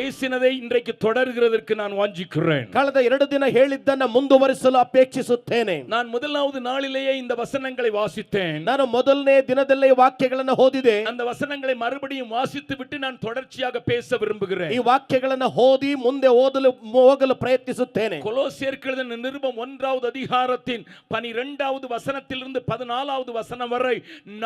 பேசினதை இன்றைக்கு தொடர்கிறதற்கு நான் வாஞ்சிக்கிறேன். ಕಳೆದ 2 ದಿನ ಹೇಳಿದ್ದನ್ನ ಮುಂದುವರಿಸಲು ಅಪೇಕ್ಷಿಸುತ್ತೇನೆ. நான் முதலாவது நாளிலேயே இந்த வசனங்களை வாசித்தேன். ನಾನು ಮೊದಲನೇ ದಿನದಲ್ಲೇ ವಾಕ್ಯಗಳನ್ನು ಓದಿದೆ. அந்த வசனங்களை மறுபடியும் வாசித்து விட்டு நான் தொடர்ச்சியாக பேச விரும்புகிறேன். ಈ ವಾಕ್ಯಗಳನ್ನು ಓದಿ ಮುಂದೆ ಹೋಗಲು ಪ್ರಯತ್ನಿಸುತ್ತೇನೆ. கொலோசியருக்கு எழுதின நிருபம் 1வது அதிகாரத்தின் 12வது வசனத்திலிருந்து 14வது வசனம் வரை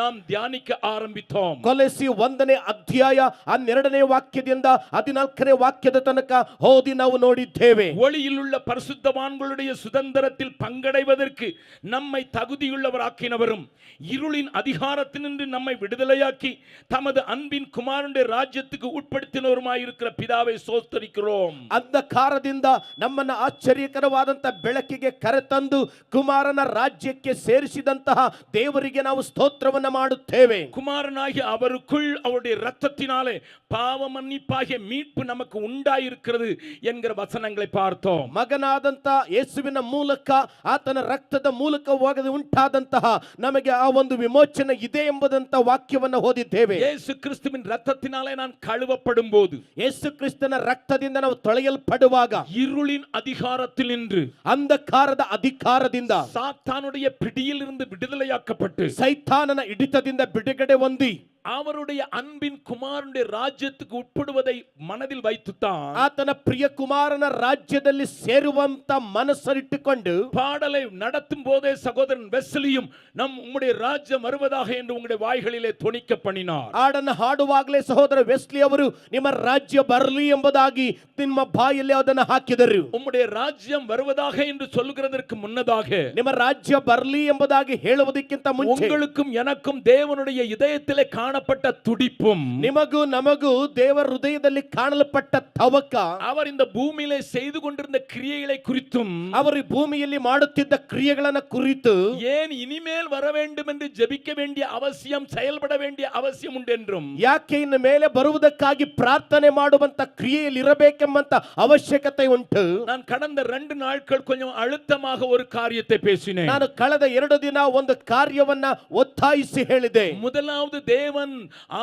நாம் தியானிக்க ஆரம்பித்தோம். ಕೊಲೊಸ್ಸಿ 1ನೇ ಅಧ್ಯಾಯ 12ನೇ ವಾಕ್ಯದಿಂದ 14ನೇ ವಾಕ್ಯದ ತನಕ ಓದಿ ನಾವು ನೋಡಿದ್ದೇವೆ. ஒளியில் உள்ள பரிசுத்தவான்களுடைய சுதந்திரத்தில் பங்கடைவதற்கு நம்மை தகுதியுள்ளவராக்கினவரும் இருளின் அதிகாரத்தினின்று நம்மை விடுதலையாக்கி தமது அன்பின் குமாரனுடைய ராஜ்யத்துக்கு உட்படுத்தினவருமாயிருக்கிற பிதாவை ஸ்தோத்திரிக்கிறோம். ಅಂಧಕಾರದಿಂದ ನಮ್ಮನ್ನು ಆಶ್ಚರ್ಯಕರವಾದಂತ ಬೆಳಕಿಗೆ ಕರೆತಂದು ಕುಮಾರನ ರಾಜ್ಯಕ್ಕೆ ಸೇರಿಸಿದಂತಹ ದೇವರಿಗೆ ನಾವು ಸ್ತೋತ್ರವನ್ನು ಮಾಡುತ್ತೇವೆ. குமாரனாகிய அவருக்குள் அவருடைய இரத்தத்தினாலே பாவ மன்னிப்பாகிய மீட்பு நமக்கு உண்டாயிருக்கிறது என்கிற வசனங்களை பார்த்தோம். ಮಗನಾದಂತ ಯೇಸುವಿನ ಮೂಲಕ ಆತನ ರಕ್ತದ ಮೂಲಕವಾಗಿ ಉಂಟಾದಂತಹ ನಮಗೆ ಆ ಒಂದು ವಿಮೋಚನೆ ಇದೆ ಎಂಬುದಂತ ವಾಕ್ಯವನ್ನು ಓದಿದ್ದೇವೆ. ಯೇಸು ಕ್ರಿಸ್ತುವಿನ ರಕ್ತத்தினாலே நான் கழுவப்படும் போது, ಯೇಸು ಕ್ರಿಸ್ತನ ರಕ್ತದಿಂದ ನಾವು ತೊಳೆಯಲ್ಪಡುವಾಗ, இருளின் அதிகாரத்தில் நின்று ಅಂಧಕಾರದ ಅಧಿಕಾರದಿಂದ சாத்தானுடைய பிடியில் இருந்து விடுதலையாக்கப்பட்டு ಸೈತಾನನ ಹಿಡಿತದಿಂದ ಬಿಡುಗಡೆ ಹೊಂದಿ அவருடைய அன்பின் குமாரனுடைய ராஜ்யத்துக்கு உட்படுவதை மனதில் வைத்துத்தான் ಆತನ ಪ್ರಿಯ ಕುಮಾರನ ರಾಜ್ಯದಲ್ಲಿ ಸೇರುವಂತ ಮನಸ್ಸರಿಟ್ಟುಕೊಂಡು பாடலை நடத்தும் போதே சகோதரன் வெஸ்லியும் நம் உம்முடைய ராஜ்யம் வருவதாக என்று உங்களுடைய வாய்களிலே தொனிக்க பண்ணினார். ಹಾಡನ್ನು ಹಾಡುವಾಗಲೇ ಸಹೋದರ ವೆಸ್ಲಿ ಅವರು ನಿಮ್ಮ ರಾಜ್ಯ ಬರಲಿ ಎಂಬುದಾಗಿ ನಿಮ್ಮ ಬಾಯಲ್ಲಿ ಅದನ್ನು ಹಾಕಿದರು. உம்முடைய ராஜ்யம் வருவதாக என்று சொல்லுகிறதற்கு முன்னதாக ನಿಮ್ಮ ರಾಜ್ಯ ಬರಲಿ ಎಂಬುದಾಗಿ ಹೇಳುವುದಕ್ಕಿಂತ ಮುಂಚೆ உங்களுக்கும் எனக்கும் தேவனுடைய இதயத்திலே காணப்பட்ட துடிப்பும் ನಿಮಗೂ ನಮಗೂ ದೇವರ ಹೃದಯದಲ್ಲಿ ಕಾಣಲ್ಪಟ್ಟ ತವಕ, அவர் இந்த பூமியிலே செய்து கொண்டிருந்த கிரியைகளை குறித்தும் ಅವರು ಭೂಮಿಯಲ್ಲಿ ಮಾಡುತ್ತಿದ್ದ ಕ್ರಿಯೆಗಳನ್ನ ಕುರಿತು ஏன் இனிமேல் வர வேண்டும் என்று ஜெபிக்க வேண்டிய அவசியம், செயல்பட வேண்டிய அவசியம் உண்டென்றும், ಯಾಕೆ ಇನ್ನು ಮೇಲೆ ಬರುವುದಕ್ಕಾಗಿ ಪ್ರಾರ್ಥನೆ ಮಾಡುವಂತ ಕ್ರಿಯೆಯಲ್ಲಿ ಇರಬೇಕೆಂಬಂತ ಅವಶ್ಯಕತೆ ಉಂಟು. நான் கடந்த 2 நாட்கள் கொஞ்சம் அழுத்தமாக ஒரு காரியத்தை பேசினேன். ನಾನು ಕಳೆದ 2 ದಿನ ಒಂದು ಕಾರ್ಯವನ್ನ ಒತ್ತಾಯಿಸಿ ಹೇಳಿದೆ. முதலாவது தேவன்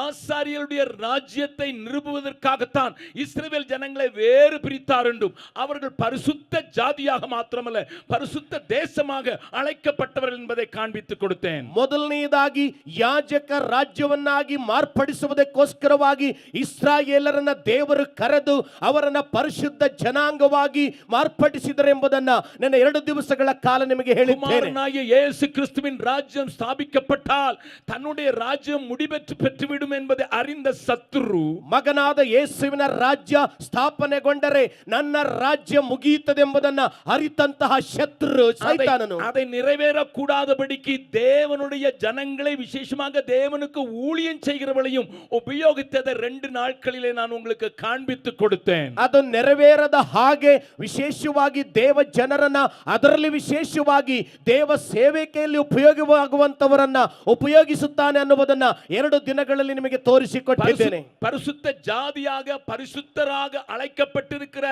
ஆசாரியருடைய ராஜ்யத்தை நிறுவுவதற்காகத்தான் இஸ்ரவேல் ஜனங்களை வேறு பிரித்தார் என்றும் அவர்கள் பரிசுத்த ஜாதியாக மாத்திரமல்ல பரிசுத்த தேசமாக அழைக்கப்பட்டவர்கள் என்பதை காண்பித்துக் கொடுத்தேன். ಮೊದಲನೆಯದಾಗಿ ಯಾಜಕ ರಾಜ್ಯವನ್ನಾಗಿ ಮಾರ್ಪಡಿಸುವುದಕ್ಕೋಸ್ಕರವಾಗಿ ಇಸ್ರಾಯೇಲರನ್ನ ದೇವರು ಕರೆದು ಅವರನ್ನ ಪರಿಶುದ್ಧ ಜನಾಂಗವಾಗಿ ಮಾರ್ಪಡಿಸಿದರೆಂಬುದನ್ನ ನನ್ನ 2 ದಿವಸಗಳ ಕಾಲ ನಿಮಗೆ ಹೇಳಿದ್ದೇನೆ. குமாரனாகிய இயேசு கிறிஸ்துவின் ராஜ்யம் ஸ்தாபிக்கப்பட்டால் தன்னுடைய ராஜ்யம் பெற்றுவிடும் என்பதை அறிந்த சத்துரு, ಮಗನಾದ ಯೇಸುವಿನ ರಾಜ್ಯ ಸ್ಥಾಪನೆಗೊಂಡರೆ ನನ್ನ ರಾಜ್ಯ ಮುಗಿಯುತ್ತದೆಂಬುದನ್ನು ಅರಿತಂತಹ ಶತ್ರು ಸೈತಾನನು அதை நிறைவேறக்கூடாதபடிக்கு தேவனுடைய ஜனங்களை விசேஷமாக தேவனுக்கு ஊழியம் செய்கிறவளையும் உபயோகித்ததை 2 நாட்களிலே நான் உங்களுக்கு காண்பித்து கொடுத்தேன். ಅದು ನೆರವೇರದ ಹಾಗೆ ವಿಶೇಷವಾಗಿ ದೇವ ಜನರನ್ನ, ಅದರಲ್ಲಿ ವಿಶೇಷವಾಗಿ ದೇವ ಸೇವೆಕೆಯಲ್ಲಿ ಉಪಯೋಗವಾಗುವಂತವರನ್ನ ಉಪಯೋಗಿಸುತ್ತಾನೆ ಅನ್ನುವುದನ್ನ 2 ದಿನಗಳಲ್ಲಿ ನಿಮಗೆ ತೋರಿಸಿಕೊಟ್ಟಿದ್ದೇನೆ. பரிசுத்த ஜாதியாக பரிசுத்தராக அழைக்கப்பட்டிருக்கிற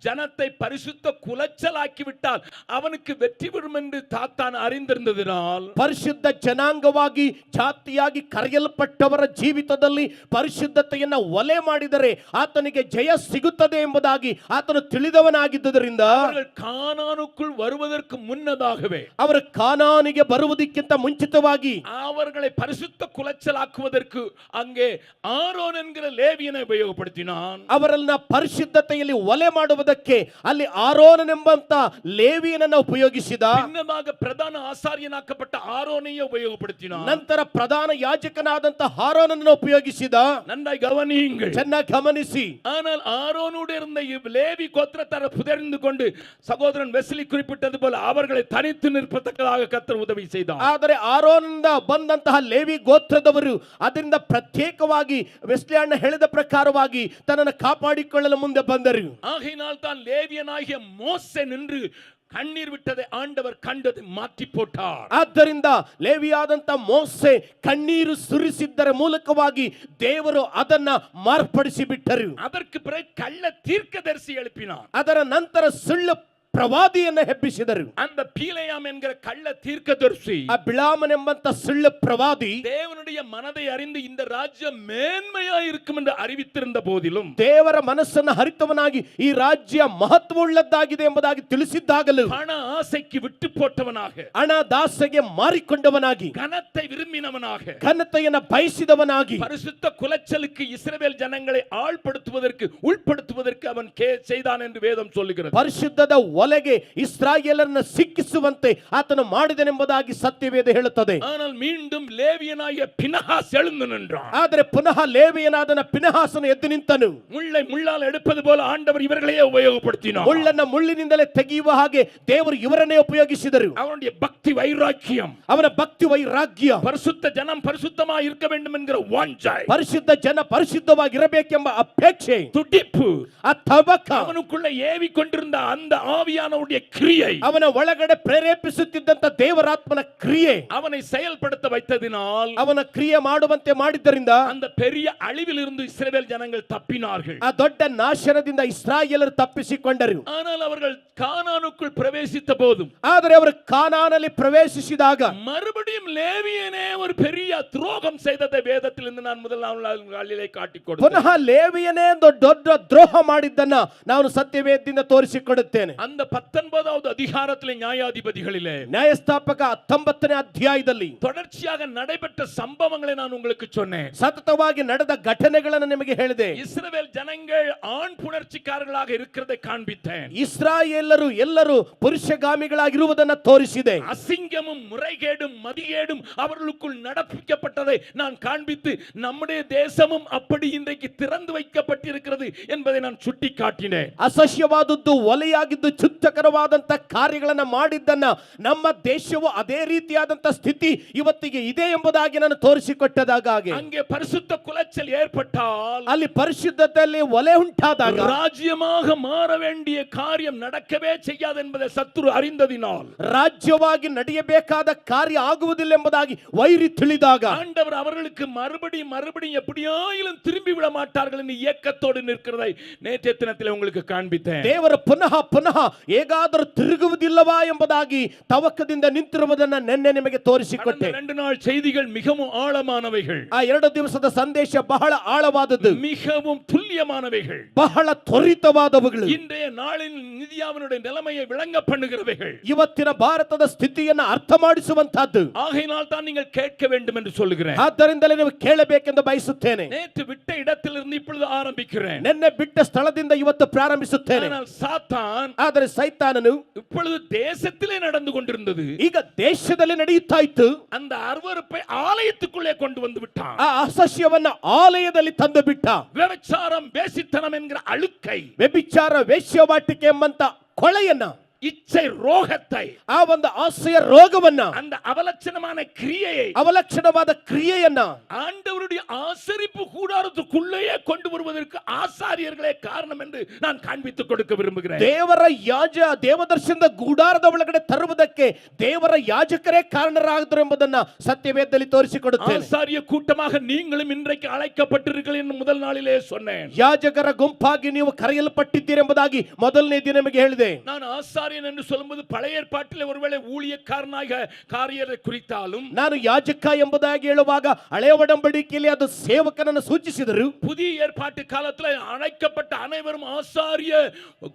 ஜனத்தை பரிசுத்த குலைச்சலாக்கி விட்டால் அவனுக்கு வெற்றி விடும் என்று சாத்தான் அறிந்திருந்ததினால், ಪರಿಶುದ್ಧ ಜನಾಂಗವಾಗಿ ಜಾತಿಯಾಗಿ ಕರೆಯಲ್ಪಟ್ಟವರ ಜೀವಿತದಲ್ಲಿ ಪರಿಶುದ್ಧತೆಯನ್ನ ಒಲೆ ಮಾಡಿದರೆ ಆತನಿಗೆ ಜಯ ಸಿಗುತ್ತದೆ ಎಂಬುದಾಗಿ ಆತನು ತಿಳಿದವನಾಗಿದ್ದರಿಂದ அவர்கள் கானானுக்குள் வருவதற்கு முன்னதாகவே, ಅವರು ಕಾನಾನಿಗೆ ಬರುವುದಕ್ಕಿಂತ ಮುಂಚಿತವಾಗಿ அவர்களை பரிசுத்த குலைச்சலாக்குவதற்கு அங்கே ஆரோன் என்கிற லேவியனை உபயோகப்படுத்தினான். ಅವರನ್ನ ಪರಿಶುದ್ಧತೆಯಲ್ಲಿ ಒಲೆ ಮಾಡುವುದಕ್ಕೆ ಅಲ್ಲಿ ಆರೋನನೆಂಬಂತ ಲೇವಿಯನನ್ನ ಉಪಯೋಗಿಸಿದ. பின்னதாக பிரதான ஆசாரியனாக்கப்பட்ட ஆரோனையே உபயோகப்படுத்தினான். ನಂತರ ಪ್ರಧಾನ ಯಾಜಕನಾದಂತ ಆರೋನನ್ನು ಉಪಯೋಗಿಸಿದ. நன்றாய் கவனியுங்கள், ಚೆನ್ನಾಗಿ ಗಮನಿಸಿ. ஆனால் ஆரோனோடு இருந்த லேவி கோத்திரத்தார் புதறிந்து கொண்டு சகோதரன் வெஸ்லி குறிப்பிட்டது போல அவர்களை தனித்து நிற்பதற்காக கர்த்தர் உதவி செய்தார். ಆದರೆ ಆರೋನಿಂದ ಬಂದಂತಹ ಲೇವಿ ಗೋತ್ರದವರು ಅದರಿಂದ ಪ್ರತ್ಯೇಕವಾಗಿ ವೆಸ್ಲಿ ಅಣ್ಣ ಹೇಳಿದ ಪ್ರಕಾರವಾಗಿ ತನ್ನನ್ನು ಕಾಪಾಡಿಕೊಳ್ಳಲು ಮುಂದೆ ಬಂದರು. ஆகையினால் தான் லேவியனாகிய மோசே நின்று கண்ணீர் விட்டதை ஆண்டவர் கண்டது மாற்றி போட்டார். ಆದ್ದರಿಂದ ಲೇವಿಯಾದಂತ ಮೋಸೆ ಕಣ್ಣೀರು ಸುರಿಸಿದ್ದರ ಮೂಲಕವಾಗಿ ದೇವರು ಅದನ್ನ ಮಾರ್ಪಡಿಸಿ ಬಿಟ್ಟರು. அதற்கு பிறகு கள்ள தீர்க்கதரிசி எழுப்பினார். ಅದರ ನಂತರ ಸುಳ್ಳು ಪ್ರವಾದಿಯನ್ನ ಹೆಬ್ಬಿಸಿದರು. அந்த பீலேயாம் என்கிற கள்ள தீர்க்கதரிசி ಆ ಬಿಳಾಮನೆಂಬಂತ ಸುಳ್ಳು ಪ್ರವಾದಿ தேவனுடைய மனதை அறிந்து இந்த ராஜ்யம் மேன்மையா இருக்கும் என்று அறிவித்திருந்த போதிலும் ದೇವರ ಮನಸ್ಸನ್ನು ಹರಿತವನಾಗಿ ಈ ರಾಜ್ಯ ಮಹತ್ವವುಳ್ಳದ್ದಾಗಿದೆ ಎಂಬುದಾಗಿ ತಿಳಿಸಿದ್ದಾಗಲೂ பண ஆசைக்கு விட்டு போட்டவனாக ಹಣ ದಾಸೆಗೆ ಮಾರಿಕೊಂಡವನಾಗಿ கனத்தை விரும்பினவனாக ಘನತೆಯನ್ನು ಬಯಸಿದವನಾಗಿ பரிசுத்த குலைச்சலுக்கு இஸ்ரவேல் ஜனங்களை ஆள்படுத்துவதற்கு உட்படுத்துவதற்கு அவன் செய்தான் என்று வேதம் சொல்லுகிறது. ಪರಿಶುದ್ಧದ ಒಲೆಗೆ ಇಸ್ರಾಯೇಲರನ್ನು ಸಿಕ್ಕಿಸುವಂತೆ ಆತನು ಮಾಡಿದನೆಂಬುದಾಗಿ ಸತ್ಯವೇದ ಹೇಳುತ್ತದೆ. ஆனால் மீண்டும் லேவியனாகிய பினகாஸ் எழுந்து நின்றான். ಆದರೆ ಪುನಃ ಲೇವಿಯನಾದನ ಪಿನಹಾಸನು ಎದ್ದು ನಿಂತನು. முள்ளை முள்ளால் எடுப்பது போல ஆண்டவர் இவர்களையே உபயோகப்படுத்தினார். ಮುಳ್ಳನ್ನು ಮುಳ್ಳಿನಿಂದಲೇ ತೆಗೆಯುವ ಹಾಗೆ ದೇವರು ಇವರನ್ನೇ ಉಪಯೋಗಿಸಿದರು. அவனுடைய பக்தி வைராக்கியம், ಅವನ ಭಕ್ತಿ ವೈರಾಗ್ಯ, பரிசுத்த ஜனம் பரிசுத்தமாக இருக்க வேண்டும் என்கிற வாஞ்சை, ಪರಿಶುದ್ಧ ಜನ ಪರಿಶುದ್ಧವಾಗಿರಬೇಕೆಂಬ ಅಪೇಕ್ಷೆ, துடிப்பு, ಆ ತವಕ, அவனுக்குள்ள ஏவி கொண்டிருந்த அந்த ஆவியானவருடைய கிரியை, ಅವನ ಒಳಗಡೆ ಪ್ರೇರೇಪಿಸುತ್ತಿದ್ದಂತ ದೇವರಾತ್ಮನ ಕ್ರಿಯೆ அவனை செயல்படுத்த வைத்ததினால் ಅವನ ಕ್ರಿಯೆ ಮಾಡುವಂತೆ ಮಾಡಿದ್ದರಿಂದ அந்த பெரிய அழிவில் இருந்து இஸ்ரவேல் ஜனங்கள் தப்பினார்கள். ಆ ದೊಡ್ಡ ನಾಶನದಿಂದ ಇಸ್ರಾಯೇಲರು ತಪ್ಪಿಸಿಕೊಂಡರು. ஆனால் அவர்கள் கானானுக்குள் பிரவேசித்த போதும், ಆದರೆ ಅವರು ಕಾನಾನಲ್ಲಿ ಪ್ರವೇಶಿಸಿದಾಗ மறுபடியும் லேவியனே ஒரு பெரிய துரோகம் செய்ததை வேதத்திலிருந்து நான் முதல் நாளிலே காட்டிக் ಪುನಃ கொடுத்தேன். ಲೇವಿಯನೇ ಒಂದು ದೊಡ್ಡ ದ್ರೋಹ ಮಾಡಿದ್ದನ್ನ ನಾನು ಸತ್ಯವೇದದಿಂದ ತೋರಿಸಿಕೊಡುತ್ತೇನೆ. அந்த 19வது அதிகாரத்திலே நியாயாதிபதிகளிலே ನ್ಯಾಯಸ್ಥಾಪಕ 19ನೇ ಅಧ್ಯಾಯದಲ್ಲಿ தொடர்ச்சியாக நடைபெற்ற சம்பவங்களை நான் உங்களுக்கு சொன்னேன். ಸತತವಾಗಿ ನಡೆದ ಘಟನೆಗಳನ್ನು ನಿಮಗೆ ಹೇಳಿದೆ. இஸ்ரவேல் ஜனங்கள் ஆண் புணர்ச்சிக்காரர்களாக இருக்கிறதை காண்பித்தேன். ಇಸ್ರಾಯೇಲರು ಎಲ್ಲರೂ ಪುರುಷಗಾಮಿಗಳಾಗಿರುವುದನ್ನು ತೋರಿಸಿದೆ. அசிங்கமும் முறைகேடும் மதிகேடும் அவர்களுக்குள் நடப்பிக்கப்பட்டதை நான் காண்பித்து நம்முடைய தேசமும் அப்படி இன்றைக்கு திறந்து வைக்கப்பட்டிருக்கிறது என்பதை நான் சுட்டி காட்டினேன். ಅಸಹ್ಯವಾದದ್ದು, ಒಲೆಯಾಗಿದ್ದು, ಚುಚ್ಚಕರವಾದಂತ ಕಾರ್ಯಗಳನ್ನು ಮಾಡಿದ್ದನ್ನ ನಮ್ಮ ದೇಶವು ಅದೇ ರೀತಿಯಾದಂತ ಸ್ಥಿತಿ ಇವತ್ತಿಗೆ ಇದೆ ಎಂಬುದಾಗಿ ನಾನು ತೋರಿಸಿಕೊಟ್ಟದಾಗ அங்கே பரிசுத்த குலைச்சல் ஏற்பட்டால், ಅಲ್ಲಿ ಪರಿಶುದ್ಧತೆಯಲ್ಲಿ ಒಲೆ ಉಂಟಾದಾಗ ராஜ்யமாக மாற வேண்டிய காரியம் நடக்கவே செய்யாது என்பதை சத்துரு அறிந்ததினால், ರಾಜ್ಯವಾಗಿ ನಡೆಯಬೇಕಾದ ಕಾರ್ಯ ಆಗುವುದಿಲ್ಲ ಎಂಬುದಾಗಿ ವೈರಿ ತಿಳಿದಾಗ ஆண்டவர் அவர்களுக்கு மறுபடியும் எப்படியாயிலும் திரும்பி விட மாட்டார்கள் என்று இயக்கத்தோடு நிற்கிறதை நேற்றைய தினத்தில் உங்களுக்கு காண்பித்தேன். ದೇವರು ಪುನಃ ಪುನಃ ಹೇಗಾದರೂ ತಿರುಗುವುದಿಲ್ಲವಾ ಎಂಬುದಾಗಿ ತವಕದಿಂದ ನಿಂತಿರುವುದನ್ನ ನಿನ್ನೆ ನಿಮಗೆ ತೋರಿಸಿಕೊಟ್ಟೆ. 2 நாள் செய்திகள் மிகவும் ஆழமானவைகள், ಆ 2 ದಿವಸದ ಸಂದೇಶ ಬಹಳ ಆಳವಾದದ್ದು, மிகவும் துல்லியமானவைகள், ಬಹಳ ತ್ವರಿತವಾದವುಗಳು, இன்றைய நாளின் நிதியாவினுடைய நிலைமையை விளங்க பண்ணுகிறவைகள், ಇವತ್ತಿನ ಭಾರತದ ಸ್ಥಿತಿಯನ್ನು ಅರ್ಥ ಮಾಡಿಸುವಂತಹದ್ದು. ஆகையினால் தான் நீங்கள் கேட்க வேண்டும் என்று சொல்லுகிறேன். ಆದ್ದರಿಂದಲೇ ನೀವು ಕೇಳಬೇಕೆಂದು ಬಯಸುತ್ತೇನೆ. நேற்று விட்ட இடத்திலிருந்து இப்பொழுது ஆரம்பிக்கிறேன். ನಿನ್ನೆ ಬಿಟ್ಟ ಸ್ಥಳದಿಂದ ಇವತ್ತು ಪ್ರಾರಂಭಿಸುತ್ತೇನೆ. ஆனால் சாத்தான் ಆದರೆ ಸೈತಾನನು இப்பொழுது தேசத்திலே நடந்து கொண்டிருந்தது. ಈಗ ದೇಶದಲ್ಲಿ ನಡೆಯುತ್ತಾ ಇತ್ತು. அந்த அருவருப்பை ஆலயத்துக்குள்ளே கொண்டு வந்து விட்டான். ಆ ಅಸಹ್ಯವನ್ನ ಆಲಯದಲ್ಲಿ ತಂದು ಬಿಟ್ಟ. விபச்சாரம், வேசித்தனம் என்கிற அழுக்கை, ವ್ಯಭಿಚಾರ, ವೇಶ್ಯವಾಟಿಕೆ ಎಂಬಂತ ಕೊಳೆಯನ್ನ, இச்சை ரோகத்தை, ಆ ಒಂದು ಆಸೆಯ ರೋಗವನ್ನ, அந்த அவலட்சணமான கிரியையை, ಅವಲಕ್ಷಣವಾದ ಕ್ರಿಯೆಯನ್ನ ஆண்டவருடைய ஆசரிப்பு கூடாரத்துக்குள்ளேயே கொண்டு வருவதற்கு ஆசாரியர்களே காரணம் என்று நான் காண்பித்துக் கொடுக்க விரும்புகிறேன். ದೇವರ ದೇವದರ್ಶನದ ಗುಡಾರದ ಒಳಗಡೆ ತರುವುದಕ್ಕೆ ದೇವರ ಯಾಜಕರೇ ಕಾರಣರಾದರು ಎಂಬುದನ್ನ ಸತ್ಯವೇದದಲ್ಲಿ ತೋರಿಸಿಕೊಡುತ್ತೇನೆ. ஆசாரிய கூட்டமாக நீங்களும் இன்றைக்கு அழைக்கப்பட்டிருக்கிறீர்கள் என்று முதல் நாளிலே சொன்னேன். ಯಾಜಕರ ಗುಂಪಾಗಿ ನೀವು ಕರೆಯಲ್ಪಟ್ಟಿದ್ದೀರಿ ಎಂಬುದಾಗಿ ಮೊದಲನೇ ದಿನ ನಿಮಗೆ ಹೇಳಿದೆ. நான் ஆசாரியன் என்று சொல்லும்போது பழைய ஏற்பாட்டிலே ஒருவேளை ஊழியக்காரனாக காரியத்தை குறித்தாலும், ನಾನು ಯಾಜಕ ಎಂಬುದಾಗಿ ಹೇಳುವಾಗ ಹಳೆಯ ಒಡಂಬಡಿಕೆಯಲ್ಲಿ ಅದು ಸೇವಕನನ್ನು ಸೂಚಿಸಿದರು. புதிய ஏற்பாட்டு காலத்தில் அழைக்கப்பட்ட அனைவரும் ஆசாரிய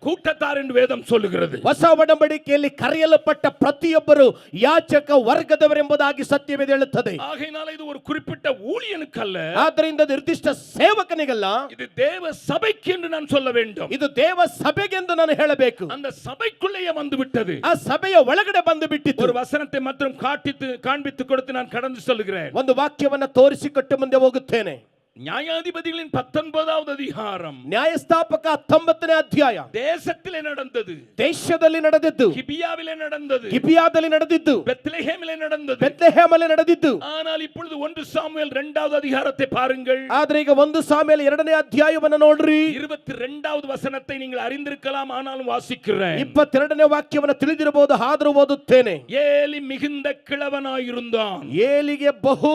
கூட்டத்தார் என்று வேதம் சொல்லுகிறது. ಹೊಸ ಒಡಂಬಡಿಕೆಯಲ್ಲಿ ಕರೆಯಲ್ಪಟ್ಟ ಪ್ರತಿಯೊಬ್ಬರು ಯಾಜಕ ವರ್ಗದವರೆಂಬುದಾಗಿ ಸತ್ಯವೇದ ಹೇಳುತ್ತದೆ. ஆகையினால இது ஒரு குறிப்பிட்ட ஊழியனுக்கு அல்ல, ಆದ್ದರಿಂದ ನಿರ್ದಿಷ್ಟ ಸೇವಕನಿಗಲ್ಲ, இது தேவ சபைக்கு என்று நான் சொல்ல வேண்டும். ಇದು ದೇವ ಸಭೆಗೆಂದು ನಾನು ಹೇಳಬೇಕು. அந்த சபைக்குள்ளேயே வந்து விட்டது. ಆ ಸಭೆಯ ಒಳಗಡೆ ಬಂದು ಬಿಟ್ಟಿತು. ஒரு வசனத்தை மாத்திரம் காண்பித்து கொடுத்து நான் கடந்து சொல்லுகிறேன். ಒಂದು ವಾಕ್ಯವನ್ನು ತೋರಿಸಿಕೊಟ್ಟು ಮುಂದೆ ಹೋಗುತ್ತೇನೆ. நியாயாதிபதிகளின் 19வது அதிகாரம், ನ್ಯಾಯಸ್ಥಾಪಕ 19ನೇ ಅಧ್ಯಾಯ. தேசத்திலே நடந்தது, ದೇಶದಲ್ಲಿ ನಡೆದಿದ್ದು, கிபியாவிலே நடந்தது, ಗಿಬಿಯಾದಲ್ಲಿ ನಡೆದಿದ್ದು, பெத்லெஹேமிலே நடந்தது. ಬೆತ್ಲೆಹೇಮಲ್ಲಿ ನಡೆದಿದ್ದು. ஆனால் இப்பொழுது 1 சாமுவேல் 2வது அதிகாரத்தை பாருங்கள். ಆದ್ರೆ ಈಗ 1 ಸಾಮುವೇಲ 2ನೇ ಅಧ್ಯಾಯವನ್ನು ನೋಡ್ರಿ. 22வது வசனத்தை நீங்கள் அறிந்திருக்கலாம், ஆனாலும் வாசிக்கிறேன். 22ನೇ ವಾಕ್ಯವನ್ನು ತಿಳಿದಿರಬಹುದು, ಆದರೂ ಓದುತ್ತೇನೆ. ஏலி மிகுந்த கிழவனாயிருந்தான். ಏಲಿಗೆ ಬಹು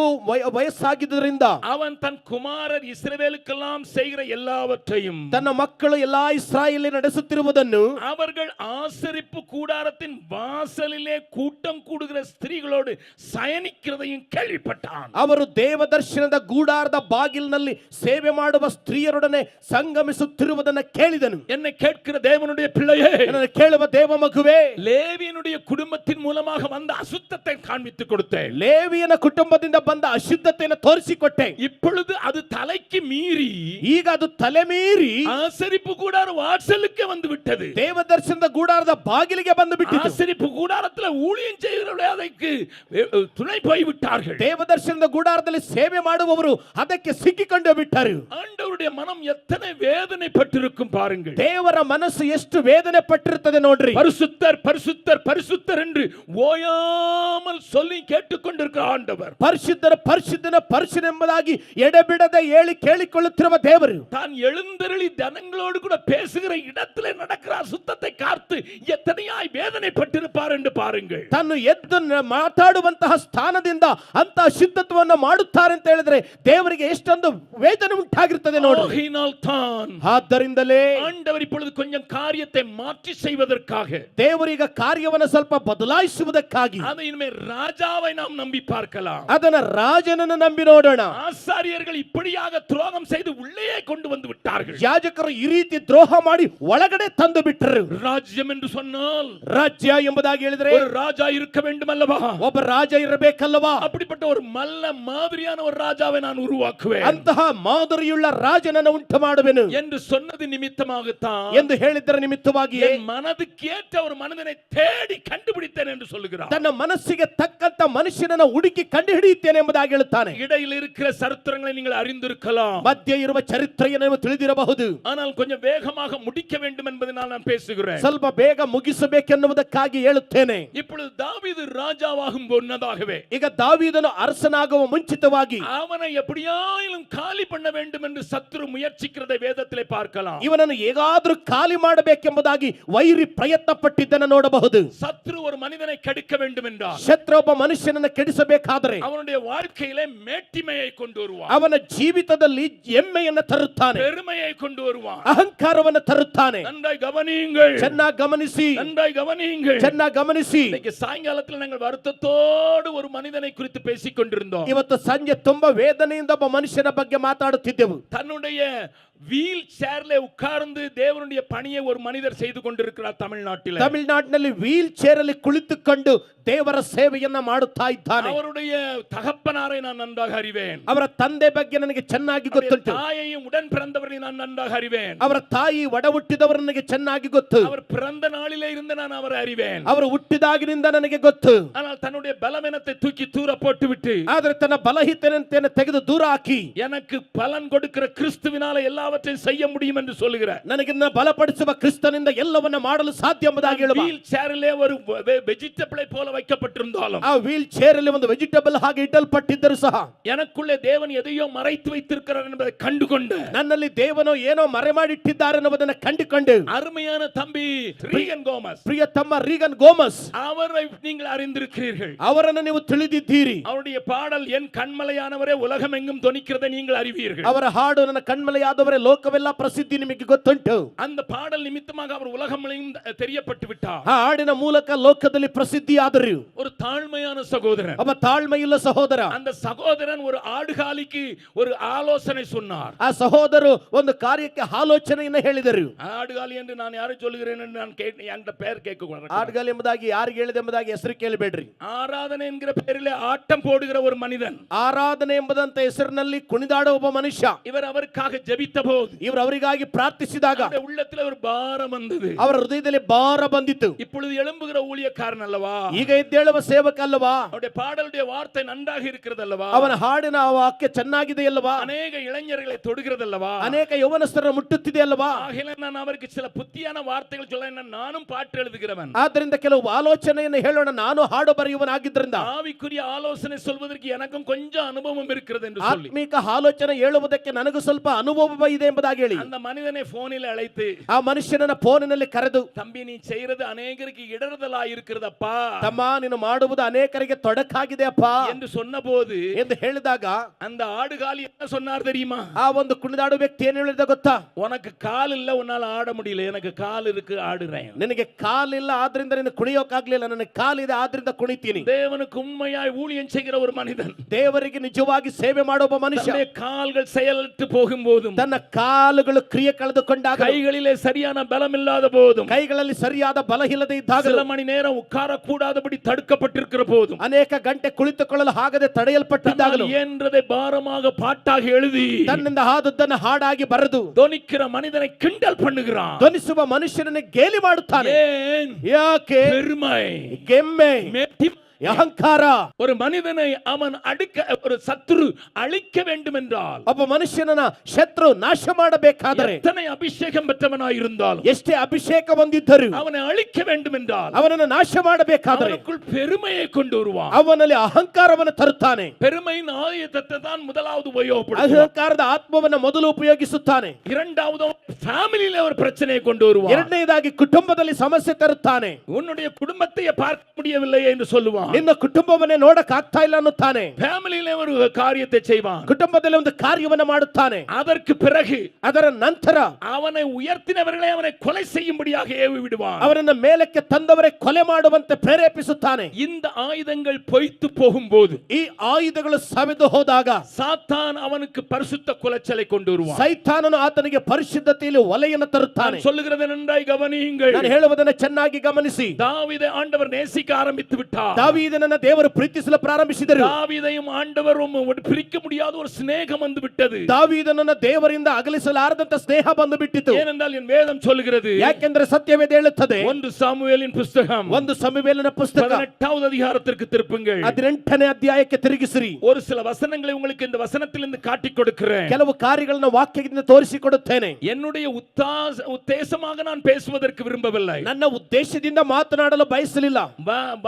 ವಯಸ್ಸಾಗಿದ್ದರಿಂದ அவன் தன் குமாரன் குமாரர் இஸ்ரவேலுக்கெல்லாம் செய்கிற எல்லாவற்றையும் ತನ್ನ ಮಕ್ಕಳು ಎಲ್ಲಾ ಇಸ್ರಾಯೇಲ್ ನಡೆಸುತ್ತಿರುವುದನ್ನು அவர்கள் ஆசரிப்பு கூடாரத்தின் வாசலிலே கூட்டம் கூடுகிற ஸ்திரீகளோடு சயனிக்கிறதையும் கேள்விப்பட்டான். ಅವರು ದೇವದರ್ಶನದ ಗೂಡಾರದ ಬಾಗಿಲಿನಲ್ಲಿ ಸೇವೆ ಮಾಡುವ ಸ್ತ್ರೀಯರೊಡನೆ ಸಂಗಮಿಸುತ್ತಿರುವುದನ್ನು ಕೇಳಿದನು. என்னை கேட்கிற தேவனுடைய பிள்ளையே, ನನ್ನನ್ನು ಕೇಳುವ ದೇವ ಮಗುವೇ, லேவியனுடைய குடும்பத்தின் மூலமாக வந்த அசுத்தத்தை காண்பித்து கொடுத்தேன். ಲೇವಿಯನ ಕುಟುಂಬದಿಂದ ಬಂದ ಅಶುದ್ಧತೆಯನ್ನು ತೋರಿಸಿಕೊಟ್ಟೆ. இப்பொழுது அது தலைக்கு மீறி ಈಗ ಅದು ತಲೆ ಮೀರಿ ஆசரிப்பு கூடார வாசலுக்கு வந்து விட்டது. ದೇವದರ್ಶನದ ಗೂಡಾರದ ಬಾಗಿಲಿಗೆ ಬಂದು ಬಿಟ್ಟಿತು. ஆசரிப்பு கூடாரத்தில் ஊழியம் செய்கிறவர்கள் அதற்கு துணை போய் விட்டார்கள். ದೇವದರ್ಶನದ ಗೂಡಾರದಲ್ಲಿ ಸೇವೆ ಮಾಡುವವರು ಅದಕ್ಕೆ ಸಿಕ್ಕಿಕೊಂಡು ಬಿಟ್ಟರು. ஆண்டவருடைய மனம் எத்தனை வேதனைப்பட்டிருக்கும் பாருங்கள். ದೇವರ ಮನಸ್ಸು ಎಷ್ಟು ವೇದನೆ ಪಟ್ಟಿರುತ್ತದೆ ನೋಡ್ರಿ. பரிசுத்தர் பரிசுத்தர் பரிசுத்தர் என்று ஓயாமல் சொல்லி கேட்டுக்கொண்டிருக்கிற ஆண்டவர், ಪರಿಶುದ್ಧರ ಪರಿಶುದ್ಧನ ಪರಿಶುದ್ಧನೆಂಬುದಾಗಿ ಎಡೆಬಿಡದೆ ಹೇಳಿ ಕೇಳಿಕೊಳ್ಳುತ್ತಿರುವ ದೇವರು, தான் எழுந்தருளி ஜனங்களோடு கூட பேசுகிற இடத்திலே நடக்கிற அசுத்தத்தை காத்து எத்தனையாய் வேதனைப்பட்டிருப்பார் என்று பாருங்கள். ತಾನು ಎದ್ದು ಮಾತಾಡುವಂತಹ ಸ್ಥಾನದಿಂದ ಅಂತ ಅಶುದ್ಧತ್ವವನ್ನು ಮಾಡುತ್ತಾರೆ ಅಂತ ಹೇಳಿದ್ರೆ ದೇವರಿಗೆ ಎಷ್ಟೊಂದು ವೇದನೆ ಉಂಟಾಗಿರುತ್ತದೆ ನೋಡಿ. ஆகையினால் தான் ಆದ್ದರಿಂದಲೇ ஆண்டவர் இப்பொழுது கொஞ்சம் காரியத்தை மாற்றி செய்வதற்காக, ದೇವರೀಗ ಕಾರ್ಯವನ್ನು ಸ್ವಲ್ಪ ಬದಲಾಯಿಸುವುದಕ್ಕಾಗಿ அதை இனிமேல் ராஜாவை நாம் நம்பி பார்க்கலாம். ಅದನ್ನ ರಾಜನನ್ನು ನಂಬಿ ನೋಡೋಣ. ஆசாரியர்கள் இப்படியாக துரோகம் செய்து உள்ளே கொண்டு வந்து விட்டார்கள். ಯಾಜಕರು ಈ ರೀತಿ ದ್ರೋಹ ಮಾಡಿ ಒಳಗಡೆ ತಂದು ಬಿಟ್ಟರು. ராஜ்யம் என்று சொன்னால் ರಾಜ್ಯ ಎಂಬುದಾಗಿ ಹೇಳಿದ್ರೆ ஒரு ராஜா இருக்க வேண்டும் அல்லவா? ಒಬ್ಬ ರಾಜ ಇರಬೇಕಲ್ಲವಾ? அப்படிப்பட்ட ஒரு மல்ல மாதிரியான ஒரு ராஜாவை நான் உருவாக்குவேன் ಅಂತಹ ಮಾದರಿಯುಳ್ಳ ರಾಜನನ್ನು ಉಂಟು ಮಾಡುವೆನು என்று சொன்னது நிமித்தமாகத்தான் ಎಂದು ಹೇಳಿದ್ದರ ನಿಮಿತ್ತವಾಗಿ என் மனதுக்கேற்ற ஒரு மனிதனை தேடி கண்டுபிடித்தேன் என்று சொல்லுகிறார். ತನ್ನ ಮನಸ್ಸಿಗೆ ತಕ್ಕಂತ ಮನುಷ್ಯನನ್ನು ಹುಡುಕಿ ಕಂಡು ಹಿಡಿಯುತ್ತೇನೆ ಎಂಬುದಾಗಿ ಹೇಳುತ್ತಾನೆ. இடையில் இருக்கிற சரித்திரங்களை நீங்கள் அறிந்திருக்கலாம், ಮಧ್ಯೆ ಇರುವ ಚರಿತ್ರೆಯನ್ನು ನೀವು ತಿಳಿದಿರಬಹುದು. ஆனால் கொஞ்சம் வேகமாக முடிக்க வேண்டும் என்பதனால் நான் பேசுகிறேன். ಸ್ವಲ್ಪ ಬೇಗ ಮುಗಿಸಬೇಕೆನ್ನುವುದಕ್ಕಾಗಿ ಹೇಳುತ್ತೇನೆ. இப்பொழுது தாவீது ராஜாவாகும் முன்னதாகவே ಈಗ ದಾವೀದನು ಅರಸನಾಗುವ ಮುಂಚಿತವಾಗಿ அவனை எப்படியாயிலும் காலி பண்ண வேண்டும் என்று சத்துரு முயற்சிக்கிறதை வேதத்திலே பார்க்கலாம். ಇವನನ್ನು ಹೇಗಾದ್ರೂ ಖಾಲಿ ಮಾಡಬೇಕೆಂಬುದಾಗಿ ವೈರಿ ಪ್ರಯತ್ನ ಪಟ್ಟಿದ್ದನ್ನು ನೋಡಬಹುದು. சத்துரு ஒரு மனிதனை கெடுக்க வேண்டும் என்றால் ಶತ್ರು ಒಬ್ಬ ಮನುಷ್ಯನನ್ನು ಕೆಡಿಸಬೇಕಾದರೆ அவனுடைய வாழ்க்கையிலே மேட்டிமையை கொண்டு வருவான், ಅವನ ಜೀವಿತದಲ್ಲಿ ಹೆಮ್ಮೆಯನ್ನು ತರುತ್ತಾನೆ, பெருமையை கொண்டு வருவான், ಅಹಂಕಾರವನ್ನು ತರುತ್ತಾನೆ. நன்றாய் கவனியுங்கள், ಚೆನ್ನಾಗಿ ಗಮನಿಸಿ, நன்றாய் கவனியுங்கள். ಚೆನ್ನಾಗಿ ಗಮನಿಸಿ. இன்னைக்கு சாயங்காலத்தில் நாங்கள் வருத்தத்தோடு ஒரு மனிதனை குறித்து பேசிக் கொண்டிருந்தோம். ಇವತ್ತು ಸಂಜೆ ತುಂಬಾ ವೇದನೆಯಿಂದ ಒಬ್ಬ ಮನುಷ್ಯನ ಬಗ್ಗೆ ಮಾತಾಡುತ್ತಿದ್ದೆವು. தன்னுடைய வீல் சேர்ல உட்கார்ந்து தேவனுடைய பணியை ஒரு மனிதர் செய்து கொண்டிருக்கிறார் தமிழ்நாட்டில். ತಮಿಳುನಾಡಿನಲ್ಲಿ ವೀಲ್ ಚೇರ್ ಅಲ್ಲಿ ಕುಳಿತುಕೊಂಡು ದೇವರ ಸೇವೆಯನ್ನ ಮಾಡುತ್ತಾ ಇದ್ದಾನೆ. அவருடைய தகப்பனாரை நான் நன்றாக அறிவேன், ಅವರ ತಂದೆ ಬಗ್ಗೆ ನನಗೆ ಚೆನ್ನಾಗಿ ಗೊತ್ತುಂಟು. தாயையும் உடன் பிறந்தவரை நான் நன்றாக அறிவேன், ಅವರ ತಾಯಿ ಒಡ ಹುಟ್ಟಿದವರು ನನಗೆ ಚೆನ್ನಾಗಿ ಗೊತ್ತು. அவர் பிறந்த நாளிலே இருந்து நான் அவரை அறிவேன். ಅವರು ಹುಟ್ಟಿದಾಗಿನಿಂದ ನನಗೆ ಗೊತ್ತು. ஆனால் தன்னுடைய பலவீனத்தை தூக்கி தூர போட்டுவிட்டு ಆದರೆ ತನ್ನ ಬಲಹೀನತೆಯನ್ನು ತೆಗೆದು ದೂರ ಹಾಕಿ எனக்கு பலன் கொடுக்கிற கிறிஸ்துவினால எல்லாவற்றையும் செய்ய முடியும் என்று சொல்லுகிறார். ನನಗೆ ಬಲಪಡಿಸುವ ಕ್ರಿಸ್ತನಿಂದ ಎಲ್ಲವನ್ನ ಮಾಡಲು ಸಾಧ್ಯ ಎಂಬುದಾಗಿ ಹೇಳುವ. வீல் சேரிலே ஒரு வெஜிடபிளை போல வைக்கப்பட்டிருந்தாலும் ಆ ವೀಲ್ ಚೇರ್ ಅಲ್ಲಿ ಒಂದು ವೆಜಿಟಬಲ್ ಹಾಗೆ ಇಡಲ್ಪಟ್ಟಿದ್ದರೂ ಸಹ எனக்குள்ளே தேவன் எதையோ மறைத்து வைத்திருக்கிறார் என்பதை கண்டுகொண்டு ನನ್ನಲ್ಲಿ ದೇವನು ಏನೋ ಮರೆ ಮಾಡಿಟ್ಟಿದ್ದಾರೆ ಅನ್ನುವುದನ್ನು ಕಂಡುಕೊಂಡು அருமையான தம்பி ரீகன் கோமஸ், ಪ್ರಿಯ ತಮ್ಮ ರೀಗನ್ ಗೋಮಸ್ அவரை நீங்கள் அறிந்திருக்கிறீர்கள். ಅವರನ್ನು ನೀವು ತಿಳಿದಿದ್ದೀರಿ. அவருடைய பாடல் என் கண்மலையானவரே உலகம் எங்கும் தொனிக்கிறதை நீங்கள் அறிவீர்கள். ಅವರ ಹಾಡು ನನ್ನ ಕಣ್ಮಲೆಯಾದವರೇ ಲೋಕವೆಲ್ಲ ಪ್ರಸಿದ್ಧಿ ನಿಮಗೆ ಗೊತ್ತುಂಟು. அந்த பாடல் நிமித்தமாக அவர் உலகம் தெரியப்பட்டு விட்டார். ಆ ಹಾಡಿನ ಮೂಲಕ ಲೋಕದಲ್ಲಿ ಪ್ರಸಿದ್ಧಿಯಾದರು. ஒரு தாழ்மையான சகோதரன், ಒಬ್ಬ ತಾಳ್ಮೆಯುಳ್ಳ ಸಹೋದರ. அந்த சகோதரன் ஒரு ஆடுகாலிக்கு ஒரு ஆலோசனை சொன்னார். ಆ ಸಹೋದರು ಒಂದು ಕಾರ್ಯಕ್ಕೆ ಆಲೋಚನೆಯನ್ನು ಹೇಳಿದರು. ஆடுகாலி என்று நான் யாரை சொல்லுகிறேன் என்று நான் என்கிட்ட பெயர் கேட்க கூடாது. ಆಡುಗಾಲಿ ಎಂಬುದಾಗಿ ಯಾರಿಗೆ ಹೇಳಿದೆ ಎಂಬುದಾಗಿ ಹೆಸರು ಕೇಳಬೇಡ್ರಿ. ஆராதனை என்கிற பெயரிலே ஆட்டம் போடுகிற ஒரு மனிதன், ಆರಾಧನೆ ಎಂಬುದಂತ ಹೆಸರಿನಲ್ಲಿ ಕುಣಿದಾಡುವ ಒಬ್ಬ ಮನುಷ್ಯ. இவர் அவருக்காக ஜெபித்த போது ಇವರು ಅವರಿಗಾಗಿ ಪ್ರಾರ್ಥಿಸಿದಾಗ அவருடைய உள்ளத்தில் ஒரு பாரம் வந்தது. ಅವರ ಹೃದಯದಲ್ಲಿ ಭಾರ ಬಂದಿತ್ತು. இப்பொழுது எழும்புகிற ஊழியக்காரன் அல்லவா, ಈಗ ಎದ್ದೇಳುವ ಸೇವಕ ಅಲ್ಲವಾ, அவருடைய பாடலுடைய வார்த்தை நன்றாக இருக்கிறது அல்லவா, ಅವನ ಹಾಡಿನ ವಾಕ್ಯ ಚೆನ್ನಾಗಿದೆ ಅಲ್ಲವಾ, அநேக இளைஞர்களை தொடுகிறது அல்லவா, ಅನೇಕ ಯೌವನಸ್ಥರನ್ನು ಮುಟ್ಟುತ್ತಿದೆ ಅಲ್ಲವಾ. ஆகையால் நான் அவருக்கு சில புத்தியான வார்த்தைகள் சொல்ல, நானும் பாட்டு எழுதுகிறவன், ಆದ್ದರಿಂದ ಕೆಲವು ಆಲೋಚನೆಯನ್ನು ಹೇಳೋಣ, ನಾನು ಹಾಡು ಬರೆಯುವನಾಗಿದ್ದರಿಂದ ஆவிக்குரிய ஆலோசனை சொல்வதற்கு எனக்கும் கொஞ்சம் அனுபவம் இருக்கிறது என்று சொல்லி ಆತ್ಮಿಕ ಆಲೋಚನೆ ಹೇಳುವುದಕ್ಕೆ ನನಗೂ ಸ್ವಲ್ಪ ಅನುಭವ ಇದೆ ಎಂಬುದಾಗಿ ಹೇಳಿ அந்த மனிதனை போனில் அழைத்து ಆ ಮನುಷ್ಯನನ್ನ ಫೋನಿನಲ್ಲಿ ಕರೆದು, தம்பி நீ செய்யறது அநேகருக்கு இடறுதலா இருக்கிறதப்பா ತಮ್ಮ ನೀನು ಮಾಡುವುದು ಅನೇಕರಿಗೆ ತೊಡಕಾಗಿದೆ ಅಪ್ಪ என்று சொன்னபோது ಎಂದು ಹೇಳಿದಾಗ அந்த ஆடுகாலி என்ன சொன்னார் தெரியுமா? ಆ ಒಂದು ಕುಣಿದಾಡು ವ್ಯಕ್ತಿ ಏನ್ ಹೇಳಿದ ಗೊತ್ತಾ? உனக்கு கால் இல்ல உன்னால ஆட முடியல, எனக்கு கால் இருக்கு ஆடுறேன். ನಿನಗೆ ಕಾಲಿಲ್ಲ ಆದ್ರಿಂದ ನೀನು ಕುಣಿಯೋಕಾಗ್ಲಿಲ್ಲ, ನನಗೆ ಕಾಲಿದೆ ಆದ್ರಿಂದ ಕುಣಿತೀನಿ. தேவனுக்கு உண்மையாய் ஊழியம் செய்கிற ஒரு மனிதன், ದೇವರಿಗೆ ನಿಜವಾಗಿ ಸೇವೆ ಮಾಡುವ ಒಬ್ಬ ಮನುಷ್ಯ, தன்னுடைய கால்கள் செயலற்று போகும்போதும், ತನ್ನ ಕಾಲುಗಳು ಕ್ರಿಯೆ ಕಳೆದುಕೊಂಡಾಗ, கைகளிலே சரியான பலம் இல்லாத போதும், ಕೈಗಳಲ್ಲಿ ಸರಿಯಾದ ಬಲ ಇಲ್ಲದೆ ಇದ್ದಾಗ, சில மணி நேரம் உட்கார கூடாதபடி தடுக்கப்பட்டிருக்கிற போதும், ಅನೇಕ ಗಂಟೆ ಕುಳಿತುಕೊಳ್ಳಲು ಆಗದೆ ತಡೆಯಲ್ಪಟ್ಟಿದ್ದಾಗಲೂ, என்றதை பாரமாக பாட்டாக எழுதி ತನ್ನಿಂದ ಆದದ್ದನ್ನು ಹಾಡಾಗಿ ಬರೆದು தொனிக்கிற மனிதனை கிண்டல் பண்ணுகிறான். ಧ್ವನಿಸುವ ಮನುಷ್ಯನನ್ನು ಗೇಲಿ ಮಾಡುತ್ತಾನೆ. ஏன்? ಯಾಕೆ? பெருமை, ಗೆಮ್ಮೆ, மேட்டிமை. ಅಹಂಕಾರ. ஒரு மனிதனை அவன் ஒரு சத்துரு அழிக்க வேண்டும் என்றால், ಒಬ್ಬ ಮನುಷ್ಯನನ್ನ ಶತ್ರು ನಾಶ ಮಾಡಬೇಕಾದರೆ, எத்தனை அபிஷேகம் பெற்றவனாய் இருந்தாலும், ಎಷ್ಟೇ ಅಭಿಷೇಕ ಹೊಂದಿದ್ದರು, அவனை அழிக்க வேண்டும் என்றால் ಅವನನ್ನು ನಾಶ ಮಾಡಬೇಕಾದರೆ அவனுக்குள் பெருமையை கொண்டு வருவான். ಅವನಲ್ಲಿ ಅಹಂಕಾರವನ್ನು ತರುತ್ತಾನೆ. பெருமையின் ஆயுதத்தை தான் முதலாவது உபயோகப்படுத்துவான். ಅಹಂಕಾರದ ಆತ್ಮವನ್ನು ಮೊದಲು ಉಪಯೋಗಿಸುತ್ತಾನೆ. இரண்டாவது ஃபேமிலியில ஒரு பிரச்சனையை கொண்டு வருவான். ಎರಡನೇದಾಗಿ ಕುಟುಂಬದಲ್ಲಿ ಸಮಸ್ಯೆ ತರುತ್ತಾನೆ. உன்னுடைய குடும்பத்தை பார்க்க முடியவில்லை என்று சொல்லுவான். ನಿನ್ನ ಕುಟುಂಬವನ್ನೇ ನೋಡಕ್ ಆಗ್ತಾ ಇಲ್ಲ ಅನ್ನುತ್ತಾನೆ. ஃபேமிலியில ஒரு காரியத்தை செய்வான். ಕುಟುಂಬದಲ್ಲಿ ಒಂದು ಕಾರ್ಯವನ್ನು ಮಾಡುತ್ತಾನೆ. அதற்கு பிறகு ಅದರ ನಂತರ அவனை உயர்த்தினவர்களை அவனை கொலை செய்யும்படியாக ஏவி விடுவான். ಅವರನ್ನು ಮೇಲಕ್ಕೆ ತಂದವರೇ ಕೊಲೆ ಮಾಡುವಂತೆ ಪ್ರೇರೇಪಿಸುತ್ತಾನೆ. இந்த ஆயுதங்கள் பொய்த்து போகும்போது, ಈ ಆಯುಧಗಳು ಸವೆದು ಹೋದಾಗ, சாத்தான் அவனுக்கு பரிசுத்த குலைச்சலை கொண்டு வருவான். ಸೈತಾನನು ಆತನಿಗೆ ಪರಿಶುದ್ಧತೆಯಲ್ಲಿ ಒಲೆಯನ್ನು ತರುತ್ತಾನೆ. நான் சொல்லுகிறதை நன்றாய் கவனியுங்கள். ನಾನು ಹೇಳುವುದನ್ನು ಚೆನ್ನಾಗಿ ಗಮನಿಸಿ. தாவீதை ஆண்டவர் நேசிக்க ஆரம்பித்து விட்டார். ದಾವೀದನನ್ನ ದೇವರು ಪ್ರೀತಿಸಲು ಪ್ರಾರಂಭಿಸಿದರು. தாவீதையும் ஆண்டவரும் பிரிக்க முடியாத ஒரு சிநேகம் வந்து விட்டது. ದಾವೀದನನ್ನ ದೇವರಿಂದ ಅಗಲಿಸಲಾರದಂತ ಸ್ನೇಹ ಬಂದು ಬಿಟ್ಟಿತು. ஏனென்றால் என் வேதம் சொல்லுகிறது, ಯಾಕೆಂದರೆ ಸತ್ಯವೇದ ಹೇಳುತ್ತದೆ, 1 சாமுவேலின் புத்தகம் 1 ಸಮುವೇಲನ ಪುಸ್ತಕ 18வது அதிகாரத்திற்கு திருப்புங்கள். 18ನೇ ಅಧ್ಯಾಯಕ್ಕೆ ತಿರುಗಿಸಿರಿ. ஒரு சில வசனங்களை உங்களுக்கு இந்த வசனத்திலிருந்து காட்டிக் கொடுக்கிறேன். ಕೆಲವು ಕಾರ್ಯಗಳನ್ನು ವಾಕ್ಯದಿಂದ ತೋರಿಸಿಕೊಡುತ್ತೇನೆ. என்னுடைய உத்தேசமாக நான் பேசுவதற்கு விரும்பவில்லை. ನನ್ನ ಉದ್ದೇಶದಿಂದ ಮಾತನಾಡಲು ಬಯಸಲಿಲ್ಲ.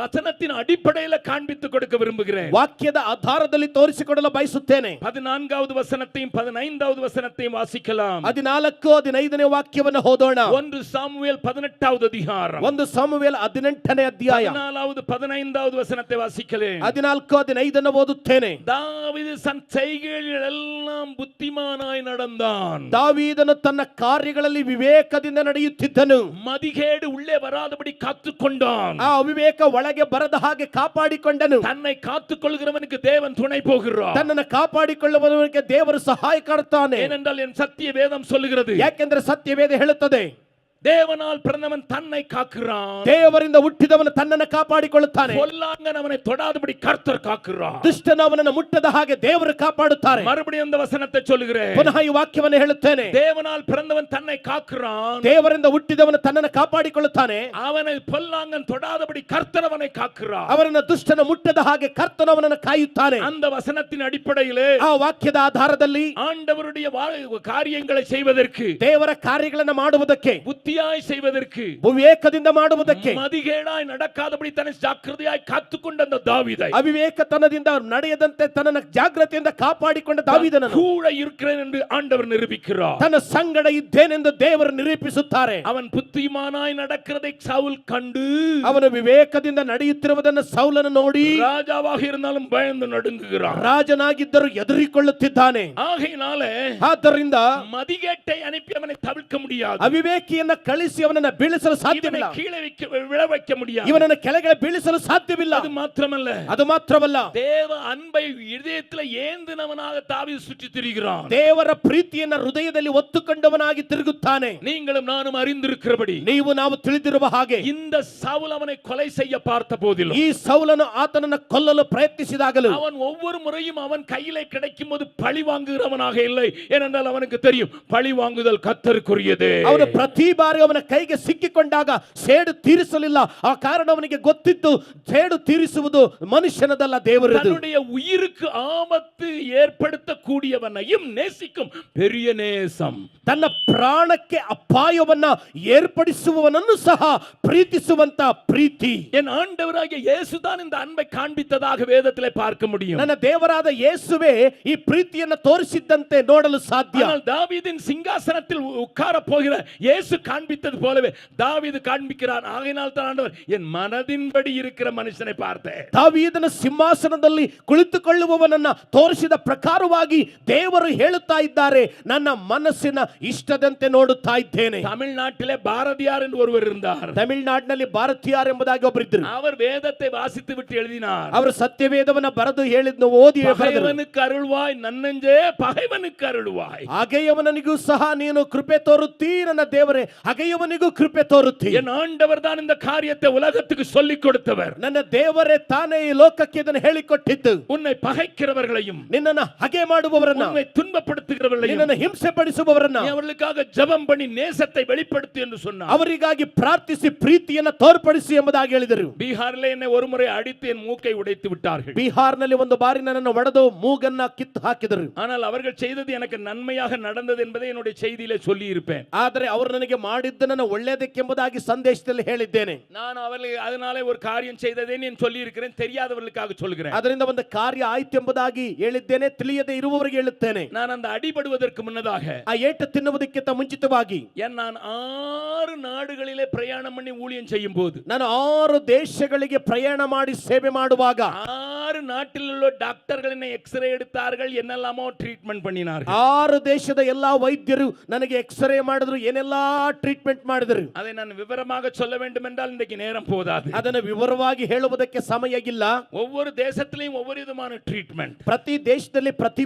வசனத்தின் அடிப்படையில் காண்பித்துக் கொடுக்க விரும்புகிறேன். ವಾಕ್ಯದ ಆಧಾರದಲ್ಲಿ ತೋರಿಸಿಕೊಡಲು ಬಯಸುತ್ತೇನೆ. 14வது வசனத்தையும் 15வது வசனத்தையும் வாசிக்கலாம். 14, 15ನೇ ವಾಕ್ಯವನ್ನು ಓದೋಣ. 1 சாமுவேல் 18வது அதிகாரம் 1 ಸಮುವೇಲ 18ನೇ ಅಧ್ಯಾಯ 14வது 15வது வசனத்தை வாசிக்கிறேன். 14, 15 ಓದುತ್ತೇನೆ. தாவீது தன் செய்கைகளில் எல்லாம் புத்திமானாய் நடந்தான். ದಾವೀದನು ತನ್ನ ಕಾರ್ಯಗಳಲ್ಲಿ ವಿವೇಕದಿಂದ ನಡೆಯುತ್ತಿದ್ದನು. மதிகேடு உள்ளே வராதபடி காத்துக்கொண்டான். ಆ ಅವಿವೇಕ ಒಳಗೆ ಬರದ ಹಾಗೆ ಕಾಪಾಡಿಕೊಂಡನು. தன்னை காத்துக்கொள்கிறவனுக்கு தேவன் துணை போகிறார். ತನ್ನನ್ನು ಕಾಪಾಡಿಕೊಳ್ಳುವವನಿಗೆ ದೇವರು ಸಹಾಯ ಮಾಡುತ್ತಾನೆ. ஏனென்றால் என் சத்திய வேதம் சொல்லுகிறது, ಯಾಕೆಂದ್ರೆ ಸತ್ಯವೇದ ಹೇಳುತ್ತದೆ, தேவனால் பிறந்தவன் தன்னை காக்கிறான். ದೇವರಿಂದ ಹುಟ್ಟಿದವನು ತನ್ನನ್ನು ಕಾಪಾಡಿಕೊಳ್ಳುತ್ತಾನೆ. பொல்லாங்கன் அவனை தொடாதபடி கர்த்தர் காக்கிறார். ದುಷ್ಟನು ಅವನನ್ನು ಮುಟ್ಟದ ಹಾಗೆ ದೇವರು ಕಾಪಾಡುತ್ತಾರೆ. மறுபடியும் அந்த வசனத்தை சொல்லுகிறேன். ಪುನಃ ಈ ವಾಕ್ಯವನ್ನು ಹೇಳುತ್ತೇನೆ. தேவனால் பிறந்தவன் தன்னை காக்கிறான். ದೇವರಿಂದ ಹುಟ್ಟಿದವನು ತನ್ನನ್ನು ಕಾಪಾಡಿಕೊಳ್ಳುತ್ತಾನೆ. அவனை பொல்லாங்கன் தொடாதபடி கர்த்தர் அவனை காக்கிறார். ಅವರನ್ನು ದುಷ್ಟನು ಮುಟ್ಟದ ಹಾಗೆ ಕರ್ತನು ಅವನನ್ನು ಕಾಯುತ್ತಾನೆ. அந்த வசனத்தின் அடிப்படையிலே ಆ ವಾಕ್ಯದ ಆಧಾರದಲ್ಲಿ ஆண்டவருடைய காரியங்களை செய்வதற்கு, ದೇವರ ಕಾರ್ಯಗಳನ್ನು ಮಾಡುವುದಕ್ಕೆ, புத்தியாய் செய்வதற்கு, ವಿವೇಕದಿಂದ ಮಾಡುವುದಕ್ಕೆ, மதிகேடாய் நடக்காதபடி தன்னை ஜாக்கிரதையாய் காத்துக்கொண்ட அந்த தாவீதை, ಅವಿವೇಕತನದಿಂದ ನಡೆಯದಂತೆ ತನ್ನನ್ನು ಜಾಗ್ರತೆಯಿಂದ ಕಾಪಾಡಿಕೊಂಡ ದಾವೀದನನ್ನು கூட இருக்கிறேன் என்று ஆண்டவர் நிரூபிக்கிறார். ತನ್ನ ಸಂಗಡ ಇದ್ದೇನೆಂದು ದೇವರು ನಿರೂಪಿಸುತ್ತಾರೆ. அவன் புத்திமானாய் நடக்கிறதை சவுல் கண்டு, ಅವನು ವಿವೇಕದಿಂದ ನಡೆಯುತ್ತಿರುವುದನ್ನು ಸೌಲನು ನೋಡಿ, ராஜாவாக இருந்தாலும் பயந்து நடுங்குகிறான். ರಾಜನಾಗಿದ್ದರೂ ಹೆದರಿಕೊಳ್ಳುತ್ತಿದ್ದಾನೆ. ஆகையினாலே ಆದ್ದರಿಂದ மதிகேட்டை அனுப்பி அவனை தவிர்க்க முடியாது. ಅವಿವೇಕಿಯನ್ನ ಕಳಿಸಿ ಅವನನ್ನ ಬೀಳಿಸಲು ಸಾಧ್ಯವಿಲ್ಲ. கீழே விழ வைக்க முடியாது. ಇವನನ್ನು ಕೆಳಗೆ ಬೀಳಿಸಲು ಸಾಧ್ಯವಿಲ್ಲ. அது மாத்திரமல்ல, ಅದು ಮಾತ್ರವಲ್ಲ, தேவ அன்பை இதயத்தில் ஏந்தினவனாக தாவீது சுற்றி திரிகிறான். ದೇವರ ಪ್ರೀತಿಯನ್ನ ಹೃದಯದಲ್ಲಿ ಒತ್ತುಕೊಂಡವನಾಗಿ ತಿರುಗುತ್ತಾನೆ. நீங்களும் நானும் அறிந்திருக்கிறபடி, ನೀವು ನಾವು ತಿಳಿದಿರುವ ಹಾಗೆ, இந்த சவுல் அவனை கொலை செய்ய பார்த்த போதிலும், ಈ ಸೌಲನು ಆತನನ್ನು ಕೊಲ್ಲಲು ಪ್ರಯತ್ನಿಸಿದಾಗಲೂ, அவன் ஒவ்வொரு முறையும் அவன் கையிலே கிடைக்கும் போது பழி வாங்குகிறவனாக இல்லை. ஏனென்றால் அவனுக்கு தெரியும், பழி வாங்குதல் கர்த்தருக்குரியது. ಅವನು ಪ್ರತಿ ಬಾರಿ ಬಾರಿ ಅವನ ಕೈಗೆ ಸಿಕ್ಕಿಕೊಂಡಾಗ ಸೇಡು ತೀರಿಸಲಿಲ್ಲ. ಆ ಕಾರಣ ಅವನಿಗೆ ಗೊತ್ತಿತ್ತು, ಸೇಡು ತೀರಿಸುವುದು ಮನುಷ್ಯನದಲ್ಲ, ದೇವರದು. தன்னுடைய உயிருக்கு ஆபத்து ஏற்படுத்தக்கூடியவனையும் நேசிக்கும் பெரிய நேசம். ತನ್ನ ಪ್ರಾಣಕ್ಕೆ ಅಪಾಯವನ್ನ ಏರ್ಪಡಿಸುವವನನ್ನು ಸಹ ಪ್ರೀತಿಸುವಂತ ಪ್ರೀತಿ. என் ஆண்டவராகிய இயேசுதான் இந்த அன்பை காண்பித்ததாக வேதத்திலே பார்க்க முடியும். ನನ್ನ ದೇವರಾದ ಯೇಸುವೇ ಈ ಪ್ರೀತಿಯನ್ನು ತೋರಿಸಿದ್ದಂತೆ ನೋಡಲು ಸಾಧ್ಯ. ஆனால் தாவீதின் சிங்காசனத்தில் உட்கார போகிற இயேசு காண்பித்தது போலவே தாவீது காண்பிக்கிறான். ஆகையினால் தான் ஆண்டவர் என் மனதின்படி இருக்கிற மனுஷனை பார்த்தேன். ದಾವೀದನ ಸಿಂಹಾಸನದಲ್ಲಿ ಕುಳಿತುಕೊಳ್ಳುವವನನ್ನ ತೋರಿಸಿದ ಪ್ರಕಾರವಾಗಿ ದೇವರು ಹೇಳುತ್ತಾ ಇದ್ದಾರೆ, ನನ್ನ ಮನಸ್ಸಿನ ಇಷ್ಟದಂತೆ ನೋಡುತ್ತಾ ಇದ್ದೇನೆ. தமிழ்நாட்டிலே பாரதியார் என்று ஒருவர் இருந்தார். ತಮಿಳುನಾಡಿನಲ್ಲಿ ಭಾರತೀಯರ್ ಎಂಬುದಾಗಿ ಒಬ್ಬರಿದ್ದರು. அவர் வேதத்தை வாசித்து விட்டு எழுதினார். ಅವರು ಸತ್ಯವೇದವನ್ನ ಬರೆದು ಹೇಳಿದ್ನು, ಓದಿ பகைவனுக்கு அருள்வாய் நன்னெஞ்சே பகைவனுக்கு அருள்வாய். ಹಗೆಯವನಿಗೂ ಸಹ ನೀನು ಕೃಪೆ ತೋರುತ್ತಿ, ನನ್ನ ದೇವರೇ ಹಗೆಯವನಿಗೂ ಕೃಪೆ ತೋರುತ್ತಿ. என் ஆண்டவர் தான் இந்த காரியத்தை உலகத்துக்கு சொல்லிக் கொடுத்தவர். ನನ್ನ ದೇವರೇ ತಾನೇ ಈ ಲೋಕಕ್ಕೆ ಇದನ್ನು ಹೇಳಿಕೊಟ್ಟಿದ್ದು. உன்னை பகைக்கிறவர்களையும் ನಿನ್ನನ್ನು ಹಗೆ ಮಾಡುವವರನ್ನ, உன்னை துன்பப்படுத்துகிறவர்களையும் ನಿನ್ನನ್ನು ಹಿಂಸೆ ಪಡಿಸುವವರನ್ನ நீ அவர்களுக்காக ஜெபம் பண்ணி நேசத்தை வெளிப்படுத்து என்று சொன்னார். ಅವರಿಗಾಗಿ ಪ್ರಾರ್ಥಿಸಿ ಪ್ರೀತಿಯನ್ನು ತೋರ್ಪಡಿಸಿ ಎಂಬುದಾಗಿ ಹೇಳಿದರು. பீகாரிலே என்னை ஒருமுறை அடித்து என் மூக்கை உடைத்து விட்டார்கள். ಬಿಹಾರ್ನಲ್ಲಿ ಒಂದು ಬಾರಿ ನನ್ನನ್ನು ಒಡೆದು ಮೂಗನ್ನ ಕಿತ್ತು ಹಾಕಿದರು. ஆனால் அவர்கள் செய்தது எனக்கு நன்மையாக நடந்தது என்பதை என்னுடைய செய்தியிலே சொல்லி இருப்பேன். ಆದರೆ ಅವರು ನನಗೆ ಮಾಡಿದ್ದು ನನ್ನ ಒಳ್ಳೆಯದಕ್ಕೆಂಬುದಾಗಿ ಸಂದೇಶದಲ್ಲಿ ಹೇಳಿದ್ದೇನೆ. நான் அவர்களுக்கு அதனாலே ஒரு காரியம் செய்ததே நான் சொல்லி இருக்கிறேன், தெரியாதவர்களுக்காக சொல்கிறேன். ಅದರಿಂದ ಒಂದು ಕಾರ್ಯ ಆಯ್ತು ಎಂಬುದಾಗಿ ಹೇಳಿದ್ದೇನೆ, ತಿಳಿಯದೆ ಇರುವವರಿಗೆ ಹೇಳುತ್ತೇನೆ. நான் அந்த அடிபடுவதற்கு முன்னதாக ಆ ಏಟು ತಿನ್ನುವುದಕ್ಕಿಂತ ಮುಂಚಿತವಾಗಿ நான் 6 நாடுகளிலே பிரயாணம் பண்ணி ஊழியம் செய்யும் போது, ನಾನು 6 ದೇಶಗಳಿಗೆ ಪ್ರಯಾಣ ಮಾಡಿ ಸೇವೆ ಮಾಡುವಾಗ 6 நாட்டில் உள்ள டாக்டர்கள் என்னை எக்ஸ்ரே எடுத்தார்கள், என்னெல்லாமோ ட்ரீட்மெண்ட் பண்ணினார்கள். 6 ದೇಶದ ಎಲ್ಲಾ ವೈದ್ಯರು ನನಗೆ ಎಕ್ಸ್ರೇ ಮಾಡಿದ್ರು, ಏನೆಲ್ಲಾ ಟ್ರೀಟ್ಮೆಂಟ್ ಮಾಡಿದರು. அதை நான் விவரமாக சொல்ல வேண்டும் என்றால் இன்றைக்கு நேரம் போதாது. ಅದನ್ನು ವಿವರವಾಗಿ ಹೇಳುವುದಕ್ಕೆ ಸಮಯ ಇಲ್ಲ. ஒவ்வொரு தேசத்திலும் ஒவ்வொரு விதமான ட்ரீட்மெண்ட். ಪ್ರತಿ ದೇಶದಲ್ಲಿ ಪ್ರತಿ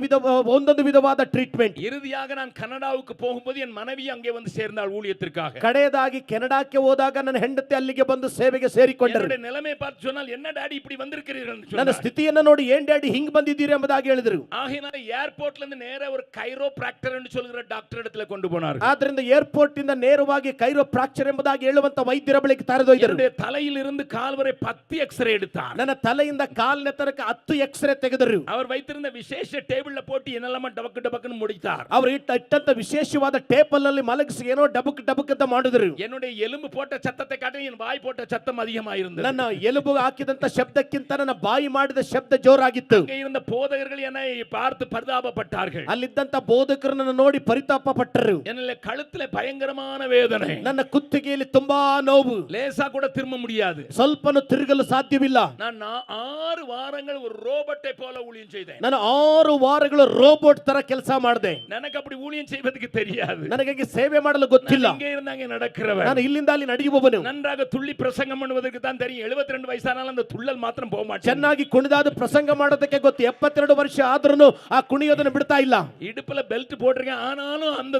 ಒಂದೊಂದು ವಿಧವಾದ ಟ್ರೀಟ್ಮೆಂಟ್. இறுதியாக நான் கனடாவுக்கு போகும்போது என் மனைவி அங்கே வந்து சேர்ந்தாள் ஊழியத்திற்காக. ಕಡೆಯದಾಗಿ ಕೆನಡಾಕ್ಕೆ ಹೋದಾಗ ನನ್ನ ಹೆಂಡತಿ ಅಲ್ಲಿಗೆ ಬಂದು ಸೇವೆಗೆ ಸೇರಿಕೊಂಡರು. என்னுடைய நிலைமை பார்த்து சொன்னால், என்ன டாடி இப்படி வந்திருக்கிறீர்கள் என்று ನನ್ನ சொன்னார். ಸ್ಥಿತಿಯನ್ನು ನೋಡಿ, ಏನ್ ಡ್ಯಾಡಿ ಹಿಂಗ್ ಬಂದಿದ್ದೀರಿ ಎಂಬುದಾಗಿ ಹೇಳಿದರು. ஆகையினால ஏர்போர்ட்ல இருந்து நேரா ஒரு கைரோபிராக்டர் என்று சொல்கிற டாக்டர் இடத்துல கொண்டு போனார். ಆದ್ರಿಂದ ಏರ್ಪೋರ್ಟ್ ಇಂದ ನೇರವಾಗಿ ಕೈರೋಪ್ರಾಕ್ಚರ್ ಎಂಬುದಾಗಿ ಹೇಳುವಂತ ವೈದ್ಯರ ಬಳಿಗೆ ಕರೆದೊಯ್ದರು. என்னுடைய தலையில் இருந்து கால் வரை 10 எக்ஸ்ரே எடுத்தார். ನನ್ನ ತಲೆಯಿಂದ ಕಾಲಿನ ತನಕ 10 ಎಕ್ಸ್ರೇ ತೆಗೆದರು. அவர் வைத்திருந்த விசேஷ டேபிள்ல போட்டு என்னெல்லாம் டபக்கு டபக்குன்னு முடித்தார். ಅವರು ಇಟ್ಟಂತ ವಿಶೇಷವಾದ ಟೇಬಲ್ ಅಲ್ಲಿ ಮಲಗಿಸಿ ಏನೋ ಡಬಕ್ ಡಬಕ್ ಅಂತ ಮಾಡಿದರು. என்னுடைய எலும்பு போட்ட சத்தத்தை காட்டிலும் என் வாய் போட்ட சத்தம் அதிகமாயிருந்தது. ನನ್ನ ಎಲುಬು ಹಾಕಿದಂತ ಶಬ್ದಕ್ಕಿಂತ ನನ್ನ ಬಾಯಿ ಮಾಡಿದ ಶಬ್ದ ಜೋರಾಗಿತ್ತು. அங்கே இருந்த போதகர்கள் என்னை பார்த்து பரிதாபப்பட்டார்கள். ಅಲ್ಲಿದ್ದಂತ ಬೋಧಕರು ನನ್ನ ನೋಡಿ ಪರಿತಾಪ ಪಟ್ಟರು. என்னுடைய கழுத்துல பயங்கரமான வேதனை. ನನ್ನ ಕುತ್ತಿಗೆಯಲ್ಲಿ ತುಂಬಾ ನೋವು, லேசா கூட திரும்ப முடியாது. ಸ್ವಲ್ಪನೂ ತಿರುಗಲು ಸಾಧ್ಯವಿಲ್ಲ. நான் 6 வாரங்கள் ஒரு ரோபோட்டை போல ஊழியம் செய்தேன். ನಾನು 6 ವಾರಗಳು ರೋಬೋಟ್ ತರ ಕೆಲಸ ಮಾಡಿದೆ. எனக்கு அப்படி ஊழியம் செய்வதற்கு தெரியாது. ನನಗೆ ಸೇವೆ ಮಾಡಲು ಗೊತ್ತಿಲ್ಲ. இங்கே இருந்தாங்க நடக்கிறவன். ನಾನು ಇಲ್ಲಿಂದ ಅಲ್ಲಿ ನಡೆಯುವವನು. நன்றாக துள்ளி பிரசங்கம் பண்ணுவதற்கு தான் தெரியும். 72 வயசானாலும் அந்த துள்ளல் மாத்திரம் போக மாட்டேன். ಚೆನ್ನಾಗಿ ಕುಣಿದಾದ ಪ್ರಸಂಗ ಮಾಡೋದಕ್ಕೆ ಗೊತ್ತು. 72 ವರ್ಷ ಆದ್ರೂ ಆ ಕುಣಿಯೋದನ್ನು ಬಿಡ್ತಾ ಇಲ್ಲ. இடுப்புல பெல்ட் போட்டிருக்கேன், ஆனாலும் அந்த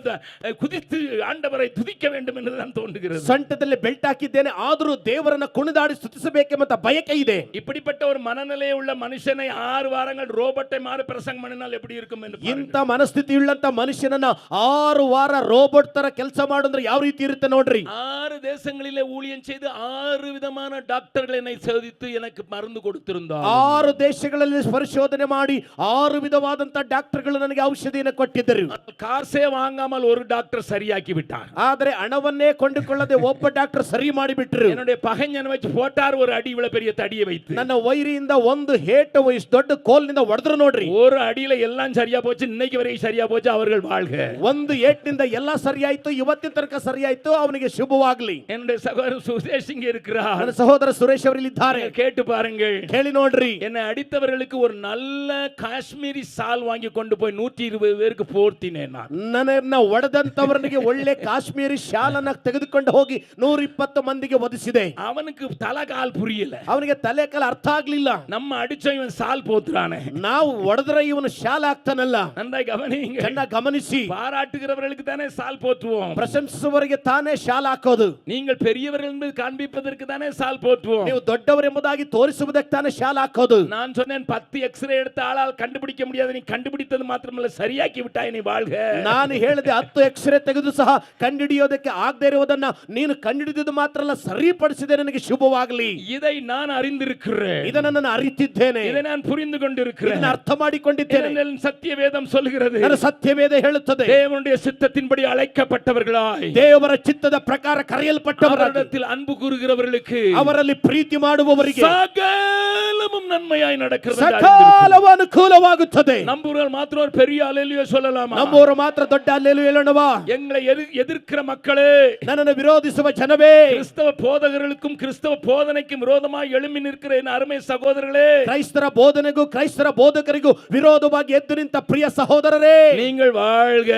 குதித்து ஆண்டவரை துதிக்க வேண்டும் என்று தான் தோன்றுகிறது. ಸೊಂಟದಲ್ಲಿ ಬೆಲ್ಟ್ ಹಾಕಿದ್ದೇನೆ, ಆದರೂ ದೇವರನ್ನ ಕುಣಿದಾಡಿ ಸ್ತುತಿಸಬೇಕೆಂಬ ಬಯಕೆ ಇದೆ. இப்படிப்பட்ட ஒரு மனநிலை உள்ள மனுஷனை 6 வாரங்கள் ரோபோட்டை மாறி பிரசங்கம் பண்ணினால் எப்படி இருக்கும் என்று ಇಂಥ ಮನಸ್ಥಿತಿ ಉಳ್ಳಂತ ಮನುಷ್ಯನನ್ನ 6 ವಾರ ರೋಬೋಟ್ ತರ ಕೆಲಸ ಮಾಡಿದ್ರೆ ಯಾವ ರೀತಿ ಇರುತ್ತೆ ನೋಡ್ರಿ. 6 தேசங்களிலே ஊழியம் செய்து 6 விதமான டாக்டர்கள் என்னை சோதித்து எனக்கு மருந்து கொடுத்திருந்தார். 6 ದೇಶಗಳಲ್ಲಿ ಪರಿಶೋಧನೆ ಮಾಡಿ 6 ವಿಧವಾದಂತ ಡಾಕ್ಟರ್ಗಳು ನನಗೆ ಔಷಧಿಯನ್ನು ಕೊಟ್ಟಿದ್ದರು. காசே வாங்காமல் ஒரு டாக்டர் சரியாக்கி விட்டார். ಆದರೆ ಹಣವನ್ನೇ ಕೊಂಡುಕೊಳ್ಳದೆ ಒಬ್ಬ ಡಾಕ್ಟರ್ ಸರಿ ಮಾಡಿಬಿಟ್ರು. என்னுடைய பகைஞனை வச்சு போட்டார் ஒரு அடி, இவ்வளவு பெரிய தடியை வைத்து. ನನ್ನ ವೈರಿಯಿಂದ ಒಂದು ಹೇಟು ಇಷ್ಟು ದೊಡ್ಡ ಕೋಲ್ನಿಂದ ಹೊಡೆದ್ರು ನೋಡ್ರಿ. ஒரு அடியில எல்லாம் சரியா போச்சு, இன்னைக்கு வரைக்கும் சரியா போச்சு, அவர்கள் வாழ்க. ಒಂದು ಏಟ್ನಿಂದ ಎಲ್ಲ ಸರಿಯಾಯ್ತು, ಇವತ್ತಿನ ತನಕ ಸರಿಯಾಯ್ತು, ಅವನಿಗೆ ಶುಭವಾಗಲಿ. என்னுடைய சகோதரர் சுதேஷ் இங்கே இருக்கிறார். ನನ್ನ ಸಹೋದರ ಸುರೇಶ್ ಅವರು ಇಲ್ಲಿದ್ದಾರೆ. கேட்டு பாருங்கள், ಕೇಳಿ ನೋಡ್ರಿ. என்னை அடித்தவர்களுக்கு ஒரு நல்ல காஷ்மீரி சால் வாங்கி கொண்டு போய் 120 பேருக்கு போர்த்தினேன். ನನ್ನನ್ನ ಒಡೆದಂತವರಿಗೆ ಒಳ್ಳೆ ಕಾಶ್ಮೀರಿ ಶಾಲನ್ನ ತೆಗೆದುಕೊಂಡು ಹೋಗಿ 120 ಮಂದಿಗೆ ಒದಿಸಿದೆ. அவனுக்கு தலை கால் புரியல. ಅವನಿಗೆ ತಲೆ ಕಾಲ ಅರ್ಥ ಆಗ್ಲಿಲ್ಲ. நம்ம அடிச்ச இவன் சால் போத்துறானே, ನಾವು ಒಡೆದ್ರೆ ಇವನು ಶಾಲ ಆಗ್ತಾನಲ್ಲ. நன்றாய் கவனிங்க. ಚೆನ್ನಾಗಿ ಗಮನಿಸಿ. பாராட்டுகிறவர்களுக்கு தானே சால் போற்றுவோம். ಪ್ರಶಂಸಿಸುವವರಿಗೆ ತಾನೇ ಶಾಲ ಹಾಕೋದು. நீங்கள் பெரியவர்கள் என்பது காண்பிப்பதற்கு தானே சால் போற்றுவோம். ನೀವು ದೊಡ್ಡವರು ಎಂಬುದಾಗಿ ತೋರಿಸುವುದಕ್ಕೆ ತಾನೇ ಶಾಲ ಹಾಕೋದು. நான் சொன்னேன் 10 எக்ஸ்ரே எடுத்த ஆளால் கண்டுபிடிக்க முடியாது, நீ கண்டுபிடித்தது மாத்திரமல்ல சரியாக்கி விட்டாய், நீ வாழ்க. ನಾನು ಹೇಳಿದೆ 10 ಎಕ್ಸ್ರೇ ತೆಗೆದು ಸಹ ಕಂಡುಹಿಡಿಯೋದಕ್ಕೆ ಆಗದೇ ಇರುವುದನ್ನ ನೀನು ಕಂಡುಹಿಡಿದು ಮಾತ್ರ ಅಲ್ಲ ಸರಿಪಡಿಸಿದೆ, ನನಗೆ ಶುಭವಾಗಲಿ. இதை நான் அறிந்திருக்கிறேன், ಇದನ್ನು ನಾನು ಅರಿತಿದ್ದೇನೆ, இதை நான் புரிந்து கொண்டிருக்கிறேன், ಇದನ್ನು ಅರ್ಥ ಮಾಡಿಕೊಂಡಿದ್ದೇನೆ. ஏனெனில் சத்திய வேதம் சொல்கிறது, ನನ್ನ ಸತ್ಯವೇದ ಹೇಳುತ್ತದೆ, தேவனுடைய சித்தத்தின்படி அழைக்கப்பட்டவர்களாய், ದೇವರ ಚಿತ್ತದ ಪ್ರಕಾರ ಕರೆಯಲ್ಪಟ್ಟವರಾಗಿ, அவரிடத்தில் அன்பு கூறுகிறவர்களுக்கு, ಅವರಲ್ಲಿ ಪ್ರೀತಿ ಮಾಡುವವರಿಗೆ சகலமும் நன்மையாய் நடக்கிறது. ಸಕಲವೂ ಅನುಕೂಲವಾಗುತ್ತದೆ. நம்புறவர் மாத்திரம் ஒரு பெரிய அல்லேலூயா சொல்லலாமா? ನಮ್ಮವರು ಮಾತ್ರ ದೊಡ್ಡ அல்லேಲೂಯಾ ಹೇಳೋಣವಾ? எங்களை எதிர்க்கிற மக்களே, ನನ್ನನ್ನು ವಿರೋಧಿಸುವ ಜನವೇ, கிறிஸ்தவ போதகர்களுக்கும் கிறிஸ்தவ போதனைக்கும் விரோதமாய் எழும்பி நிற்கிற என் அருமை சகோதரர்களே, ಕ್ರೈಸ್ತರ ಬೋಧನೆಗೂ ಕ್ರೈಸ್ತರ ಬೋಧಕರಿಗೂ ವಿರೋಧವಾಗಿ ಎದ್ದು ನಿಂತ ಪ್ರಿಯ ಸಹೋದರರೇ, நீங்கள் வாழ்க,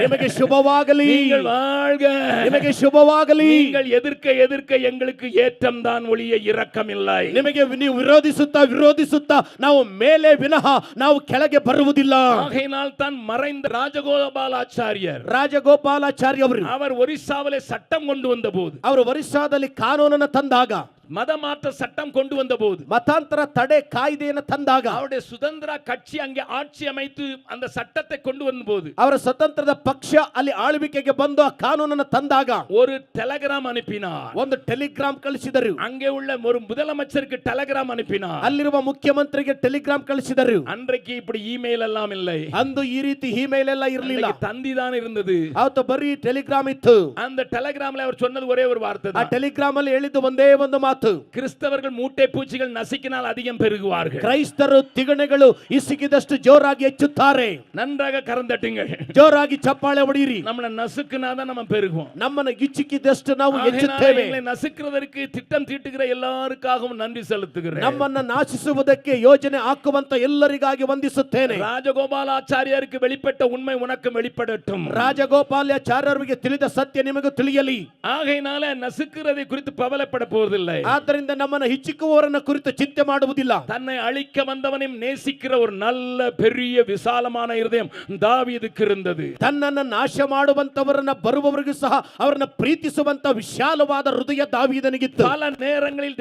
ನಿಮಗೆ ಶುಭವಾಗಲಿ, நீங்கள் வாழ்க, ನಿಮಗೆ ಶುಭವಾಗಲಿ. நீங்கள் எதிர்க்க எங்களுக்கு ஏற்றம் தான் ஒழிய இரக்கம் இல்லை. ನಿಮಗೆ ನೀವು ವಿರೋಧಿಸುತ್ತಾ ನಾವು ಮೇಲೆ ವಿನಃ ನಾವು ಕೆಳಗೆ ಬರುವುದಿಲ್ಲ. ஆகையினால் தான் மறைந்த ராஜகோபாலாச்சாரியர் ರಾಜಗೋಪಾಲಾಚಾರ್ಯ அவர் ஒரிசாவிலே சட்டம் கொண்டு வந்த போது, ಅವರು ಒರಿಸ್ಸಾದಲ್ಲಿ ಕಾನೂನನ್ನು ತಂದಾಗ, மதமாற்ற சட்டம் கொண்டு வந்த போது, ಮತಾಂತರ ತಡೆ ಕಾಯ್ದೆಯನ್ನು ತಂದಾಗ, அவருடைய சுதந்திர கட்சி அங்கே ஆட்சி அமைத்து அந்த சட்டத்தை கொண்டு வந்த போது, ಅವರ ಸ್ವತಂತ್ರದ ಪಕ್ಷ ಅಲ್ಲಿ ಆಳ್ವಿಕೆಗೆ ಬಂದು ಆ ಕಾನೂನನ್ನು ತಂದಾಗ ஒரு டெலிகிராம் அனுப்பினார். ಒಂದು ಟೆಲಿಗ್ರಾಮ್ ಕಳಿಸಿದರು. அங்கே உள்ள ஒரு முதலமைச்சருக்கு டெலிகிராம் அனுப்பினார். ಅಲ್ಲಿರುವ ಮುಖ್ಯಮಂತ್ರಿಗೆ ಟೆಲಿಗ್ರಾಮ್ ಕಳಿಸಿದರು. அன்றைக்கு இப்படி இமெயில் எல்லாம் இல்லை, ಅಂದು ಈ ರೀತಿ ಇಮೇಲ್ ಎಲ್ಲ ಇರಲಿಲ್ಲ, தந்தி தான் இருந்தது. ಅವತ್ತು ಬರೀ ಟೆಲಿಗ್ರಾಮ್ ಇತ್ತು. அந்த டெலிகிராம்ல அவர் சொன்னது ஒரே ஒரு வார்த்தை ಆ தான், ಟೆಲಿಗ್ರಾಮ್ ಅಲ್ಲಿ ಹೇಳಿದ್ದು ಒಂದೇ ಒಂದು ಮಾತು, கிறிஸ்தவர்கள் மூட்டை பூச்சிகள் நசிக்கினால் அதிகம் பெருகுவார்கள். ಕ್ರೈಸ್ತರು ತಿಗಣೆಗಳು ಇಸುಕಿದಷ್ಟು ಜೋರಾಗಿ ಹೆಚ್ಚುತ್ತಾರೆ. நன்றாக கரந்தட்டுங்கள், ಜೋರಾಗಿ ಚಪ್ಪಾಳೆ ಹೊಡೆಯಿರಿ. நம்மள நசுக்குனாதான் நம்ம பெருகும். ನಮ್ಮನ್ನು ಇಚ್ಚಿಕಿದಷ್ಟು ನಾವು ஆகையினால ಹೆಚ್ಚುತ್ತೇವೆ. எங்களை நசுக்குறதற்கு திட்டம் தீட்டுகிற எல்லாருக்காகவும் நன்றி செலுத்துகிறேன். ನಮ್ಮನ್ನು ನಾಶಿಸುವುದಕ್ಕೆ ಯೋಜನೆ ಹಾಕುವಂತ ಎಲ್ಲರಿಗಾಗಿ ವಂದಿಸುತ್ತೇನೆ. ராஜகோபாலாச்சாரியருக்கு வெளிப்பட்ட உண்மை உனக்கு வெளிப்படட்டும். ರಾಜಗೋಪಾಲಾಚಾರ್ಯರಿಗೆ ತಿಳಿದ ಸತ್ಯ ನಿಮಗೂ ತಿಳಿಯಲಿ. ஆகையினால நசுக்குறதை குறித்து பவலைப்பட போவதில்லை. ಆದ್ದರಿಂದ ನಮ್ಮನ್ನು ಹಿಚ್ಚಿಕ್ಕುವವರನ್ನ ಕುರಿತು ಚಿಂತೆ ಮಾಡುವುದಿಲ್ಲ. தன்னை அழிக்க வந்தவனையும் நேசிக்கிற ஒரு நல்ல பெரிய விசாலமான இருதயம் தாவீதுக்கு இருந்தது. ತನ್ನನ್ನು ನಾಶ ಮಾಡುವಂತವರನ್ನ ಬರುವವರಿಗೂ ಸಹ ಅವರನ್ನ ಪ್ರೀತಿಸುವಂತ ವಿಶಾಲವಾದ ಹೃದಯ ದಾವೀದನಿಗಿತ್ತು. பல நேரங்களில்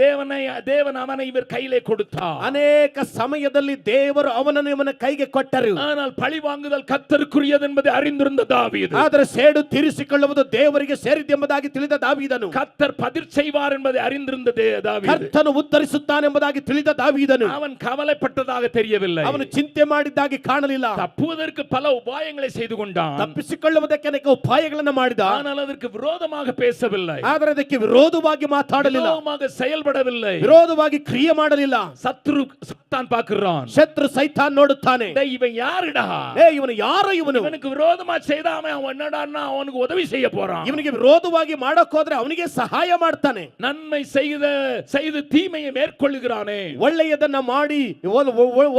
தேவன் அவனை இவர் கையிலே கொடுத்தார். ಅನೇಕ ಸಮಯದಲ್ಲಿ ದೇವರು ಅವನನ್ನು ಇವನ ಕೈಗೆ ಕೊಟ್ಟರು. ஆனால் பழி வாங்குதல் கர்த்தருக்குரியது என்பதை அறிந்திருந்த தாவீது, ಆದರೆ ಸೇಡು ತೀರಿಸಿಕೊಳ್ಳುವುದು ದೇವರಿಗೆ ಸೇರಿದೆಂಬುದಾಗಿ ತಿಳಿದ ದಾವೀದನು, கர்த்தர் பதில் செய்வார் என்பதை அறிந்திருந்த தாவீது, ಕರ್ತನು ಉತ್ತರಿಸುತ್ತಾನೆಂಬುದಾಗಿ ತಿಳಿದ ದಾವೀದನು, அவன் கவலைப்பட்டதாக தெரியவில்லை, ಅವನು ಚಿಂತೆ ಮಾಡಿದ್ದಾಗಿ ಕಾಣಲಿಲ್ಲ. தப்புவதற்கு பல உபாயங்களை செய்து கொண்டான், ತಪ್ಪಿಸಿಕೊಳ್ಳುವುದಕ್ಕೆ ಅನೇಕ ಉಪಾಯಗಳನ್ನು ಮಾಡಿದ. ஆனால் அதற்கு விரோதமாக பேசவில்லை, ಆದರೆ ಅದಕ್ಕೆ ವಿರೋಧವಾಗಿ ಮಾತಾಡಲಿಲ್ಲ, விரோதமாக செயல்படவில்லை. ವಿರೋಧವಾಗಿ ಕ್ರಿಯೆ ಮಾಡಲಿಲ್ಲ. சத்ரு சத்தான் பார்க்கிறான், ಶತ್ರು ಸೈತಾನ್ ನೋಡುತ್ತಾನೆ, டேய் இவன் யாருடா, ಇವನು ಯಾರು, ಇವನು இவனுக்கு விரோதமா செய்தாம அவன் என்னடான்னா அவனுக்கு உதவி செய்ய போறான், ಇವನಿಗೆ ವಿರೋಧವಾಗಿ ಮಾಡಕ್ ಹೋದ್ರೆ ಅವನಿಗೆ ಸಹಾಯ ಮಾಡ್ತಾನೆ, நன்மை செய்து தீமையை மேற்கொள்ளுகிறானே, ಒಳ್ಳೆಯದನ್ನ ಮಾಡಿ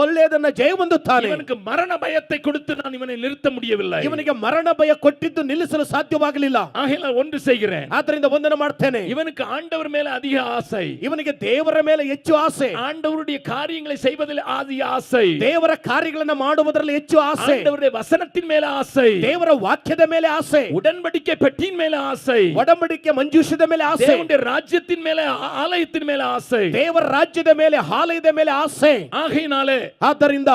ಒಳ್ಳೆಯದನ್ನ ಜಯ ಹೊಂದುತ್ತಾನೆ. இவனுக்கு மரண பயத்தை கொடுத்து நான் இவனை நிறுத்த முடியவில்லை, ಇವನಿಗೆ ಮರಣ ಭಯ ಕೊಟ್ಟಿದ್ದು ನಿಲ್ಲಿಸಲು ಸಾಧ್ಯವಾಗಲಿಲ್ಲ. ஆகையால் ஒன்று செய்கிறேன், ಆದ್ರಿಂದ ಒಂದನ್ನು ಮಾಡ್ತೇನೆ, இவனுக்கு ஆண்டவர் மேல அதிக ஆசை, ಇವನಿಗೆ ದೇವರ ಮೇಲೆ ಹೆಚ್ಚು ಆಸೆ, ஆண்டவருடைய காரியங்களை செய்வதில் அதிக ஆசை, ದೇವರ ಕಾರ್ಯಗಳನ್ನು ಮಾಡುವುದರಲ್ಲಿ ಹೆಚ್ಚು ಆಸೆ, ஆண்டவருடைய வசனத்தின் மேல ஆசை, ದೇವರ ವಾಕ್ಯದ ಮೇಲೆ ಆಸೆ, உடன்படிக்கை பெட்டியின் மேல ஆசை, ಒಡಂಬಡಿಕೆ ಮಂಜೂಷದ ಮೇಲೆ ಆಸೆ, தேவனுடைய ராஜ்யத்தின் மேல ஆலயத்தின் மேல ஆசை, ದೇವರ ರಾಜ್ಯದ ಮೇಲೆ ಆಲಯದ ಮೇಲೆ ಆಸೆ. ஆகையினாலே ಆದ್ದರಿಂದ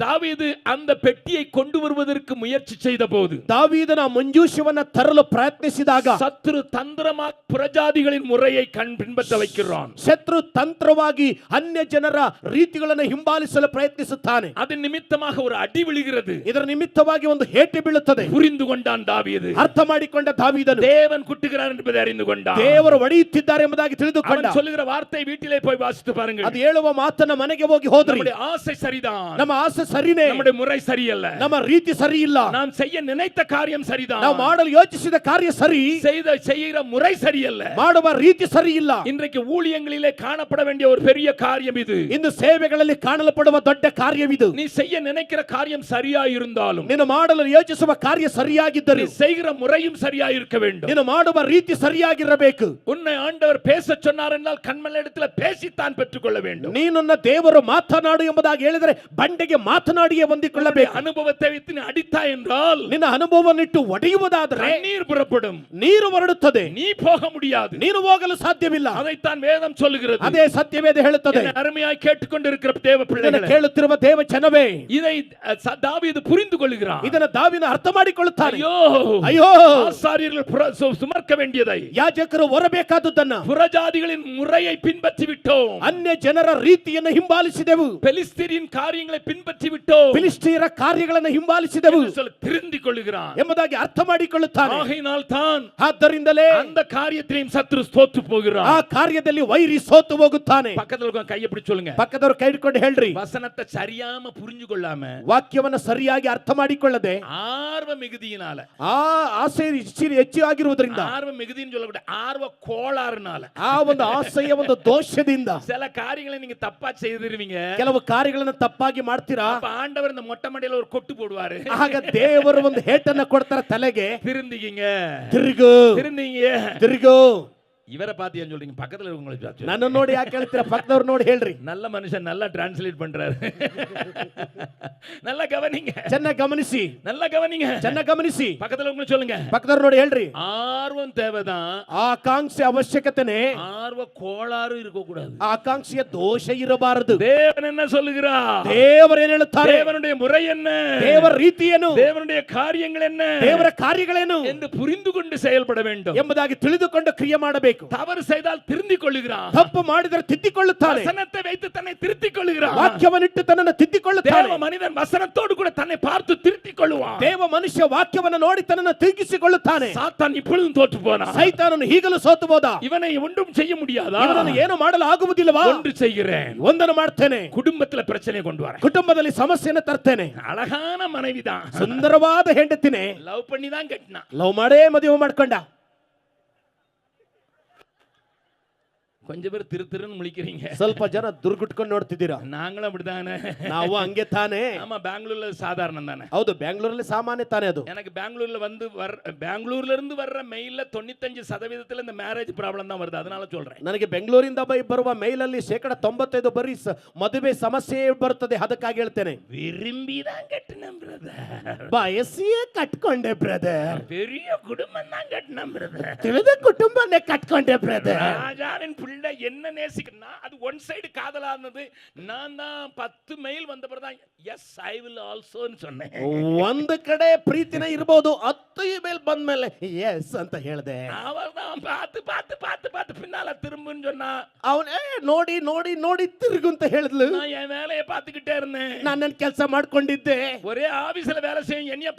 தாவீது அந்த பெட்டியை கொண்டு வருவதற்கு முயற்சி செய்த போது, ದಾವೀದನ ಮಂಜೂಷವನ್ನ ತರಲು ಪ್ರಯತ್ನಿಸಿದಾಗ சத்துரு தந்திரமாக புறஜாதிகளின் முறையை பின்பற்ற வைக்கிறான், ಶತ್ರು ತಂತ್ರವಾಗಿ ಅನ್ಯ ಜನರ ರೀತಿಗಳನ್ನು ಹಿಂಬಾಲಿಸಲು ಪ್ರಯತ್ನಿಸುತ್ತಾನೆ. அதன் நிமித்தமாக ஒரு அடி விழுகிறது, ಇದರ ನಿಮಿತ್ತವಾಗಿ ಒಂದು ಹೇಟೆ ಬೀಳುತ್ತದೆ. புரிந்து கொண்டான் தாவீது, ಅರ್ಥ ಮಾಡಿಕೊಂಡ ದಾವೀದನು தேவன் குட்டுகிறார் என்பதை அறிந்து கொண்டான். ದೇವರು ಹೊಡೆಯುತ್ತಿದ್ದಾರೆ ಎಂಬುದಾಗಿ ತಿಳಿದುಕೊಂಡ. அவன் சொல்லுகிற வார்த்தை வீட்டிலே போய் வாசித்து பாருங்கள். ಅದು ಹೇಳುವ ಮಾತನ್ನ ಮನೆಗೆ ಹೋಗಿ ಹೋದ್ರಿ. நம்முடைய ஆசை சரிதான், ನಮ್ಮ ಆಸೆ ಸರಿನೇ, நம்முடைய முறை சரியல்ல, ನಮ್ಮ ರೀತಿ ಸರಿ ಇಲ್ಲ, நாம் செய்ய நினைத்த காரியம் சரிதான், ನಾವು ಮಾಡಲು ಯೋಚಿಸಿದ ಕಾರ್ಯ ಸರಿ, செய்கிற முறை சரியல்ல, ಮಾಡುವ ರೀತಿ ಸರಿ ಇಲ್ಲ. இன்றைக்கு ஊழியங்களிலே காணப்பட வேண்டிய ஒரு பெரிய காரியம் இது. ಇಂದು ಸೇವೆಗಳಲ್ಲಿ ಕಾಣಲ್ಪಡುವ ದೊಡ್ಡ ಕಾರ್ಯವಿದು. நீ செய்ய நினைக்கிற காரியம் சரியா இருந்தாலும், ನೀನು ಮಾಡಲು ಯೋಚಿಸುವ ಕಾರ್ಯ ಸರಿಯಾಗಿದ್ದರೂ, நீ செய்கிற முறையும் சரியா இருக்க வேண்டும், ನೀನು ಮಾಡುವ ರೀತಿ ಸರಿಯಾಗಿರಬೇಕು. உன்னை ஆண்டவர் பேச சொன்னார் என்றால் கண்மலையிடத்தில் பேசித்தான் பெற்றுக்கொள்ள வேண்டும். ನೀನನ್ನ ದೇವರು ಮಾತನಾಡು ಎಂಬುದಾಗಿ ಹೇಳಿದರೆ ಬಂಡೆಗೆ ಮಾತನಾಡಿಯೇ ಹೊಂದಿಕೊಳ್ಳಬೇಕು. அனுபவத்தை வைத்து நீ அடித்தாய் என்றால், ನಿನ್ನ ಅನುಭವವನ್ನಿಟ್ಟು ಒಡೆಯುವುದಾದರೆ நீர் புறப்படும், ನೀರು ಹೊರಡುತ್ತದೆ, நீ போக முடியாது, ನೀನು ಹೋಗಲು ಸಾಧ್ಯವಿಲ್ಲ. அதைத்தான் வேதம் சொல்லுகிறது. ಅದೇ ಸತ್ಯವೇದ ಹೇಳುತ್ತದೆ. என்னை அருமையாய் கேட்டுக்கொண்டிருக்கிற கொண்டிருக்கிற தேவ ಇದನ್ನು பிள்ளைகளே, ಕೇಳುತ್ತಿರುವ ದೇವ ಜನವೇ, இதை தாவீது புரிந்து கொள்கிறான். ಇದನ್ನು ದಾವೀದನು ಅರ್ಥ ಮಾಡಿಕೊಳ್ಳುತ್ತಾನೆ. ஐயோ ಅಯ್ಯೋ, ஆசாரியர்கள் சுமர்க்க வேண்டியதை, ಯಾಜಕರು ಹೊರಬೇಕಾದುದನ್ನ, புறஜாதிகளின் முறையை பின்பற்றி விட்டோம், ಅನ್ಯ ಜನರ ರೀತಿಯನ್ನು ಹಿಂಬಾಲಿಸಿದೆವು, பெலிஸ்தரின் காரியங்களை பின்பற்றி விட்டோம், ಫಿಲಿಸ್ಟಿಯರ ಕಾರ್ಯಗಳನ್ನು ಹಿಂಬಾಲಿಸಿದೆವು திருந்திக் கொள்கிறான் ಎಂಬುದಾಗಿ ಅರ್ಥ ಮಾಡಿಕೊಳ್ಳುತ್ತಾನೆ. ஆகையினால் தான் ಆದ್ದರಿಂದಲೇ அந்த காரியத்திலையும் சத்துரு தோத்து போகிறான். ಆ ಕಾರ್ಯದಲ್ಲಿ ವೈರಿ ಸೋತು ಹೋಗುತ್ತಾನೆ. பக்கத்துல இருக்க கையை பிடிச்சு சொல்லுங்க, ಪಕ್ಕದವರು ಕೈ ಹಿಡ್ಕೊಂಡು ಹೇಳ್ರಿ, வசனத்தை சரியாம புரிஞ்சு கொள்ளாம, ವಾಕ್ಯವನ್ನ ಸರಿಯಾಗಿ ಅರ್ಥ ಮಾಡಿಕೊಳ್ಳದೆ, ஆர்வ மிகுதியினால, ಆ ಆಸೆ ಹೆಚ್ಚು ಆಗಿರುವುದರಿಂದ, ஆர்வ மிகுதின்னு சொல்லக்கூட ஆர்வ கோளாறுனால, ಆ ಒಂದು ಆಸೆಯ ಒಂದು ದೋಷದಿಂದ சில காரியங்களை நீங்க தப்பா செய்திருவீங்க. ಕೆಲವು ಕಾರ್ಯಗಳನ್ನು ತಪ್ಪಾಗಿ ಮಾಡ್ತೀರಾ. அப்ப ஆண்டவர் இந்த மொட்டை மண்டையில ஒரு கொட்டு போடுவாரு. ಆಗ ದೇವರು ಒಂದು ಹೇಟನ್ನ ಕೊಡ್ತಾರೆ ತಲೆಗೆ. திருந்திங்க, ತಿರುಗು திருந்திங்க. ತಿರುಗು. இவரை பார்த்து ஏன் சொல்றீங்க? பக்கத்துல இருக்கவங்களை பார்த்து. ನನ್ನ ನೋಡಿ ಯಾಕೆ ಹೇಳ್ತೀರಾ? ಪಕ್ಕದವ್ರು ನೋಡಿ ಹೇಳ್ರಿ. நல்ல மனுஷன் நல்லா டிரான்ஸ்லேட் பண்றாரு. நல்லா கவனிங்க, ಚೆನ್ನಾಗಿ ಗಮನಿಸಿ, நல்லா கவனிங்க, ಚೆನ್ನಾಗಿ ಗಮನಿಸಿ. பக்கத்துல இருக்கவங்களை சொல்லுங்க, ಪಕ್ಕದವ್ರು ನೋಡಿ ಹೇಳ್ರಿ. ஆர்வம் தேவைதான், ಆಕಾಂಕ್ಷೆ ಅವಶ್ಯಕತೆನೆ, ஆர்வ கோளாறு இருக்க கூடாது. ಆಕಾಂಕ್ಷೆಯ ದೋಷ ಇರಬಾರದು. தேவன் என்ன சொல்லுகிறார்? ದೇವರು ಏನು ಹೇಳುತ್ತಾರೆ? தேவனுடைய முறை என்ன? ದೇವರ ರೀತಿ ಏನು? தேவனுடைய காரியங்கள் என்ன? ದೇವರ ಕಾರ್ಯಗಳೇನು என்று புரிந்து கொண்டு செயல்பட வேண்டும் ಎಂಬುದಾಗಿ ತಿಳಿದುಕೊಂಡು ಕ್ರಿಯೆ ಮಾಡಬೇಕು. தவறு செய்தால் திருந்திக் கொள்ளுகிறான், ತಪ್ಪು ಮಾಡಿದರೆ ತಿದ್ದಿಕೊಳ್ಳುತ್ತಾನೆ. வசனத்தை வைத்து தன்னை திருத்திக் கொள்ளுகிறான். ವಾಕ್ಯವನ್ನಿಟ್ಟು ತನ್ನನ್ನು ತಿದ್ದಿಕೊಳ್ಳುತ್ತಾನೆ. தேவ மனிதன் வசனத்தோடு கூட தன்னை பார்த்து திருத்திக் கொள்ளுவான். ದೇವ ಮನುಷ್ಯ ವಾಕ್ಯವನ್ನು ನೋಡಿ ತನ್ನನ್ನು ತಿರುಗಿಸಿಕೊಳ್ಳುತ್ತಾನೆ. சாத்தான் இப்பொழுதும் தோற்று போனான். ಸೈತಾನನು ಈಗಲೂ ಸೋತು ಹೋದ. இவனை ஒன்றும் செய்ய முடியாதா? ಇವನನ್ನು ಏನು ಮಾಡಲು ಆಗುವುದಿಲ್ಲವಾ? ஒன்று செய்கிறேன், ಒಂದನ್ನು ಮಾಡ್ತೇನೆ, குடும்பத்துல பிரச்சனை கொண்டு வரேன். ಕುಟುಂಬದಲ್ಲಿ ಸಮಸ್ಯೆಯನ್ನು ತರ್ತೇನೆ. அழகான மனைவிதான், ಸುಂದರವಾದ ಹೆಂಡತಿನೇ, லவ் பண்ணி தான் கட்டினா, ಲವ್ ಮಾಡೇ ಮದುವೆ ಮಾಡ್ಕೊಂಡ. கொஞ்சம் பேர் திரு திருன்னு முழிக்கிறீங்க. ಸ್ವಲ್ಪ ಜನ ದುರ್ಗುಟ್ಕೊಂಡು ನೋಡ್ತಿದ್ದೀರಾ. நாங்களும் அப்படிதானே. ನಾವು ಹಂಗೆ ತಾನೇ. ஆமா, பெங்களூர்ல சாதாரணம் தானே. ಹೌದು, ಬೆಂಗಳೂರಲ್ಲಿ ಸಾಮಾನ್ಯ ತಾನೇ ಅದು. எனக்கு பெங்களூர்ல இருந்து வர்ற மெயில்ல 95% இந்த மேரேஜ் ப்ராப்ளம் தான் வருது. அதனால சொல்றேன். ನನಗೆ ಬೆಂಗಳೂರಿಂದ ಬರುವ ಮೇಲ್ ಅಲ್ಲಿ 95% ಬರೀ ಮದುವೆ ಸಮಸ್ಯೆ ಬರುತ್ತದೆ. ಅದಕ್ಕಾಗಿ ಹೇಳ್ತೇನೆ, விரும்பி தான் கட்டினேன் பிரதர், ಬಯಸಿಯೇ ಕಟ್ಕೊಂಡೆ ಬ್ರದರ್, பெரிய குடும்பம் தான் கட்டினேன் பிரதர், ತಿಳಿದ ಕುಟುಂಬನೇ ಕಟ್ಕೊಂಡೆ ಬ್ರದರ್. ராஜாவின் பிள்ளை என்ன நேசிக்கணும், அது ஒன் சைடு காதலா இருந்தது. நான் தான் 10 மெயில் வந்த பிறகு எஸ் ஐ வில் ஆல்சோன்னு சொன்னேன். ಒಂದು ಕಡೆ ಪ್ರೀತಿನೇ ಇರಬಹುದು, 10 ಇಮೇಲ್ ಬಂದ ಮೇಲೆ ಎಸ್ ಅಂತ ಹೇಳಿದೆ. அவள் தான் பார்த்து பார்த்து பார்த்து பார்த்து பின்னால திரும்புன்னு சொன்னா, ಅವನೇ ನೋಡಿ ನೋಡಿ ನೋಡಿ ತಿರುಗು ಅಂತ ಹೇಳಿದ್ಲು. நான் என் வேலையை பார்த்துக்கிட்டே இருந்தேன். ನಾನು ನನ್ನ ಕೆಲಸ ಮಾಡ್ಕೊಂಡಿದ್ದೆ. ஒரே ஆபீஸ்ல வேலை செய்யும், என்னைய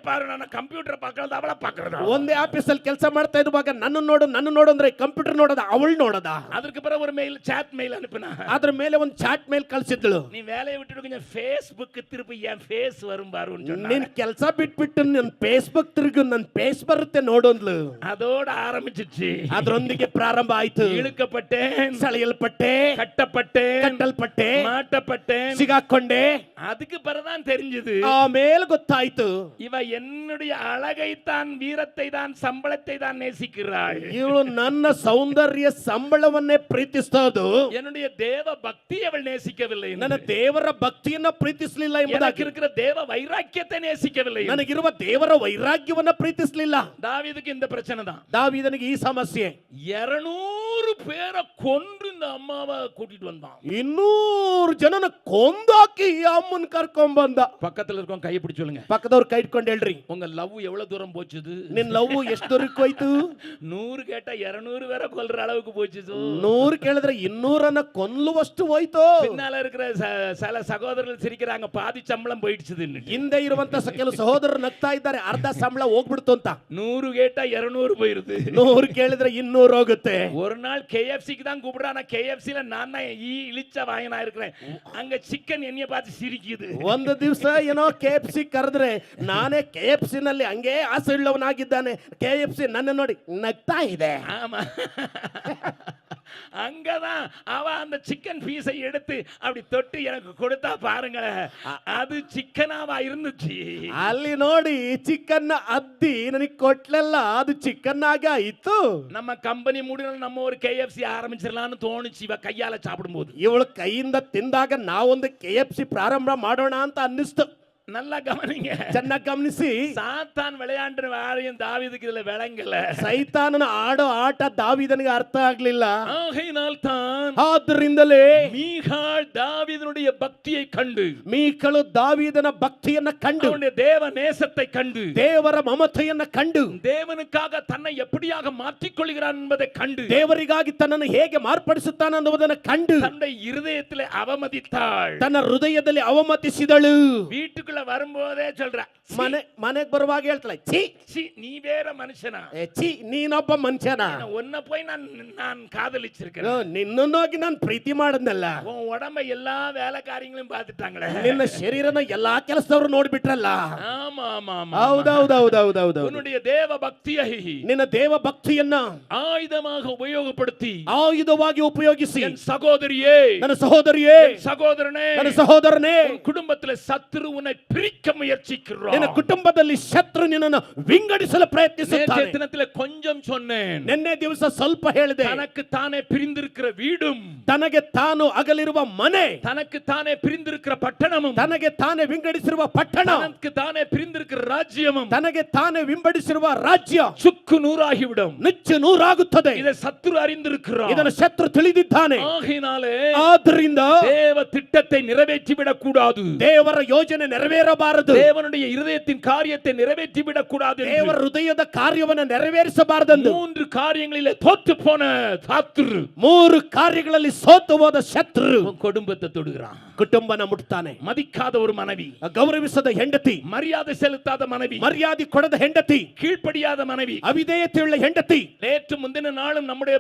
பாரு நான் கம்ப்யூட்டர் பார்க்கறது, ಅವಳ பார்க்கறதா. ಒಂದೇ ಆಫೀಸ್ ಅಲ್ಲಿ ಕೆಲಸ ಮಾಡ್ತಾ ಇರುವಾಗ ನನ್ನ ನೋಡು ಅಂದ್ರೆ ಕಂಪ್ಯೂಟರ್ ನೋಡೋದ, ಅವಳು ನೋಡೋದ. ಅದಕ್ಕೆ பிறகு ஒரு மெயில், சாட் மெயில் அனுப்புனா, ಅದ್ರ ಮೇಲೆ ಒಂದು ಚಾಟ್ ಮೇಲ್ ಕಳಿಸಿದ್ಳು. நீ வேலையை விட்டுட்டு கொஞ்சம் ஃபேஸ்புக் திருப்பி என் ஃபேஸ் வரும் பாருன்னு சொன்னா, ನಿನ್ ಕೆಲಸ ಬಿಟ್ಬಿಟ್ಟು ನನ್ನ ಫೇಸ್ಬುಕ್ ತಿರುಗು, ನನ್ನ ಫೇಸ್ ಬರುತ್ತೆ ನೋಡು ಅಂದ್ಲು. அதோட ஆரம்பிச்சிச்சு. ಅದರೊಂದಿಗೆ ಪ್ರಾರಂಭ ಆಯ್ತು. இழுக்கப்பட்டேன், ಸೆಳೆಯಲ್ಪಟ್ಟೆ, கட்டப்பட்டேன், ಕಟ್ಟಲ್ಪಟ್ಟೆ, மாட்டப்பட்டேன். ಸಿಗಾಕೊಂಡೆ. அதுக்கு பிறகுதான் தெரிஞ்சது, ಆಮೇಲೆ ಗೊತ್ತಾಯ್ತು, இவ என்னுடைய அழகை தான், வீரத்தை தான், சம்பளத்தை தான் நேசிக்கிறாள். ಇವಳು ನನ್ನ ಸೌಂದರ್ಯ ಸಂಬಳವನ್ನೇ ಪ್ರೀತಿಸ್ತೋದು, என்னுடைய தேவ பக்தி அவள் நேசிக்கவில்லை. ನನ್ನ ದೇವರ ಭಕ್ತಿಯನ್ನ ಪ್ರೀತಿಸಲಿಲ್ಲ எனக்கு ಎಂಬುದಾಗಿ, இருக்கிற தேவ வைராக்கியத்தை நேசிக்கவில்லை. ನನಗಿರುವ ದೇವರ ವೈರಾಗ್ಯವನ್ನ ಪ್ರೀತಿಸಲಿಲ್ಲ. தாவீதுக்கு இந்த பிரச்சனை தான். ದಾವೀದನಿಗೆ ಈ ಸಮಸ್ಯೆ. 200 பேரை கொன்று இந்த அம்மாவை கூட்டிட்டு வந்தான். 200 ಜನನ ಕೊಂದಾಕಿ ಈ ಅಮ್ಮನ್ ಕರ್ಕೊಂಡ್ ಬಂದ. பக்கத்துல இருக்கவங்க கையை பிடிச்சு சொல்லுங்க, ಪಕ್ಕದವ್ರು ಕೈ ಇಟ್ಕೊಂಡು ಹೇಳ್ರಿ, உங்க லவ் எவ்வளவு தூரம் போச்சுது? ನಿನ್ ಲವ್ ಎಷ್ಟು ದೂರಕ್ಕೆ ಹೋಯ್ತು? 100 கேட்டா 200 பேரை கொல்ற அளவுக்கு போச்சுது. 100 ಕೇಳಿದ್ರೆ 200 ಕೊಲ್ಲುವಷ್ಟು ಹೋಯ್ತು. பின்னால இருக்கிற சில சகோதரர்கள் சிரிக்கிறாங்க, பாதி சம்பளம் போயிடுச்சுன்னு. ಹಿಂದೆ ಇರುವಂತ ಕೆಲವು ಸಹೋದರರು ನಗ್ತಾ ಇದ್ದಾರೆ, ಅರ್ಧ ಸಂಬಳ ಹೋಗ್ಬಿಡ್ತು ಅಂತ. 100 கேட்டா 200 போயிருது. 100 ಕೇಳಿದ್ರೆ 200 ಹೋಗುತ್ತೆ. ஒரு நாள் KFCக்கு தான் கூப்பிடுறான். KFCல நான் தான் இழிச்ச வாயனா இருக்கிறேன். அங்க சிக்கன் என்னைய பார்த்து சிரிக்குது. ಒಂದು ದಿವಸ ಏನೋ KFC ಕರೆದ್ರೆ ನಾನೇ KFC ನಲ್ಲಿ ಹಂಗೆ ಆಸೆ ಉಳ್ಳವನಾಗಿದ್ದಾನೆ. KFC ನನ್ನ ನೋಡಿ ನಗ್ತಾ ಇದೆ. ஆமா, அங்கதான் அவ அந்த சிக்கன் பீஸை எடுத்து அப்படி தொட்டு எனக்கு கொடுத்தா பாருங்களேன், அது சிக்கனாவா இருந்துச்சு. ಅಲ್ಲಿ ನೋಡಿ ಚಿಕನ್ ಅದ್ದಿ ನನಗೆ ಕೊಟ್ಲಲ್ಲ, ಅದು ಚಿಕನ್ ಆಗ ಆಯ್ತು. நம்ம கம்பெனி முடியல, நம்ம ஒரு KFC ஆரம்பிச்சிடலாம்னு தோணுச்சு இவ கையால சாப்பிடும்போது. ಇವಳು ಕೈಯಿಂದ ತಿಂದಾಗ ನಾವೊಂದು KFC ಪ್ರಾರಂಭ ಮಾಡೋಣ ಅಂತ ಅನ್ನಿಸ್ತು. நல்லா கவனிங்க. ಚೆನ್ನಾಗಿ ಗಮನಿಸಿ, சாத்தான் விளையாண்டு வாழையும் தாவீதுக்கு இதுல விளங்கல. ಸೈತಾನನ ಆಡೋ ಆಟ ದಾವೀದನಿಗೆ ಅರ್ಥ ಆಗ್ಲಿಲ್ಲ. ஆகையினால் தான் ಆದ್ದರಿಂದಲೇ மீகாள் தாவீதனுடைய பக்தியை கண்டு, ಮೀಕಳು ದಾವೀದನ ಭಕ್ತಿಯನ್ನ ಕಂಡು, அவனுடைய தேவ நேசத்தை கண்டு, ದೇವರ ಮಮತೆಯನ್ನ ಕಂಡು, தேவனுக்காக தன்னை எப்படியாக மாற்றிக்கொள்கிறான் என்பதை கண்டு, ದೇವರಿಗಾಗಿ ತನ್ನನ್ನು ಹೇಗೆ ಮಾರ್ಪಡಿಸುತ್ತಾನೆ ಅನ್ನುವುದನ್ನು ಕಂಡು தன்னுடைய இருதயத்திலே அவமதித்தாள். ತನ್ನ ಹೃದಯದಲ್ಲಿ ಅವಮತಿಸಿದಳು. வீட்டுக்குள்ள வரும்போதே சொல்ற, ಮನೆಗೆ ಬರುವಾಗ ಹೇಳ್ತಾಳೆ, ಛೀ சி நீ வேற மனுஷனா, ಛೀ ನೀನೊಬ್ಬ ಮನುಷ್ಯನ, உன்னை போய் நான் காதலிச்சிருக்கேன், ನಿನ್ನನ್ನಾಗಿ ನಾನು ಪ್ರೀತಿ ಮಾಡದ್ನಲ್ಲ, உன் உடம்ப எல்லா வேலை காரியங்களையும் பார்த்துட்டாங்களே, ನಿನ್ನ ಶರೀರನ ಎಲ್ಲಾ ಕೆಲಸದವರು ನೋಡ್ಬಿಟ್ರಲ್ಲ. ஆமா ஆமா ஆமா, ಹೌದೌದೌದೌದೌದು. உன்னுடைய தேவ பக்தியை ನಿನ್ನ ದೇವ ಭಕ್ತಿಯನ್ನ ஆயுதமாக உபயோகப்படுத்தி ಆಯುಧವಾಗಿ ಉಪಯೋಗಿಸಿ, என் சகோதரியே, ನನ್ನ ಸಹೋದರಿಯೇ, என் சகோதரனே, ನನ್ನ ಸಹೋದರನೇ, உன் குடும்பத்திலே சத்துரு உன்னை பிரிக்க முயற்சிக்கிறான். ನಿನ್ನ ಕುಟುಂಬದಲ್ಲಿ ಶತ್ರು ನಿನ್ನನ್ನು ವಿಂಗಡಿಸಲು ಪ್ರಯತ್ನಿಸುತ್ತಾನೆ. நேற்றைய தினத்திலே கொஞ்சம் சொன்னேன். ನಿನ್ನೆ ದಿವಸ ಸ್ವಲ್ಪ ಹೇಳಿದೆ. தனக்கு தானே பிரிந்திருக்கிற வீடும், ತನಗೆ ತಾನು ಅಗಲಿರುವ ಮನೆ, தனக்கு தானே பிரிந்திருக்கிற பட்டணமும், ತನಗೆ ತಾನೇ ವಿಂಗಡಿಸಿರುವ ಪಟ್ಟಣ, தனக்கு தானே பிரிந்திருக்கிற ராஜ்யமும் ತನಗೆ ತಾನೇ ವಿಂಗಡಿಸಿರುವ ರಾಜ್ಯ சுக்கு நூறாகிவிடும். ನುಚ್ಚು ನೂರಾಗುತ್ತದೆ. இதை சத்துரு அறிந்திருக்கிறான். ಇದನ್ನು ಶತ್ರು ತಿಳಿದಿದ್ದಾನೆ. ஆகையினாலே ಆದ್ದರಿಂದ தேவ திட்டத்தை நிறைவேற்றி விடக்கூடாது, ದೇವರ ಯೋಜನೆ ನೆರವೇರಬಾರದು, தேவனுடைய இருதயத்தின் காரியத்தை நிறைவேற்றி விடக்கூடாது, ದೇವರ ಹೃದಯದ ಕಾರ್ಯವನ್ನು ನೆರವೇರಿಸಬಾರದೆಂದು 3 காரியங்களிலே தோத்து போன சத்துரு 3 ಕಾರ್ಯಗಳಲ್ಲಿ ಸೋತು ಹೋದ ಶತ್ರು உன் குடும்பத்தை தொடுகிறான். ಕುಟುಂಬನ ಮುಟ್ತಾನೆ. மதிக்காத ஒரு மனைவி, ಗೌರವಿಸದ ಹೆಂಡತಿ, மரியாதை செலுத்தாத மனைவி, ಮರ್ಯಾದೆ ಕೊಡದ ಹೆಂಡತಿ, கீழ்ப்படியாத மனைவி, ಅವಿಧೇಯತೆಯುಳ್ಳ ಹೆಂಡತಿ. நேற்று முந்தின நாளும் நம்முடைய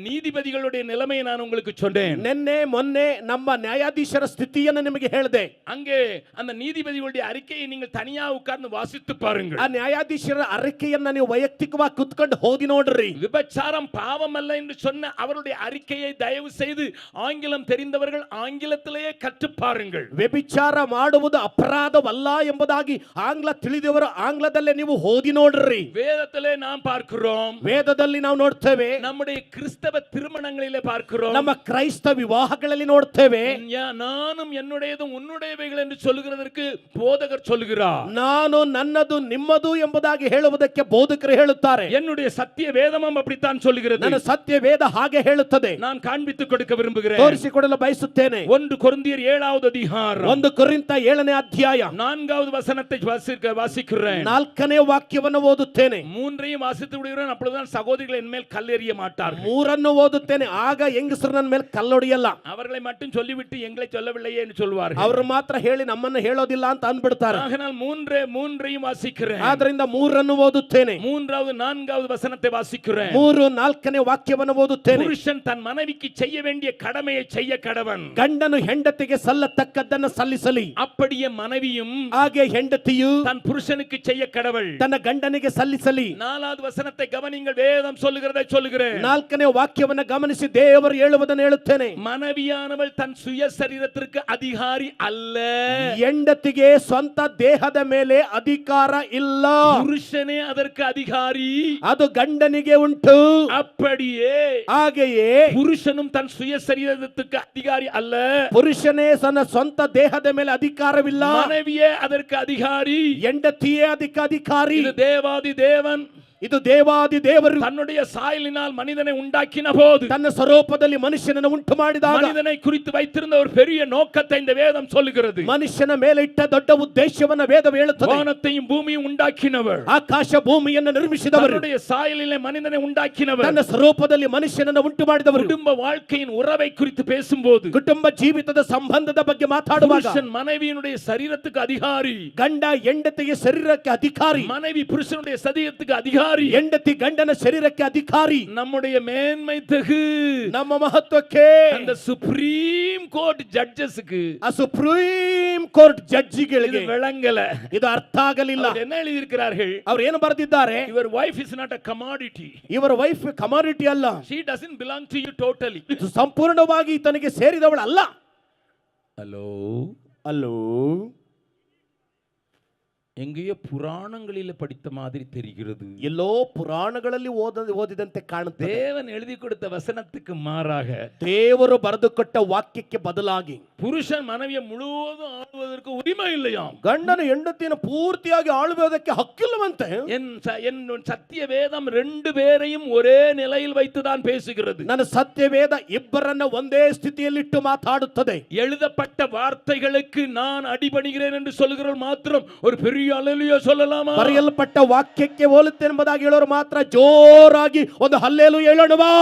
நீதிபதிகளுடைய நிலைமையை நான் உங்களுக்கு சொன்னேன். ನಿನ್ನೆ ಮೊನ್ನೆ ನಮ್ಮ ನ್ಯಾಯಾಧೀಶರ ಸ್ಥಿತಿಯನ್ನು ನಿಮಗೆ ಹೇಳಿದೆ. அங்கே அந்த நீதிபதிகளுடைய அறிக்கையை நீங்கள் தனியா உட்கார்ந்து வாசித்து பாருங்கள். ಆ ನ್ಯಾಯಾಧೀಶರ அறிக்கைಯನ್ನ ನೀವು ವೈಯಕ್ತಿಕವಾಗಿ ಕುತ್ಕೊಂಡು ಓದಿ ನೋಡ್ರಿ. விபச்சாரம் பாவம் அல்ல என்று சொன்ன அவருடைய அறிக்கையை தயவு செய்து ஆங்கிலம் தெரிந்தவர்கள் ஆங்கிலத்திலேயே கற்று பாருங்கள். ವ್ಯಭಿಚಾರ ಮಾಡುವುದು ಅಪರಾಧವಲ್ಲ ಎಂಬುದಾಗಿ ಆಂಗ್ಲ ತಿಳಿದವರು ಆಂಗ್ಲದಲ್ಲೇ ನೀವು ಓದಿ ನೋಡ್ರಿ. வேதத்திலே நாம் பார்க்கிறோம், ವೇದದಲ್ಲಿ ನಾವು ನೋಡ್ತೇವೆ, நம்முடைய கிறிஸ்தவ திருமணங்களிலே பார்க்கிறோம், ನಮ್ಮ ಕ್ರೈಸ್ತ ವಿವಾಹಗಳಲ್ಲಿ ನೋಡ್ತೇವೆ. நானும் என்னுடையதும் உன்னுடையவைகள் என்று சொல்லுகிறதற்கு போதகர் சொல்லுகிறார். ನಾನು ನನ್ನದು ನಿಮ್ಮದು ಎಂಬುದಾಗಿ ಹೇಳುವುದಕ್ಕೆ ಬೋಧಕರು ಹೇಳುತ್ತಾರೆ. என்னுடைய சத்திய வேதமும் அப்படித்தான் சொல்லுகிறது. ನನ್ನ ಸತ್ಯ ವೇದ ಹಾಗೆ ಹೇಳುತ್ತದೆ. நான் காண்பித்துக் கொடுக்க விரும்புகிறேன். ತೋರಿಸಿಕೊಡಲು ಬಯಸುತ್ತೇನೆ. 1 கொரிந்தியர் 7வது அதிகாரம் 1 ಕೊರಿಂಥ 7ನೇ ಅಧ್ಯಾಯ 4வது வசனத்தை வாசிக்கிறேன். 4ನೇ ವಾಕ್ಯವನ್ನು ಓದುತ್ತೇನೆ. 3ஐயும் வாசித்து விடுகிறேன். அப்பொழுதுதான் சகோதரிகள் என் மேல் கல்லெறிய மாட்டார்கள். 3ಅನ್ನು ಓದುತ್ತೇನೆ, ಆಗ ಹೆಂಗಸರು ನನ್ನ ಮೇಲೆ ಕಲ್ಲೊಡೆಯಲ್ಲ. அவர்களை மட்டும் சொல்லிவிட்டு எங்களை சொல்லவில்லையே என்று சொல்வார்கள். ಅವರು ಮಾತ್ರ ಹೇಳಿ ನಮ್ಮನ್ನು ಹೇಳೋದಿಲ್ಲ ಅಂತ ಅಂದ್ಬಿಡ್ತಾರೆ. ஆகையால் 3ஐயும் வாசிக்கிறேன். ಆದ್ರಿಂದ 3ಅನ್ನು ಓದುತ್ತೇನೆ. 3வது 4வது வசனத்தை வாசிக்கிறேன். 3 4ನೇ ವಾಕ್ಯವನ್ನು ಓದುತ್ತೇನೆ. புருஷன் தன் மனைவிக்கு செய்ய வேண்டிய கடமையை செய்ய கடவன். ಗಂಡನು ಹೆಂಡತಿಗೆ ಸಲ್ಲತಕ್ಕದ್ದನ್ನು ಸಲ್ಲಿಸಲಿ, அப்படியே மனைவியும் ಹಾಗೆ ಹೆಂಡತಿಯು தன் புருஷனுக்கு செய்ய கடவள். ತನ್ನ ಗಂಡನಿಗೆ ಸಲ್ಲಿಸಲಿ. 4வது வசனத்தை கவனிங்கள், வேதம் சொல்லுகிறதை சொல்லுகிறேன். 4ನೇ ವಾಕ್ಯವನ್ನು ಗಮನಿಸಿ ದೇವರು ಹೇಳುವುದನ್ನು ಹೇಳುತ್ತೇನೆ. மனைவியானவள் தன் சுய சரீரத்திற்கு அதிகாரி அல்ல. ಹೆಂಡತಿಗೆ ಸ್ವಂತ ದೇಹದ ಮೇಲೆ ಅಧಿಕಾರ ಇಲ್ಲ, புருஷனே அதற்கு அதிகாரி. ಅದು ಗಂಡನಿಗೆ ಉಂಟು. அப்படியே ಹಾಗೆಯೇ புருஷனும் தன் சுய சரீரத்துக்கு அதிகாரி அல்ல. ಪುರುಷನೇ ತನ್ನ ಸ್ವಂತ ದೇಹದ ಮೇಲೆ ಅಧಿಕಾರವಿಲ್ಲ, மனைவியே அதற்கு அதிகாரி. ಹೆಂಡತಿಯೇ ಅದಕ್ಕೆ ಅಧಿಕಾರಿ. இது தேவாதி தேவன் ಇದು ದೇವಾದಿ ದೇವರು தன்னுடைய சாயலினால் மனிதனை உண்டாக்கின போது, ತನ್ನ ಸ್ವರೂಪದಲ್ಲಿ ಮನುಷ್ಯನನ್ನು ಉಂಟು ಮಾಡಿದಾಗ மனிதனை குறித்து வைத்திருந்த ஒரு பெரிய நோக்கத்தை இந்த வேதம் சொல்லுகிறது. ಮನುಷ್ಯನ ಮೇಲೆ ಇಟ್ಟ ದೊಡ್ಡ ಉದ್ದೇಶವನ್ನು ವೇದ ಹೇಳುತ್ತದೆ. வானத்தையும் பூமியும் உண்டாக்கினவர், ಆಕಾಶ ಭೂಮಿಯನ್ನು ನಿರ್ಮಿಸಿದವರು, தன்னுடைய சாயலிலே மனிதனை உண்டாக்கினவர், ತನ್ನ ಸ್ವರೂಪದಲ್ಲಿ ಮನುಷ್ಯನನ್ನು ಉಂಟು ಮಾಡಿದವರು. குடும்ப வாழ்க்கையின் உறவை குறித்து பேசும்போது, ಕುಟುಂಬ ಜೀವಿತದ ಸಂಬಂಧದ ಬಗ್ಗೆ ಮಾತಾಡುವಾಗ புருஷன் மனைவியினுடைய சரீரத்துக்கு அதிகாரி, ಗಂಡ ಹೆಂಡತಿಗೆ ಶರೀರಕ್ಕೆ ಅಧಿಕಾರಿ, மனைவி புருஷனுடைய சரீரத்துக்கு அதிகாரி, ಹೆಂಡತಿ ಗಂಡನ ಶರೀರಕ್ಕೆ ಅಧಿಕಾರಿ. நம்முடைய மேன்மை தகு ನಮ್ಮ ಮಹತ್ವಕ್ಕೆ அந்த சுப்ரீம் கோர்ட் ஜட்ஜஸ்க்கு ಆ ಸುಪ್ರೀಂ ಕೋರ್ಟ್ ಜಡ್ಜಿಗಳಿಗೆ இது விளங்கல. ಇದು ಅರ್ಥ ಆಗಲಿಲ್ಲ. அவர் என்ன எழுதி இருக்கிறார்கள்? ಅವ್ರು ಏನು ಬರೆದಿದ್ದಾರೆ? Your wife is not a commodity. ಇವರ ವೈಫ್ ಕಮಾಡಿಟಿ ಅಲ್ಲ, She doesn't belong to you totally. ಸಂಪೂರ್ಣವಾಗಿ ತನಗೆ ಸೇರಿದವಳು ಅಲ್ಲ. ಹಲೋ ಅಲ್ಲೋ, எங்கேயோ புராணங்களில் படித்த மாதிரி தெரிகிறது. ಎಲ್ಲೋ ಪುರಾಣಗಳಲ್ಲಿ ಓದಿದಂತೆ ಕಾಣುತ್ತೆ. தேவன் எழுதி கொடுத்த வசனத்துக்கு மாறாக ದೇವರು ಬರೆದುಕೊಟ್ಟ ವಾಕ್ಯಕ್ಕೆ ಬದಲಾಗಿ புருஷன் மனைவியை முழுவதும் ஆளுவதற்கு உரிமை இல்லையாம். ಗಂಡನು ಹೆಂಡತಿಯನ್ನು ಪೂರ್ತಿಯಾಗಿ ಆಳುವುದಕ್ಕೆ ಹಕ್ಕಿಲ್ಲವಂತೆ. என் சத்திய வேதம் ரெண்டு பேரையும் ஒரே நிலையில் வைத்துதான் பேசுகிறது. ನನ್ನ ಸತ್ಯವೇದ ಇಬ್ಬರನ್ನ ಒಂದೇ ಸ್ಥಿತಿಯಲ್ಲಿಟ್ಟು ಮಾತಾಡುತ್ತದೆ. எழுதப்பட்ட வார்த்தைகளுக்கு நான் அடிபணிகிறேன் என்று சொல்கிறவர் மாத்திரம் ஒரு பெரிய அல்லேலூயா சொல்லலாமா? ಬರೆಯಲ್ಪಟ್ಟ ವಾಕ್ಯಕ್ಕೆ ಹೋಲುತ್ತೆಂಬುದಾಗಿ ಹೇಳೋರು ಮಾತ್ರ ಜೋರಾಗಿ ಒಂದು ಹಲ್ಲೇಲೂಯಾ ಹೇಳೋಣವಾ?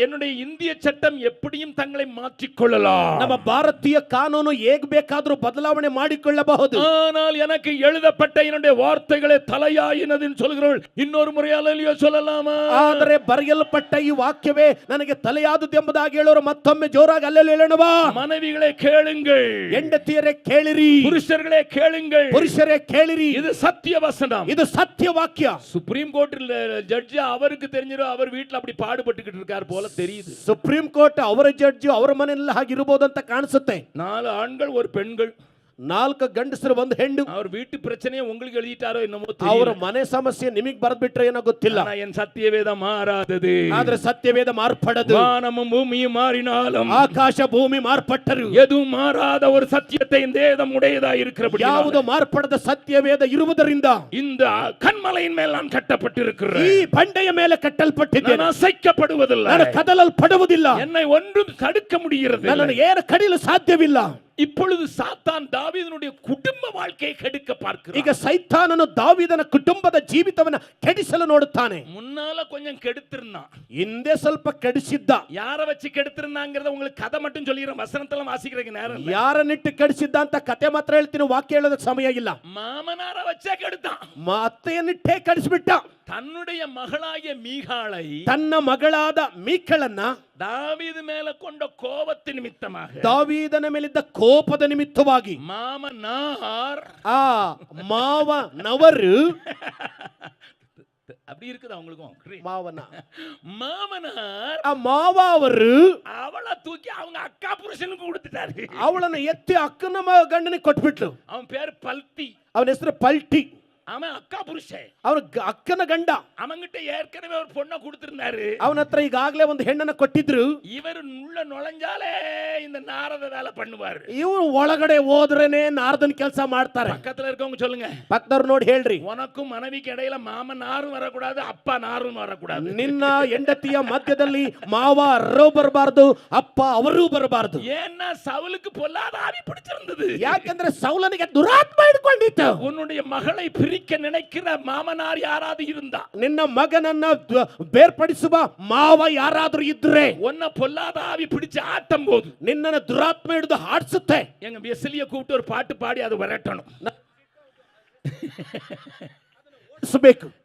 என்னுடைய இந்திய சட்டம் எப்படியும் தங்களை மாற்றிக்கொள்ளலாம். ನಮ್ಮ ಭಾರತೀಯ ಕಾನೂನು ಹೇಗೆ ಬೇಕಾದರೂ ಬದಲಾವಣೆ ಮಾಡಿಕೊಳ್ಳಬಹುದು. ஆனால் எனக்கு எழுதப்பட்ட என்னுடைய வார்த்தைகளே தலையாயினதுன்னு சொல்கிறவர்கள் இன்னொரு முறை அல்லேலூயா சொல்லலாமா? ಆದರೆ ಬರೆಯಲ್ಪಟ್ಟ ಈ ವಾಕ್ಯವೇ ನನಗೆ ತಲೆಯಾದುದು ಎಂಬುದಾಗಿ ಹೇಳೋರು ಮತ್ತೊಮ್ಮೆ ಜೋರಾಗಿ ಅಲ್ಲೇಲೂಯಾ ಹೇಳೋಣವಾ? மனைவிகளே கேளுங்கள், ಹೆಂಡತಿಯರೇ ಕೇಳಿರಿ, புருஷர்களே கேளுங்கள், ಪುರುಷರೇ ಕೇಳಿರಿ, இது சத்திய வசனம், ಇದು ಸತ್ಯ ವಾಕ್ಯ. சுப்ரீம் கோர்ட்டில் ஜட்ஜ் அவருக்கு தெரிஞ்சிரும், அவர் வீட்டில் அப்படி பாடுபட்டுக்கிட்டு இருக்கார் போல தெரியுது. ಸುಪ್ರೀಂ ಕೋರ್ಟ್ ಅವರ ಜಡ್ಜ್ ಅವರ ಮನೆಯಲ್ಲಿ ಹಾಗಿರಬಹುದು ಅಂತ ಕಾಣಿಸುತ್ತೆ. 4 ஆண்கள் ஒரு பெண்கள், 4 ಗಂಡಸರು ಒಂದು ಹೆಣ್ಣು. அவர் வீட்டு பிரச்சனையை உங்களுக்கு எழுதிட்டாரோ என்னமோ ಅವರ தெரியல. ಮನೆ ಸಮಸ್ಯೆ ನಿಮಗೆ ಬರೆದ್ಬಿಟ್ರೆ ಏನೋ ಗೊತ್ತಿಲ್ಲ. ஆனா என் சத்தியவேத மாறாதது. ಆದ್ರೆ ಸತ್ಯವೇದ ಮಾರ್ಪಡದು. வானமும் பூமியும் மாறினாலும் ಆಕಾಶ ಭೂಮಿ ಮಾರ್ಪಟ್ಟರು எதுவும் மாறாத ஒரு சத்தியத்தை இந்த வேதம் உடையதா இருக்கிறபடி ಯಾವುದು ಮಾರ್ಪಡದ ಸತ್ಯವೇದ ಇರುವುದರಿಂದ இந்த கன்மலையின் மேல் நான் கட்டப்பட்டிருக்கிறேன். ಈ ಬಂಡೆಯ ಮೇಲೆ ಕಟ್ಟಲ್ಪಟ್ಟಿದ್ದೇನೆ. நான் அசைக்கப்படுவதில்லை, ನಾನು ಕದಲಲ್ಪಡುವುದಿಲ್ಲ. என்னை ஒன்றும் தடுக்க முடிகிறது. ನನ್ನನ್ನು ಏನು ಕಡಿಯಲು ಸಾಧ್ಯವಿಲ್ಲ. இப்பொழுது சாத்தான் தாவீதனுடைய குடும்ப வாழ்க்கையை கெடுக்க பார்க்கிறான். ಈಗ ಸೈತಾನನು ದಾವೀದನ ಕುಟುಂಬದ ಜೀವಿತವನ್ನ ಕೆಡಿಸಲು ನೋಡುತ್ತಾನೆ. முன்னால கொஞ்சம் கெடுத்திருந்தான், ಹಿಂದೆ ಸ್ವಲ್ಪ ಕೆಡಿಸಿದ್ದ. யார வச்சு கெடுத்திருந்தாங்கிறத உங்களுக்கு கதை மட்டும் சொல்லிடுறேன், வசனத்தெல்லாம் வாசிக்கிறதுக்கு நேரம் இல்ல. ಯಾರನ್ನಿಟ್ಟು ಕೆಡಿಸಿದ್ದ ಅಂತ ಕತೆ ಮಾತ್ರ ಹೇಳ್ತೀನಿ, ವಾಕ್ಯ ಹೇಳೋದಕ್ಕೆ ಸಮಯ ಇಲ್ಲ. மாமனார வச்சே கெடுத்தான். ಅತ್ತೆಯನ್ನಿಟ್ಟೇ ಕೆಡಿಸಿಬಿಟ್ಟ. தன்னுடைய மகளாகிய மீகாளை, ತನ್ನ ಮಗಳಾದ ಮೀಕಳನ್ನ தாவீது மேல கொண்ட கோபத்தின் நிமித்தமாக, ದಾವೀದನ ಮೇಲಿದ್ದ ಕೋಪದ ನಿಮಿತ್ತವಾಗಿ மாமனார் ಆ ಮಾವನವರು அப்படி இருக்குது அவங்களுக்கும் ಮಾವನಾರ್ ಆ ಮಾವ ಅವರು அவளை தூக்கி அவங்க அக்கா புருஷனுக்கு கொடுத்துட்டாரு. ಅವಳನ್ನು ಎತ್ತಿ ಅಕ್ಕನ ಗಂಡನಿಗೆ ಕೊಟ್ಬಿಟ್ಲು. அவன் பேரு பல்தி, ಅವನ ಹೆಸರು ಪಲ್ಟಿ. அவன் அக்கா புருஷன், ಅವನ ಅಕ್ಕನ ಗಂಡ. அவங்கிட்ட ஏற்கனவே ஒரு பொண்ணை கொடுத்திருந்தாரு. ಅವನ ಹತ್ರ ಈಗಾಗಲೇ ಒಂದು ಹೆಣ್ಣನ್ನ ಕೊಟ್ಟಿದ್ರು. இவர் உள்ள நுழைஞ்சாலே இந்த நாரத வேலை பண்ணுவாரு. ಇವರು ಒಳಗಡೆ ಹೋದ್ರೇನೆ ನಾರದನ್ ಕೆಲಸ ಮಾಡ್ತಾರೆ. பக்கத்துல இருக்கவங்க சொல்லுங்க, ಪಕ್ಕದವ್ರು ನೋಡಿ ಹೇಳ್ರಿ, உனக்கும் மனைவிக்கு இடையில மாமனாரும் வரக்கூடாது, அப்பா நாரும் வரக்கூடாது. ನಿನ್ನ ಹೆಂಡತಿಯ ಮಧ್ಯದಲ್ಲಿ ಮಾವ ಅರೋ ಬರಬಾರದು, ಅಪ್ಪ ಅವರೂ ಬರಬಾರದು. ஏன்னா சவுலுக்கு பொல்லாத ஆவி பிடிச்சிருந்தது. ಯಾಕಂದ್ರೆ ಸೌಲನಿಗೆ ದುರಾತ್ಮ ಹಿಡ್ಕೊಂಡಿತ್ತು. உன்னுடைய மகளை பிரிக்க நினைக்கிற மாமனார் யாராவது இருந்தா, ನಿನ್ನ ಮಗನನ್ನ ಬೇರ್ಪಡಿಸುವ ಮಾವ ಯಾರಾದ್ರೂ ಇದ್ರೆ, உன்னை பொல்லாத ஆவி பிடிச்சு ஆட்டும் போது ನಿನ್ನನ್ನು ದುರಾತ್ಮ ಹಿಡಿದು ಹಾಡ್ಸುತ್ತೆ. எங்க வெசிலிய கூப்பிட்டு ஒரு பாட்டு பாடி அது விரட்டணும்.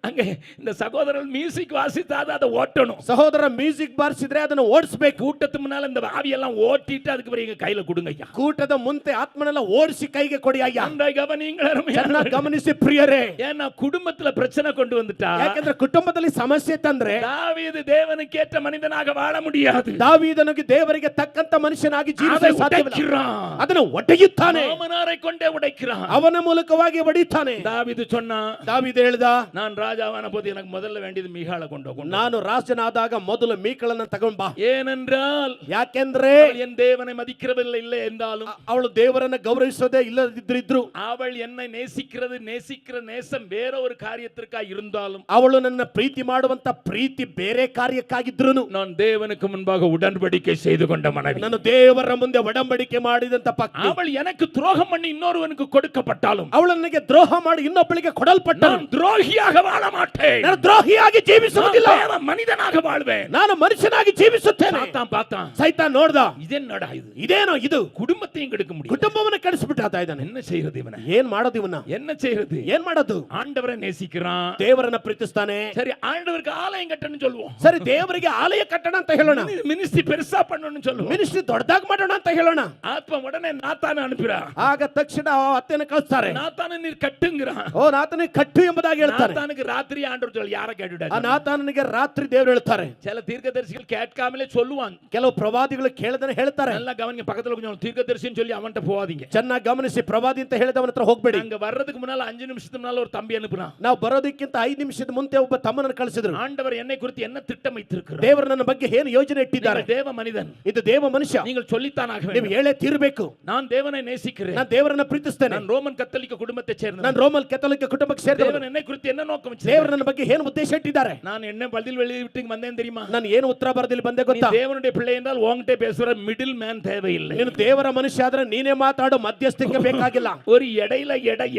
அங்க இந்த சகோதரர்கள் மியூசிக் வாசித்தாத அதை ஓட்டணும். ಸಹೋದರ ಮ್ಯೂಸಿಕ್ ಬಾರಿಸಿದ್ರೆ ಅದನ್ನು ಓಡಿಸಬೇಕು. கூட்டத்து முன்னால இந்த ஆவியெல்லாம் ஓட்டிட்டு அதுக்கு பிறகு எங்க கையில கொடுங்க ஐயா. ಕೂಟದ ಮುಂದೆ ಆತ್ಮನೆಲ್ಲ ಓಡಿಸಿ ಕೈಗೆ ಕೊಡಿ ಅಯ್ಯ. அந்த கவனிங்கள ಚೆನ್ನಾಗಿ ಗಮನಿಸಿ ಪ್ರಿಯರೇ. ஏன்னா குடும்பத்துல பிரச்சனை கொண்டு வந்துட்டா, ಯಾಕಂದ್ರೆ ಕುಟುಂಬದಲ್ಲಿ ಸಮಸ್ಯೆ ತಂದ್ರೆ தாவீது தேவனுக்கேற்ற மனிதனாக வாழ முடியாது. ದಾವೀದನಿಗೆ ದೇವರಿಗೆ ತಕ್ಕಂತ ಮನುಷ್ಯನಾಗಿ ಜೀವಿಸಲು ಸಾಧ್ಯವಿಲ್ಲ. ಅದನ್ನು ಒಡೆಯುತ್ತಾನೆ. மாமனாரை கொண்டே உடைக்கிறான். ಅವನ ಮೂಲಕವಾಗಿ ಒಡೆಯುತ್ತಾನೆ. தாவீது சொன்னா, ದಾವೀದ ಹೇಳಿದ, நான் ராஜாவான போது எனக்கு முதல்ல வேண்டியது மீகாளை கொண்டு ಹೋಗು. ನಾನು ರಾಜನಾದಾಗ ಮೊದಲು ಮೀಕಳನ್ನ ತಗೊಂಡ್ ಬಾ. ஏனென்றால் ಯಾಕೆಂದ್ರೆ என் தேவனை மதிக்கிறதில்லை இல்லை என்றாலும், ಅವಳು ದೇವರನ್ನ ಗೌರವಿಸೋದೇ ಇಲ್ಲದಿದ್ರು, அவள் என்னை நேசிக்கிற நேசம் வேற ஒரு காரியத்திற்காக இருந்தாலும், ಅವಳು ನನ್ನ ಪ್ರೀತಿ ಮಾಡುವಂತ ಪ್ರೀತಿ ಬೇರೆ ಕಾರ್ಯಕ್ಕಾಗಿದ್ರು, நான் தேவனுக்கு முன்பாக உடன்படிக்கை செய்து கொண்ட மனைவி, ನಾನು ದೇವರ ಮುಂದೆ ಒಡಂಬಡಿಕೆ ಮಾಡಿದಂತ ಪತ್ನಿ. அவள் எனக்கு துரோகம் பண்ணி இன்னொருவனுக்கு கொடுக்கப்பட்டாலும், ಅವಳು ನನಗೆ ದ್ರೋಹ ಮಾಡಿ ಇನ್ನೊಬ್ಬಳಿಗೆ ಕೊಡಲ್ಪಟ್ಟಳು, துரோகியாக வாழ மாட்டேன். ನಾನು ದ್ರೋಹಿಯಾಗಿ ಜೀವಿಸುವುದಿಲ್ಲ, மனிதனாக வாழ்வேன். ನಾನು ಮನುಷ್ಯನಾಗಿ ಜೀವಿಸುತ್ತೇನೆ. பார்த்தான் ಸೈತಾನ್ ನೋಡ್ದ, இதென்னடா இது, ಇದೇನೋ ಇದು, குடும்பத்தையும் கெடுக்க முடியும், ಕುಟುಂಬವನ್ನು ಕೆಡಿಸಿಬಿಟ್ಟ ಇದ್ದಾನೆ. என்ன செய்யறது ಇವನ, ಏನ್ ಮಾಡೋದು ಇವನ್ನ, என்ன செய்யறது, ಏನ್ ಮಾಡೋದು? ஆண்டவரை நேசிக்கிறான், ದೇವರನ್ನ ಪ್ರೀತಿಸ್ತಾನೆ. சரி ஆண்டவருக்கு ஆலயம் கட்டணும்னு சொல்லுவோம், ಸರಿ ದೇವರಿಗೆ ಆಲಯ ಕಟ್ಟಣ ಅಂತ ಹೇಳೋಣ, மினிஸ்ட்ரி பெருசா பண்ணணும்னு சொல்லுவோம், ಮಿನಿಸ್ಟ್ರಿ ದೊಡ್ಡದಾಗಿ ಮಾಡೋಣ ಅಂತ ಹೇಳೋಣ. ஆத்மா உடனே நாத்தான அனுப்புறா. ಆಗ ತಕ್ಷಣ ಅತ್ತೆನ ಕಳಿಸ್ತಾರೆ. நாத்தான நீர் கட்டுங்கிறான். ಓ ನಾತನಿಗೆ ಕಟ್ಟು ಎಂಬುದಾಗಿ ಹೇಳ್ತಾನೆ. ನಾತಾನಕ್ಕೆ ರಾತ್ರಿ ಆಂಡ್ರು சொல்லி ಯಾರ ಕೇಳಿಡ ಆ ನಾತಾನನಿಗೆ ರಾತ್ರಿ ದೇವರು ಹೇಳ್ತಾರೆ. சில தீர்க்கதரிசிகள் கேட்காமலே சொல்லுவாங்க. ಕೆಲವು ಪ್ರವಾದಿಗಳು ಕೇಳದನೆ ಹೇಳ್ತಾರೆ. நல்லா கவனிங்க, பக்கத்துல கொஞ்சம் தீர்க்கதரிசின்னு சொல்லி அவன்கிட்ட போகாதீங்க. ಚೆನ್ನಾಗಿ ಗಮನಿಸಿ, ಪ್ರವಾದಿ ಅಂತ ಹೇಳಿದವನ ಹತ್ರ ಹೋಗ್ಬೇಡಿ. அங்க வர்றதுக்கு முன்னால 5 நிமிஷத்துக்கு முன்னால ஒரு தம்பி அனுப்புனா. ನಾವು ಬರೋದಕ್ಕಿಂತ 5 ನಿಮಿಷದ ಮುಂದೆ ಒಬ್ಬ ತಮ್ಮನನ್ನು ಕಳಿಸಿದ್ರು. ஆண்டவர் என்னை குறித்து என்ன திட்டம் வைத்திருக்கிறார், ದೇವರು ನನ್ನ ಬಗ್ಗೆ ಏನು ಯೋಜನೆ ಇಟ್ಟಿದ್ದಾರೆ. தேவ மனிதன், ಇದು ದೇವ ಮನುಷ್ಯ, நீங்கள் சொல்லித்தான் ஆக ನೀವು வேண்டும். ಹೇಳೇ ತೀರಬೇಕು. நான் தேவனை நேசிக்கிறேன், ನಾನು ದೇವರನ್ನ ಪ್ರೀತಿಸ್ತೇನೆ. நான் ரோமன் கத்தோலிக்க குடும்பத்தை சேர்ந்தவன், ನಾನು ರೋಮನ್ ಕೆಥೋಲಿಕ ಕುಟುಂಬಕ್ಕೆ ಸೇರಿದವನು. தேவன் என்னை குறித்து என்ன நோக்கம் ದೇವರು வச்சிருக்கிறார், ನನ್ನ ಬಗ್ಗೆ ಏನು ಉದ್ದೇಶ ಇಟ್ಟಿದ್ದಾರೆ. நான் என்ன பதில் வெளியிட்டு வந்தேன் தெரியுமா? ನಾನು ಏನು ಉತ್ತರ ಬರದಿಲ್ಲ ಬಂದೆ நீ ಗೊತ್ತಾ? தேவனுடைய பிள்ளை என்றால் உன்கிட்ட பேசுற மிடில் மேன் தேவையில்லை. ನೀನು ದೇವರ ಮನುಷ್ಯ ಆದ್ರೆ ನೀನೇ ಮಾತಾಡೋ ಮಧ್ಯಸ್ಥಿಕೆ ಬೇಕಾಗಿಲ್ಲ. ஒரு இடையில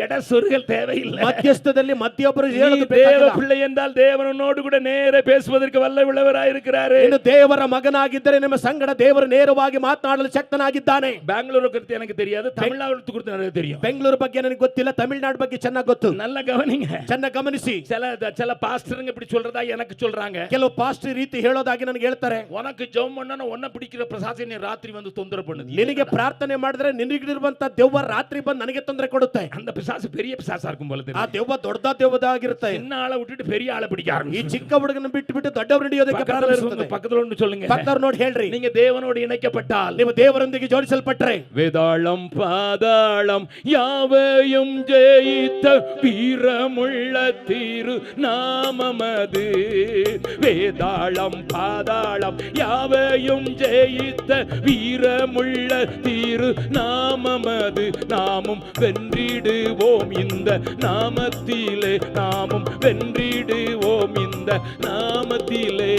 எட சொருகல் தேவையில்லை. ಮಧ್ಯಸ್ಥದಲ್ಲಿ ಮಧ್ಯೊಬ್ಬರು நீ ಹೇಳೋದು தேவ ಬೇಕಾಗಿಲ್ಲ. பிள்ளை என்றால் தேவனோடு கூட நேர பேசுவதற்கு வல்ல உள்ளவராயிருக்கிறாரு. ನೀನು ದೇವರ ಮಗನಾಗಿದ್ದರೆ ನಿಮ್ಮ ಸಂಗಡ ದೇವರು ನೇರವಾಗಿ ಮಾತನಾಡಲು ಶಕ್ತನಾಗಿದ್ದಾನೆ. பெங்களூரு குறித்து எனக்கு தெரியாது, தமிழ்நாடு குறித்து எனக்கு தெரியும். ಬೆಂಗಳೂರು ಬಗ್ಗೆ ನನಗೆ ಗೊತ್ತಿಲ್ಲ, ತಮಿಳುನಾಡು ಬಗ್ಗೆ ಚೆನ್ನಾಗಿ ಗೊತ್ತು. நல்ல கவனிங்க, ಚೆನ್ನಾಗಿ ಗಮನಿಸಿ. சில பாஸ்டருங்க இப்படி சொல்றதா எனக்கு சொல்றாங்க. ಕೆಲವು ಪಾಸ್ಟರ್ ರೀತಿ ಹೇಳೋದಾಗಿ ನನಗೆ ಹೇಳ್ತಾರೆ. உனக்கு ஜெபம் பண்ணா உன்னை பிடிக்கிற பிரசாசி நீ ராத்திரி வந்து தொந்தரவு பண்ணுது. ನಿನಗೆ ಪ್ರಾರ್ಥನೆ ಮಾಡಿದ್ರೆ ನಿನಗಿರುವಂತ ದೆವ್ವ ರಾತ್ರಿ ಬಂದು ನನಗೆ ತೊಂದರೆ ಕೊಡುತ್ತೆ. அந்த பிசாசு பெரிய பிசாசா இருக்கும் போல ಆ தெரியும். ದೆವ್ವ ದೊಡ್ಡದಾಗಿರುತ್ತೆ. சின்ன ஆளை விட்டுட்டு பெரிய ஆளை பிடிக்க ಈ ஆரம்பிச்சு. ಚಿಕ್ಕ ಹುಡುಗನ ಬಿಟ್ಟು ಬಿಟ್ಟು ದೊಡ್ಡವರು ಹಿಡಿಯೋದಕ್ಕೆ ಪ್ರಾರಂಭಿಸುತ್ತದೆ. பக்கத்துல ஒன்று சொல்லுங்க, ಪಕ್ಕದವ್ರು ನೋಡಿ ಹೇಳ್ರಿ, நீங்க தேவனோடு இணைக்கப்பட்டால், ನೀವು ದೇವರೊಂದಿಗೆ ಜೋಡಿಸಲ್ಪಟ್ರೆ, வேதாளம் பாதாளம் யாவையும் ஜெயித்த வீரமுள்ள திரு நாமமது. வேதாளம் பாதாளம் யாவையும் ஜெயித்த வீரமுள்ள திரு நாமமது. நாமும் வென்றிடுவோம் இந்த நாமத்திலே, நாமும் வென்றிடுவோம் இந்த நாமத்திலே.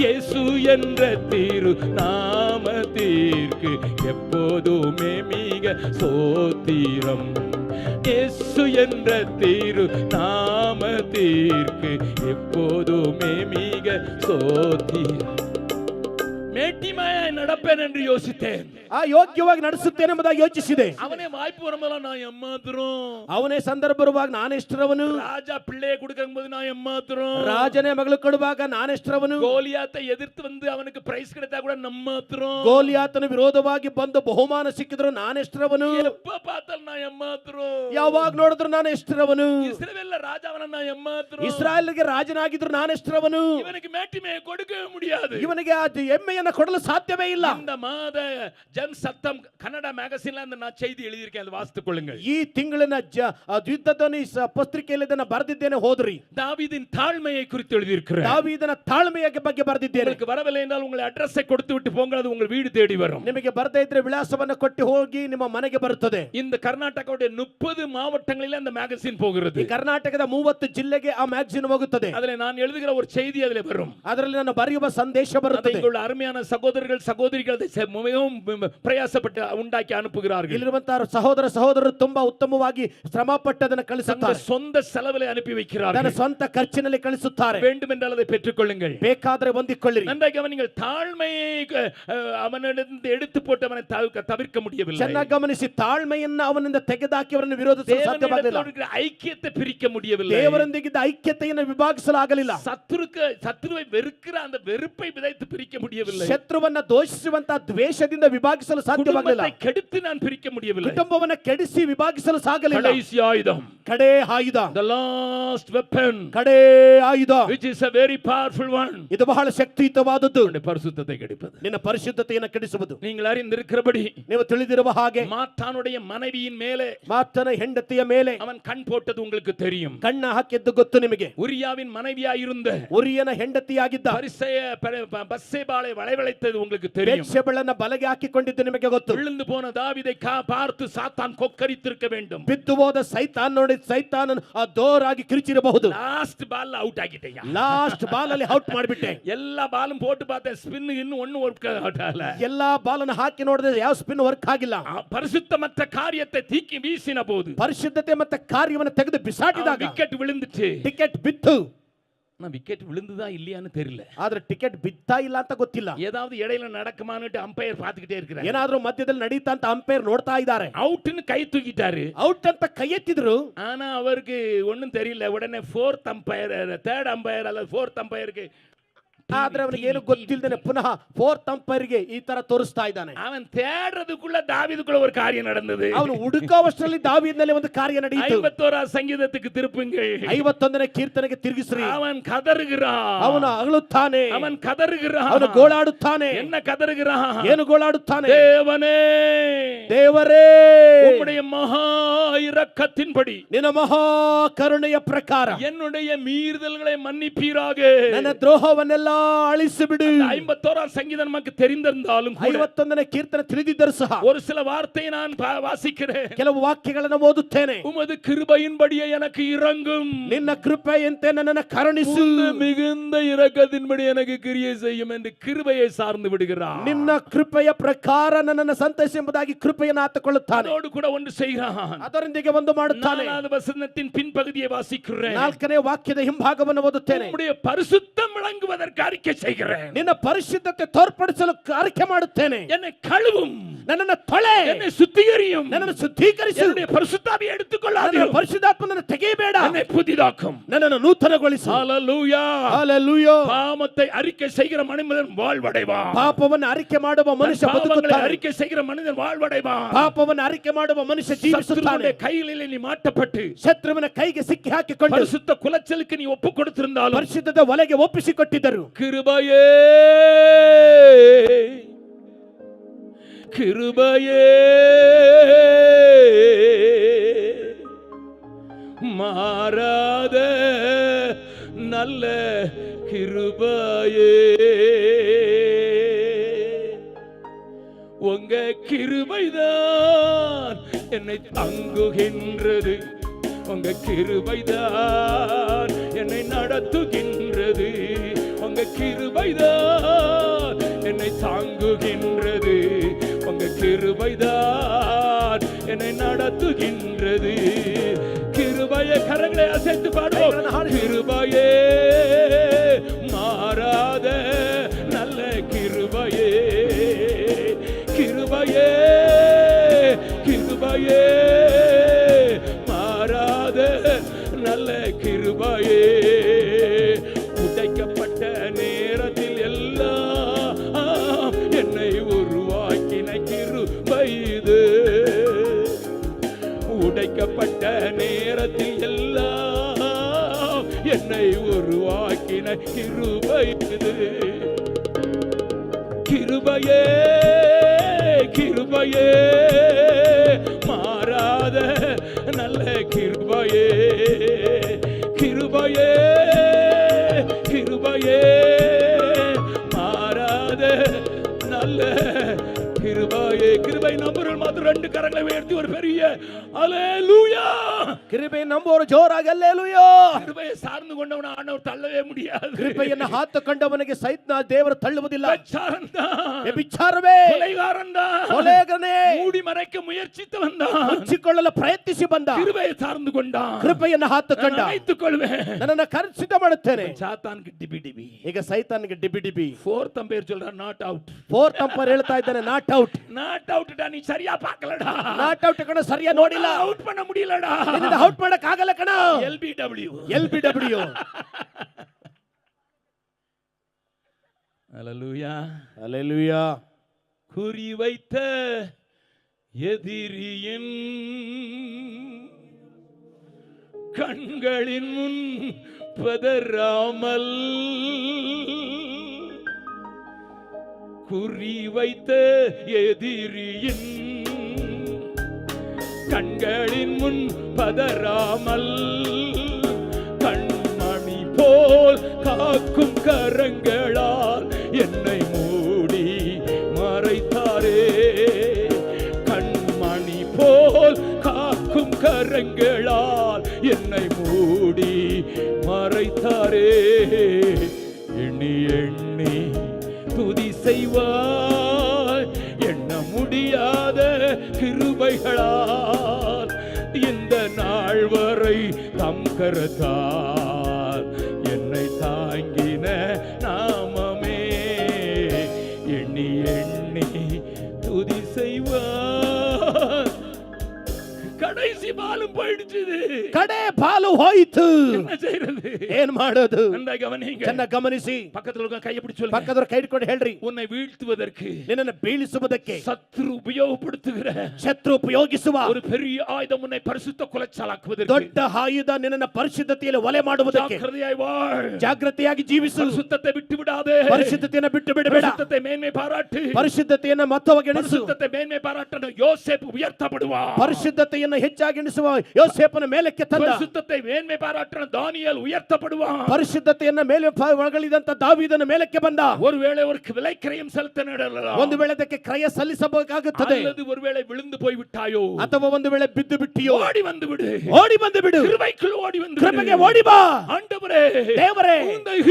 இயேசு என்ற திரு நாமத்திற்கு எப்போதுமே மிக சோத்திரம். இயேசு என்ற திரு நாமத்திற்கு எப்போதுமே மிக சோத்திரம். மேட்டிமையாய் நடப்பேன் என்று யோசித்தேன், ಆ ಯೋಗ್ಯವಾಗಿ ನಡೆಸುತ್ತೇನೆ ಎಂಬುದಾಗಿ ಯೋಚಿಸಿದೆ. அவனே வாய்ப்பு வரும்போது நான் ஏமாத்துறோம், ಅವನೇ ಸಂದರ್ಭ ಬರುವಾಗ ನಾನೆಷ್ಟರವನು. ராஜா பிள்ளையை கொடுக்கும்போது நான் ஏமாத்துறோம், ರಾಜನೇ ಮಗಳು ಕೊಡುವಾಗ ನಾನೆಷ್ಟರವನು. கோலியாத்தை எதிர்த்து வந்து அவனுக்கு பிரைஸ் கிடைத்தா கூட நம்மாத்துறோம், ಗೋಲಿಯಾತನ ವಿರೋಧವಾಗಿ ಬಂದು ಬಹುಮಾನ ಸಿಕ್ಕಿದ್ರು ನಾನೆಷ್ಟರವನು. எப்ப பார்த்தாலும் நான் ஏமாத்துறோம். ಯಾವಾಗ ನೋಡಿದ್ರು ನಾನೆಷ್ಟರವನು. இஸ்ரவேல்ல ராஜாவன நான் ஏமாத்துறோம். ಇಸ್ರಾಯೇಲ್ಗೆ ರಾಜನಾಗಿದ್ರು ನಾನೆಷ್ಟರವನು. இவனுக்கு மேட்டிமையை கொடுக்கவே முடியாது. ಇವನಿಗೆ ಆ ಎಮ್ಮೆಯನ್ನು ಕೊಡಲು ಸಾಧ್ಯವೇ ಇಲ್ಲ. இந்த மாத ஜன் சத்தம் கன்னட மேகசின்ல அந்த நான் செய்தி எழுதியிருக்கேன், அதை வாசித்துக் கொள்ளுங்கள். ಈ ತಿಂಗಳಿನ ದ್ವಿಧ್ವನಿ ಪತ್ರಿಕೆಯಲ್ಲಿ ಇದನ್ನ ಬರೆದಿದ್ದೇನೆ, ಹೋದ್ರಿ. தாவீதின் தாழ்மையை குறித்து எழுதியிருக்கிறேன். ದಾವೀದನ ತಾಳ್ಮೆಯ ಬಗ್ಗೆ ಬರೆದಿದ್ದೇನೆ. உங்களுக்கு வரவில்லை என்றால் உங்கள் அட்ரஸை கொடுத்து விட்டு போங்க, அது உங்கள் வீடு தேடி வரும். ನಿಮಗೆ ಬರದೇ ಇದ್ರೆ ವಿಳಾಸವನ್ನು ಕೊಟ್ಟು ಹೋಗಿ ನಿಮ್ಮ ಮನೆಗೆ ಬರುತ್ತದೆ. இந்த கர்நாடகாவுடைய 30 மாவட்டங்களில் அந்த மேகசின் போகிறது. ಈ ಕರ್ನಾಟಕದ 30 ಜಿಲ್ಲೆಗೆ ಆ ಮ್ಯಾಗಜಿನ್ ಹೋಗುತ್ತದೆ. அதில் நான் எழுதுகிற ஒரு செய்தி அதில் வரும். ಅದರಲ್ಲಿ ನಾನು ಬರೆಯುವ ಸಂದೇಶ ಬರುತ್ತದೆ. இங்குள்ள அருமையான சகோதரர்கள் சகோதரிகள் அதை மிகவும் பிரயாசப்பட்டு உண்டாக்கி அனுப்புகிறார்கள். ಇಲ್ಲಿರುವಂತಹ ಸಹೋದರ ಸಹೋದರರು ತುಂಬಾ ಉತ್ತಮವಾಗಿ ಶ್ರಮ ಪಟ್ಟದನ್ನು ಕಳಿಸುತ್ತಾರೆ. சொந்த செலவிலே ಅನುப்பಿ வைக்கிறார்கள். ತನ್ನ ಸ್ವಂತ ಖರ್ಚಿನಲ್ಲಿ ಕಳಿಸುತ್ತಾರೆ. வேண்டுமென்றால் அதை பெற்றுக்கொள்ளுங்கள். ಬೇಕಾದ್ರೆ ಹೊಂದಿಕೊಳ್ಳಿರಿ. நன்றாக கவனிங்கள், தாழ்மையை அவனிடம் எடுத்து போட்டு அவனை தவிர்க்க முடியவில்லை. ಚೆನ್ನಾಗಿ ಗಮನಿಸಿ, ತಾಳ್ಮೆಯನ್ನ ಅವನಿಂದ ತೆಗೆದಾಕಿ ಅವರನ್ನು ವಿರೋಧಿಸಲು ಸಾಧ್ಯವಾಗಲಿಲ್ಲ. ஐக்கியத்தை பிரிக்க முடியவில்லை. ದೇವರೊಂದಿಗಿದ್ದ ಐಕ್ಯತೆಯನ್ನು ವಿಭಾಗಿಸಲಾಗಲಿಲ್ಲ. சத்துருவை வெறுக்கிற அந்த வெறுப்பை விதைத்து பிரிக்க முடியவில்லை. ಶತ್ರುವನ್ನ ದೋಷಿಸುವಂತ ದ್ವೇಷದಿಂದ ವಿಭಾಗಿಸಲು ಸಾಧ್ಯವಾಗಲಿಲ್ಲ. கெடுத்து நான் பிரிக்க முடியவில்லை. ಕುಟುಂಬವನ್ನ ಕೆಡಿಸಿ ವಿಭಾಗಿಸಲು ಸಾಗಲಿಲ್ಲ. கடைசி ஆயுதம், ಕಡೆ ಆಯುಧ, the last weapon, ಕಡೆ ಆಯುಧ, which is a very powerful one, ಇದು ಬಹಳ ಶಕ್ತಿಯುತವಾದದ್ದು. பரிசுத்தத்தை கெடுப்பது. ನಿನ್ನ ಪರಿಶುದ್ಧತೆಯನ್ನು ಕೆಡಿಸುವುದು. நீங்கள் அறிந்திருக்கிறபடி ನೀವು ತಿಳಿದಿರುವ ಹಾಗೆ மாத்தானுடைய மனைவியின் மேலே ಮಾತನ ಹೆಂಡತಿಯ ಮೇಲೆ அவன் கண் போட்டது உங்களுக்கு தெரியும். ಕಣ್ಣ ಹಾಕಿದ್ದು ಗೊತ್ತು ನಿಮಗೆ. உரியாவின் மனைவியாயிருந்த ಉರಿಯನ ಹೆಂಡತಿಯಾಗಿದ್ದ பத்சேபாளை வளைவளைத்தது உங்களுக்கு தெரியும். ಬೇತ್ಷೆಬಳನ್ನ ಬಲಗೆ ಹಾಕಿಕೊಂಡಿದ್ದು ನಿಮಗೆ ಗೊತ್ತು. விழுந்து போன தாவீதை பார்த்து சாத்தான் கொக்கரித்திருக்க வேண்டும். ಬಿದ್ದು ಹೋದ ಸೈತಾನ್ ನೋಡಿ ಸೈತಾನನು ದೋರಾಗಿ ಕಿರಿಚಿರಬಹುದು. லாஸ்ட் பால்ல அவுட் ஆகிட்டேன். ಲಾಸ್ಟ್ ಬಾಲ್ ಅಲ್ಲಿ ಔಟ್ ಮಾಡಿಬಿಟ್ಟೆ. எல்லா பாலும் போட்டு பார்த்தேன், ஸ்பின் இன்னும் ஒண்ணு ವರ್ಕ್ ಆಗಲ್ಲ. ಎಲ್ಲಾ ಬಾಲನ್ನು ಹಾಕಿ ನೋಡಿದ್ರೆ ಯಾವ ಸ್ಪಿನ್ ವರ್ಕ್ ಆಗಿಲ್ಲ. பரிசுத்தமற்ற காரியத்தை தூக்கி வீசின போது, ಪರಿಶುದ್ಧತೆ ಮತ್ತೆ ಕಾರ್ಯವನ್ನು ತೆಗೆದು ಬಿಸಾಟಿದಾಗ ವಿಕೆಟ್ விழுந்துச்சு. ಟಿಕೆಟ್ ಬಿತ್ತು. விக்கெட் விழுந்துதா இல்லையான்னு தெரியல. ಆದ್ರೆ ಟಿಕೆಟ್ ಬಿತ್ತಾ ಇಲ್ಲ ಅಂತ ಗೊತ್ತಿಲ್ಲ. ஏதாவது இடையில நடக்குமான்னு அம்பையர் பார்த்துக்கிட்டே இருக்கிறார். ಏನಾದ್ರೂ ಮಧ್ಯದಲ್ಲಿ ನಡೀತಾ ಅಂತ ಅಂಪೈರ್ ನೋಡ್ತಾ ಇದ್ದಾರೆ. அவுட்னு கை தூக்கிட்டாரு. ಔಟ್ ಅಂತ ಕೈ ಎತ್ತಿದ್ರು. ஆனா அவருக்கு ஒண்ணும் தெரியல. உடனே 4th அம்பையர், 3rd அம்பையர் அல்லது 4th அம்பையருக்கு ಆದ್ರೆ ಅವನಿಗೆ ಏನು ಗೊತ್ತಿಲ್ಲದೇನೆ ಪುನಃ ಫೋರ್ತ್ ಅಂಪೈರ್ಗೆ ಈ ತರ ತೋರಿಸ್ತಾ ಇದ್ದಾನೆ. அவன் தேடுறதுக்குள்ள தாவீதுக்குள்ள ஒரு காரியம் நடந்தது. ಅವನು ಹುಡುಕುವಷ್ಟರಲ್ಲಿ ದಾವೀದನಲ್ಲಿ ಒಂದು ಕಾರ್ಯ ನಡೆಯಿತು. 51வது சங்கீதத்துக்கு திருப்புங்கள். 51ನೇ ಕೀರ್ತನೆಗೆ ತಿರುಗಿಸ್ರಿ. அவன் கதறுகிறான். ಅವನು ಅಳುತ್ತಾನೆ. அவன் கதறுகிறான். ಅವನು ಗೋಳಾಡುತ್ತಾನೆ. என்ன கதறுகிறான்? ಏನು ಗೋಳಾಡುತ್ತಾನೆ? தேவனே, ದೇವರೇ, உம்முடைய மகா இரக்கத்தின்படி, ನಿನ್ನ ಮಹಾ ಕರುಣೆಯ ಪ್ರಕಾರ என்னுடைய மீறுதல்களை மன்னிப்பீராக. ನನ್ನ ದ್ರೋಹವನ್ನೆಲ್ಲ ಅಳಿಸಿಬಿಡು. 51வது சங்கீதம் நமக்கு தெரிந்திருந்தாலும் 51ನೇ ಕೀರ್ತನೆ ತಿಳಿದಿದ್ದರೂ ಸಹ ஒரு சில வார்த்தையை நான் வாசிக்கிறேன். ಕೆಲವು ವಾಕ್ಯಗಳನ್ನು ಓದುತ್ತೇನೆ. உமது கிருபையின்படியே எனக்கு இரங்கும். ನಿನ್ನ ಕೃಪೆಯಂತೆ ನನ್ನನ್ನು ಕರುಣಿಸು. மிகுந்த இரக்கத்தின்படி எனக்கு கிரியை செய்யும் என்று கிருபையை சார்ந்து விடுகிறார். ನಿನ್ನ ಕೃಪೆಯ ಪ್ರಕಾರ ನನ್ನನ್ನು ಸಂತೈಸು ಎಂಬುದಾಗಿ ಕೃಪೆಯನ್ನು ಆತುಕೊಳ್ಳುತ್ತಾನೆ. அதோடு கூட ஒன்று செய்கிறான். ಅದರೊಂದಿಗೆ ಒಂದು ಮಾಡುತ್ತಾನೆ. 4வது வசனத்தின் பின்பகுதியை வாசிக்கிறேன். 4ನೇ ವಾಕ್ಯದ ಹಿಂಭಾಗವನ್ನು ಓದುತ್ತೇನೆ. உம்முடைய பரிசுத்தம் விளங்குவதற்கு அறிக்கை செய்கிறேன். ನಿನ್ನ ಪರಿಶುದ್ಧತೆ ತೋರ್ಪಡಿಸಲು அறிக்கை ಮಾಡುತ್ತೇನೆ. என்னை கழுவும், ನನ್ನನ್ನು ತೊಳೆ, என்னை சுத்திகரியும், ನನ್ನನ್ನು ಶುದ್ಧೀಕರಿಸು. என்னுடைய பரிசுத்தாவியை எடுத்துக்கொள்ளாதீரும், ಪರಿಶುದ್ಧಾತ್ಮನನ್ನು ತೆಗೆಯಬೇಡ, என்னை புதிதாக்கும், ನನ್ನನ್ನು ನೂತನಗೊಳಿಸು. ஹalleluya, ஹalleluya. பாவத்தை அறிக்கை செய்கிற மனிதன் வாழ்வடைவான். ಪಾಪವನ್ನು அறிக்கை ಮಾಡುವ ಮನುಷ್ಯ ಬದುಕುತ್ತಾನೆ. அறிக்கை செய்கிற மனிதன் வாழ்வடைவான். ಪಾಪವನ್ನು அறிக்கை ಮಾಡುವ ಮನುಷ್ಯ ಜೀವಿಸುತ್ತಾನೆ. கைகளில் நீ மாட்டப்பட்டு ಶತ್ರುವಿನ ಕೈಗೆ ಸಿಕ್ಕಿ ಹಾಕಿಕೊಂಡು பரிசுத்த குலச்சலுக்கு நீ ಒಪ್ಪು ಕೊಡುತ್ತಿರುந்தாலும் ಪರಿಶುದ್ಧದ ಒಲೆಗೆ ಒಪ್ಪಿಸಿಕೊಟ್ಟಿದ್ದರು. கிருபையே, கிருபையே, மாறாத நல்ல கிருபையே, உங்க கிருபைதான் என்னை தாங்குகின்றது, உங்க கிருபைதான் என்னை நடத்துகின்றது, உங்க கிருபைதான் என்னை தாங்குகின்றது, உங்க கிருபைதான் என்னை நடத்துகின்றது. கிருபையே, கரங்களை அசைத்து பாடுவோம். கிருபையே, மாறாத நல்ல கிருபையே, கிருபையே, கிருபையே, மாறாத நல்ல கிருபையே, உடைக்கப்பட்ட நேரத்தில் எல்லாம் என்னை உருவாக்கின கிருபை இது, உடைக்கப்பட்ட நேரத்தில் எல்லாம் என்னை உருவாக்கின கிருபை இது. கிருபையே, கிருபையே, மாறாத நல்ல கிருபையே, கிருபையே, கிருபையே, மாறாத நல்ல கிருபையே. கிருபை நம்புறவர்கள் மாத்திரம் 2 கரங்களை உயர்த்தி ஒரு பெரிய அல்லேலூயா. கிருபை நம்புவோರು ಜೋರಾಗಿ அல்லேலೂಯಾ. கிருபையை சார்ந்து கொண்டவன ஆண்டவர் தள்ளவே முடியாது. ಕೃಪೆಯನ್ನು ಹಾತುಕೊಂಡವನಿಗೆ ಸೈತಾನ ದೇವರು ತಳ್ಳುವುದಿಲ್ಲ. ವ್ಯಭಿಚಾರವೇ, ಕೊಲೆಗಾರನೇ, ಮೂಡಿ ಮರೆக்க ಮುಯற்சித்தவன் தான், ಮುಚ್ಚಿಕೊಳ್ಳಲು ಪ್ರಯತ್ನಿಸಿ ಬಂದ, கிருபையை சார்ந்து கொண்டான், ಕೃಪೆಯನ್ನು ಹಾತುಕೊಂಡ. ಅணைத்துಕೊಳ್ಳುವೆ, ನನ್ನನ್ನು ಕರೆಸಿದ ಮಾಡುತ್ತೇನೆ. ಸಾತಾನ್ಗೆ ಡಿಬಿ ಡಿಬಿ, ಈಗ ಸೈತಾನ್ಗೆ ಡಿಬಿ ಡಿಬಿ. ಫೋರ್ತ್ ಅಂಪೈರ್ சொல்ற ನಾಟ್ ಔಟ್, ಫೋರ್ತ್ ಅಂಪೈರ್ ಹೇಳ್ತಾ ಇದ್ದಾನೆ ನಾಟ್ ಔಟ್. ನಾಟ್ ಔಟ್ ಡಾ, ನೀ ಸರಿಯಾ பார்க்கலடா, ನಾಟ್ ಔಟ್ ಕಣ ಸರಿಯಾ ನೋಡಿಲ್ಲ, ಔಟ್ பண்ண முடியலடಾ, ನಿನ್ನ ಔಟ್ ಮಾಡಕ ಆಗಲ್ಲ ಕಣ. LBW, LBW. அல்லேலூயா, அல்லேலூயா. குறி வைத்த எதிரியின் கண்களின் முன் பதறாமல், குறி வைத்த எதிரியின் கண்களின் முன் பதறாமல், கண்மணி போல் காக்கும் கரங்களால் என்னை மூடி மறைத்தாரே, கண்மணி போல் காக்கும் கரங்களால் என்னை மூடி மறைத்தாரே. எண்ணி எண்ணி துதி செய்வாய், எண்ண முடியாத கிருபைகளால் இந்த நாள் வரை தம் கரத்தால் என்னை தாங்கின நாமமே. எண்ணி எண்ணி துதி செய்வாய். கடைசி பால பாலும் போயிடுச்சு. ಕಡೆ ಪಾಲು ಹೋಯಿತು. என்ன செய்யறது? ಏನ್ ಮಾಡೋದು? நன்றாக கவனிங்க. ಚೆನ್ನಾಗಿ ಗಮನಿಸಿ. பக்கத்துல இருக்க கையை பிடிச்சு சொல்லுங்க. ಪಕ್ಕದವರ ಕೈ ಹಿಡ್ಕೊಂಡು ಹೇಳ್ರಿ, உன்னை வீழ்த்துவதற்கு, ನಿನ್ನನ್ನು ಬೀಳಿಸುವುದಕ್ಕೆ சத்ரு உபயோகப்படுத்துகிற ಶತ್ರು ಉಪಯೋಗಿಸುವ ஒரு பெரிய ஆயுதம் உன்னை பரிசுத்த குலைச்சலாக்குவதற்கு, ದೊಡ್ಡ ಆಯುಧ ನಿನ್ನನ್ನು ಪರಿಶುದ್ಧತೆಯಲ್ಲಿ ಒಲೆ ಮಾಡುವುದಕ್ಕೆ. ஜாக்கிரதையாய் வாழ். ಜಾಗೃತಿಯಾಗಿ ಜೀವಿಸು. பரிசுத்தத்தை விட்டு விடாதே. ಪರಿಶುದ್ಧತೆಯನ್ನು ಬಿಟ್ಟು ಬಿಡಬೇಡ. பரிசுத்தத்தை மேன்மை பாராட்டு. ಪರಿಶುದ್ಧತೆಯನ್ನು ಮತ್ತವಾಗಿ ಎಣಿಸು. பரிசுத்தத்தை மேன்மை பாராட்டணும். யோசேப்பு உயர்த்தப்படுவான். ಪರಿಶುದ್ಧತೆಯನ್ನು ಹೆಚ್ಚಾಗಿ ಎಣಿಸುವ ಯೋಸೇಫನ ಮೇಲಕ್ಕೆ ತಂದ. பரிசுத்தத்தை மேன்மை பாராட்டணும். தானியேல் உயர்த்தப்படுவான். ಪರಿಶುದ್ಧತೆಯನ್ನು ಮೇಲೆ ಹೊಗಳಿದಂತ ದಾವೀದನ ಮೇಲಕ್ಕೆ ಬಂದ. ஒருவேளை ஒரு விலை கிரயம் செலுத்த நேரலாம். ಒಂದು ವೇಳೆ ಅದಕ್ಕೆ ಕ್ರಯ ಸಲ್ಲಿಸಬೇಕಾಗುತ್ತದೆ. அல்லது ஒருவேளை விழுந்து போய் விட்டாயோ, ಅಥವಾ ಒಂದು ವೇಳೆ ಬಿದ್ದು ಬಿಟ್ಟಿಯೋ, ஓடி வந்து விடு. ಓಡಿ ಬಂದು ಬಿಡು. கிருபைக்குள் ஓடி வந்து ಕೃಪೆಗೆ ಓಡಿ ಬಾ. ஆண்டவரೇ, ದೇವರೇ,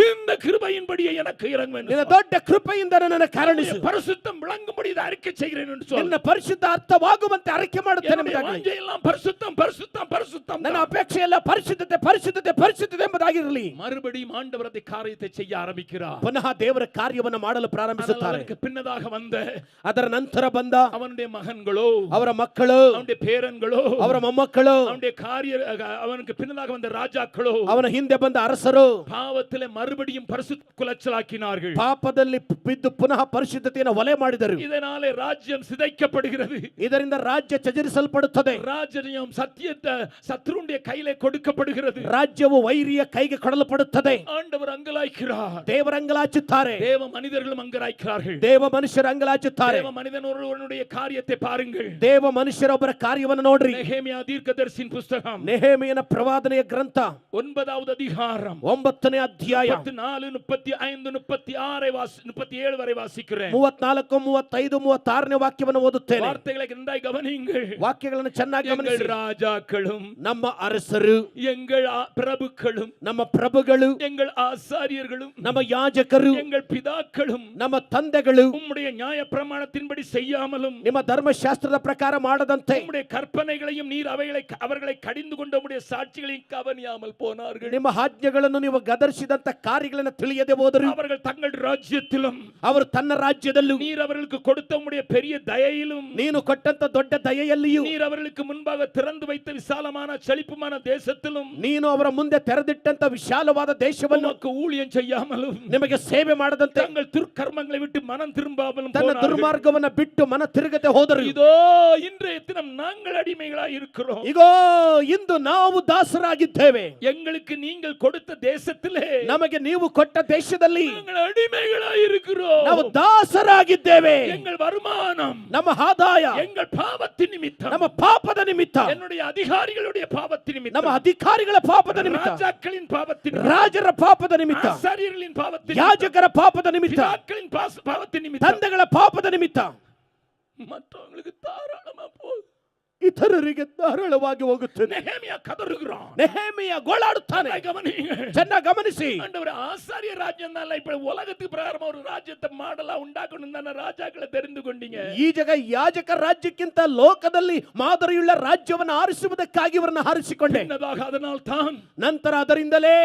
இந்த கிருபையின்படியே எனக்கு இறங்கும். ನಿನ್ನ ದೊಡ್ಡ ಕೃಪೆಯಿಂದ ನನ್ನನ್ನು ಕರುಣಿಸು. பரிசுத்தம் விளங்கும்படி இதை அறிக்கை செய்கிறேன் என்று சொல். ನಿನ್ನ ಪರಿಶುದ್ಧ ಅರ್ಥವಾಗುವಂತೆ ಅರಿಕೆ ಮಾಡುತ್ತೇನೆ ಎಂಬುದಾಗಿ. வாஞ்சையெல்லாம் பரிசுத்தம் பரிசுத்தம் பரிசுத்தம். ನನ್ನ ಅಪೇಕ್ಷೆ ಎಲ್ಲ ಪರಿಶುದ್ಧತೆ ಪರಿಶುದ್ಧತೆ ಪರಿಶುದ್ಧತೆ ಎಂಬುದಾಗಿರಲಿ. மறுபடியும் ஆண்டவர் அந்த காரியத்தை செய்ய ஆரம்பிக்கிறார். ಪುನಃ ದೇವರ ಕಾರ್ಯವನ್ನು ಮಾಡಲು ಪ್ರಾರಂಭಿಸುತ್ತಾರೆ. அதற்கு பின்னதாக வந்த, ಅದರ ನಂತರ ಬಂದ அவனுடைய மகன்களோ, ಅವರ ಮಕ್ಕಳು, அவனுடைய பேரன்களோ, ಅವರ ಮೊಮ್ಮಕ್ಕಳು, அவனுடைய அவனுக்கு பின்னதாக வந்த ராஜாக்களோ, ಅವನ ಹಿಂದೆ ಬಂದ ಅರಸರು பாவத்திலே மறுபடியும் பரிசுத்த குலைச்சலாக்கினார்கள். ಪಾಪದಲ್ಲಿ ಬಿದ್ದು ಪುನಃ ಪರಿಶುದ್ಧತೆಯನ್ನು ಒಲೆ ಮಾಡಿದರು. இதனாலே ராஜ்யம் சிதைக்கப்படுகிறது. ಇದರಿಂದ ರಾಜ್ಯ ಚಜರಿಸಲ್ಪಡುತ್ತದೆ. ராஜ்யம் சத்ருடைய கையிலே கொடுக்கப்படுகிறது. ರಾಜ್ಯವು ವೈರಿಯ ಕೈಗೆ ಕೊಡಲ್ಪಡುತ್ತದೆ. ஆண்டவர் அங்கலாய்க்கிறார். ದೇವರ ಅಂಗಲಾಚುತ್ತಾರೆ. தேவ மனிதர்களும் அங்கலாய்க்கிறார்கள். ದೇವ ಮನುಷ್ಯರು ಅಂಗಲಾಚುತ್ತಾರೆ. தேவ மனிதனுடைய காரியத்தை பாருங்கள். ದೇವ ಮನುಷ್ಯರೊಬ್ಬರ ಕಾರ್ಯವನ್ನು ನೋಡ್ರಿ. நெகேமியா தீர்க்கதரிசியின் புத்தகம், ನೆಹೆಮೀಯನ ಪ್ರವಾದನೆಯ ಗ್ರಂಥ 9வது அதிகாரம் 9ನೇ ಅಧ್ಯಾಯ 34, 35, 36 37 வரை வாசிக்கிறேன். 34, 35, 36ನೇ ವಾಕ್ಯವನ್ನು ಓದುತ್ತೇನೆ. வார்த்தைகளை நன்றாய் கவனியுங்கள். ವಾಕ್ಯಗಳನ್ನು ಚೆನ್ನಾಗಿ எங்கள் ಗಮನಿಸಿ. ராஜாக்களும், ನಮ್ಮ ಅರಸರು, எங்கள் பிரபுக்களும், ನಮ್ಮ ಪ್ರಭುಗಳು, எங்கள் ஆசாரியர்களும், ನಮ್ಮ ಯಾಜಕರು, எங்கள் பிதாக்களும் ನಮ್ಮ ತಂದೆಗಳು உம்முடைய நியாய பிரமாணத்தின்படி செய்யாமலும், ನಿಮ್ಮ ಧರ್ಮಶಾಸ್ತ್ರದ ಪ್ರಕಾರ ಮಾಡದಂತೆ, உம்முடைய கற்பனைகளையும் நீர் அவர்களை கடிந்து கொண்ட உம்முடைய சாட்சிகளையும் கவனியாமல் போனார்கள். ನಿಮ್ಮ ಆಜ್ಞೆಗಳನ್ನು ನೀವು ಗದರಿಸಿದಂತ ಕಾರ್ಯಗಳನ್ನು ತಿಳಿಯದೆ ಹೋದರು. அவர்கள் தங்கள் ராஜ்யத்திலும், ಅವರು ತನ್ನ ರಾಜ್ಯದಲ್ಲೂ, நீர் அவர்களுக்கு கொடுத்த உம்முடைய பெரிய தயையிலும், ನೀನು ಕೊಟ್ಟಂತ ದೊಡ್ಡ ದಯೆಯಲ್ಲಿಯೂ, நீர் அவர்களுக்கு முன்பாக திறந்து வைத்த விசாலமான செழிப்புமான தேசத்திலும், ನೀನು ಅವರ ಮುಂದೆ ತೆರೆದಿಟ್ಟಂತ ವಿಶಾಲವಾದ ದೇಶವನ್ನು உமக்கு ஊழியம் செய்யாமலும், ನಿಮಗೆ ಸೇವೆ ಮಾಡದಂತೆ, தங்கள் துர்க்கர்மங்களை விட்டு மனம் திரும்பாமலும் ತನ್ನ போனார்கள். ದುರ್ಮಾರ್ಗವನ್ನ ಬಿಟ್ಟು ಮನ ತಿರುಗತೆ ಹೋದರು. இதோ இன்றைய தினம் நாங்கள் அடிமைகளாய் இருக்கிறோம். ಇಗೋ ಇಂದು ನಾವು ದಾಸರಾಗಿದ್ದೇವೆ. எங்களுக்கு நீங்கள் கொடுத்த தேசத்திலே ನಮಗೆ ನೀವು ಕೊಟ್ಟ ದೇಶದಲ್ಲಿ நாங்கள் அடிமைகளாய் இருக்கிறோம். ನಾವು ದಾಸರಾಗಿದ್ದೇವೆ. எங்கள் வருமானம், ನಮ್ಮ ಆದಾಯ, எங்கள் பாவத்தின் நிமித்தம், ನಮ್ಮ ಪಾಪದ ನಿಮಿತ್ತ, என்னுடைய அதிகாரிகளுடைய பாவத்தின் நிமித்தம், ನಮ್ಮ ಅಧಿಕಾರಿಗಳ ಪಾಪದ ನಿಮಿತ್ತ, ராஜாக்களின் பாவத்தின் ರಾಜರ ಪಾಪದ ನಿಮಿತ್ತ, ஆசாரியர்களின் பாவத்தின் ಯಾಜಕರ ಪಾಪದ ನಿಮಿತ್ತ, பிதாக்களின் பாவத்தின் நிமித்தம், ತಂದೆಗಳ ಪಾಪದ ನಿಮಿತ್ತ மற்றவங்களுக்கு தாராளமா போகுது. ಇತರರಿಗೆ ಧಾರಾಳವಾಗಿ ಹೋಗುತ್ತದೆ. நெகேமியா கதறுகிறான். ನೆಹೆಮೀಯ ಗೋಳಾಡುತ್ತಾನೆ. கவனிங்க. ಚೆನ್ನಾಗಿ ಗಮನಿಸಿ. ஆண்டவரே, ஆசாரிய ராஜ்யம் தான் இப்ப உலகத்துக்கு பிரகாரம் ஒரு ராஜ்யத்தை மாடலா உண்டாக்கணும் தான ராஜாக்களை தெரிந்து கொண்டீங்க. ಈ ಜಗ ಯಾಜಕ ರಾಜ್ಯಕ್ಕಿಂತ ಲೋಕದಲ್ಲಿ ಮಾದರಿಯುಳ್ಳ ರಾಜ್ಯವನ್ನು ಆರಿಸುವುದಕ್ಕಾಗಿ ಇವರನ್ನು ಆರಿಸಿಕೊಂಡೆ. பின்னதாக அதனால் தான் ನಂತರ ಅದರಿಂದಲೇ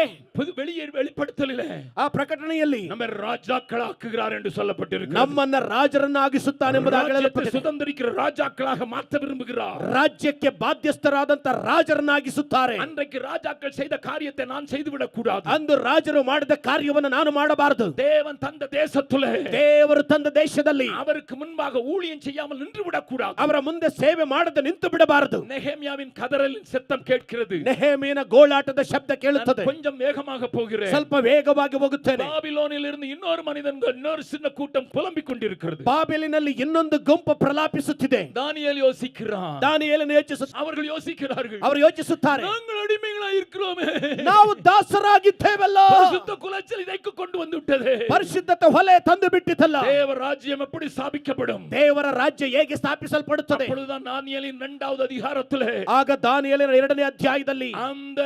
வெளிப்படுத்தலிலே ಆ ಪ್ರಕಟಣೆಯಲ್ಲಿ நம்ம ராஜாக்களாக்குகிறார் என்று சொல்லப்பட்டிருக்கு. ನಮ್ಮನ್ನ ರಾಜರನ್ನಾಗಿಸುತ್ತಾನೆಂಬುದಾಗಿ ಹೇಳಲ್ಪಟ್ಟಿದೆ. சுதந்திரிக்கிற ராஜாக்களாக மாற்ற விரும்புகிறார். ರಾಜ್ಯಕ್ಕೆ ಬಾಧ್ಯಸ್ಥರಾದಂತ ರಾಜರನ್ನಾಗಿಸುತ್ತಾರೆ. அன்றைக்கு ராஜாக்கள் செய்த காரியத்தை நான் செய்துவிடக் கூடாது. ಅಂದು ರಾಜರು ಮಾಡಿದ ಕಾರ್ಯವನ್ನು ನಾನು ಮಾಡಬಾರದು. தேவன் தந்த தேசத்திலே, ದೇವರು ತಂದ ದೇಶದಲ್ಲಿ அவருக்கு முன்பாக ஊழியம் செய்யாமல் நின்று விடக்கூடாது. ಅವರ ಮುಂದೆ ಸೇವೆ ಮಾಡದೆ ನಿಂತು ಬಿಡಬಾರದು. நெகேமியாவின் கதறலின் சத்தம் கேட்கிறது. ನೆಹೆಮೀಯನ ಗೋಳಾಟದ ಶಬ್ದ ಕೇಳುತ್ತದೆ. கொஞ்சம் வேகமாக போகிறேன். ಸ್ವಲ್ಪ ವೇಗವಾಗಿ ಹೋಗುತ್ತೇನೆ. பாபிலோனில் இருந்து இன்னொரு மனிதன்கள், இன்னொரு சின்ன கூட்டம் புலம்பிக் கொண்டிருக்கிறது. ಬಾಬೆಲಿನಲ್ಲಿ ಇನ್ನೊಂದು ಗುಂಪು ಪ್ರಲಾಪಿಸುತ್ತಿದೆ. தானியேல் யோசிக்கிறான். ದಾನಿಯೇಲನು ಯೋಚಿಸುತ್ತಾರೆ. அவர்கள் யோசிக்கிறார்கள். ಅವರು ಯೋಚಿಸುತ್ತಾರೆ, நாங்கள் அடிமைகளாய் இருக்கிறோமே, ನಾವು ದಾಸರಾಗಿದ್ದೇವಲ್ಲ. பரிசுத்த குலைச்சல் இதைக்கு கொண்டு வந்து விட்டது. ಪರಿಶುದ್ಧತೆ ಹೊಲೆ ತಂದು ಬಿಟ್ಟಿತಲ್ಲ. தேவ ராஜ்யம் எப்படி ஸ்தாபிக்கப்படும்? ದೇವರ ರಾಜ್ಯ ಹೇಗೆ ಸ್ಥಾಪಿಸಲ್ಪಡುತ್ತದೆ? அப்பொழுதுதான் தானியேலின் 2வது அதிகாரத்திலே, ಆಗ ದಾನಿಯೇಲನ 2ನೇ ಅಧ್ಯಾಯದಲ್ಲಿ அந்த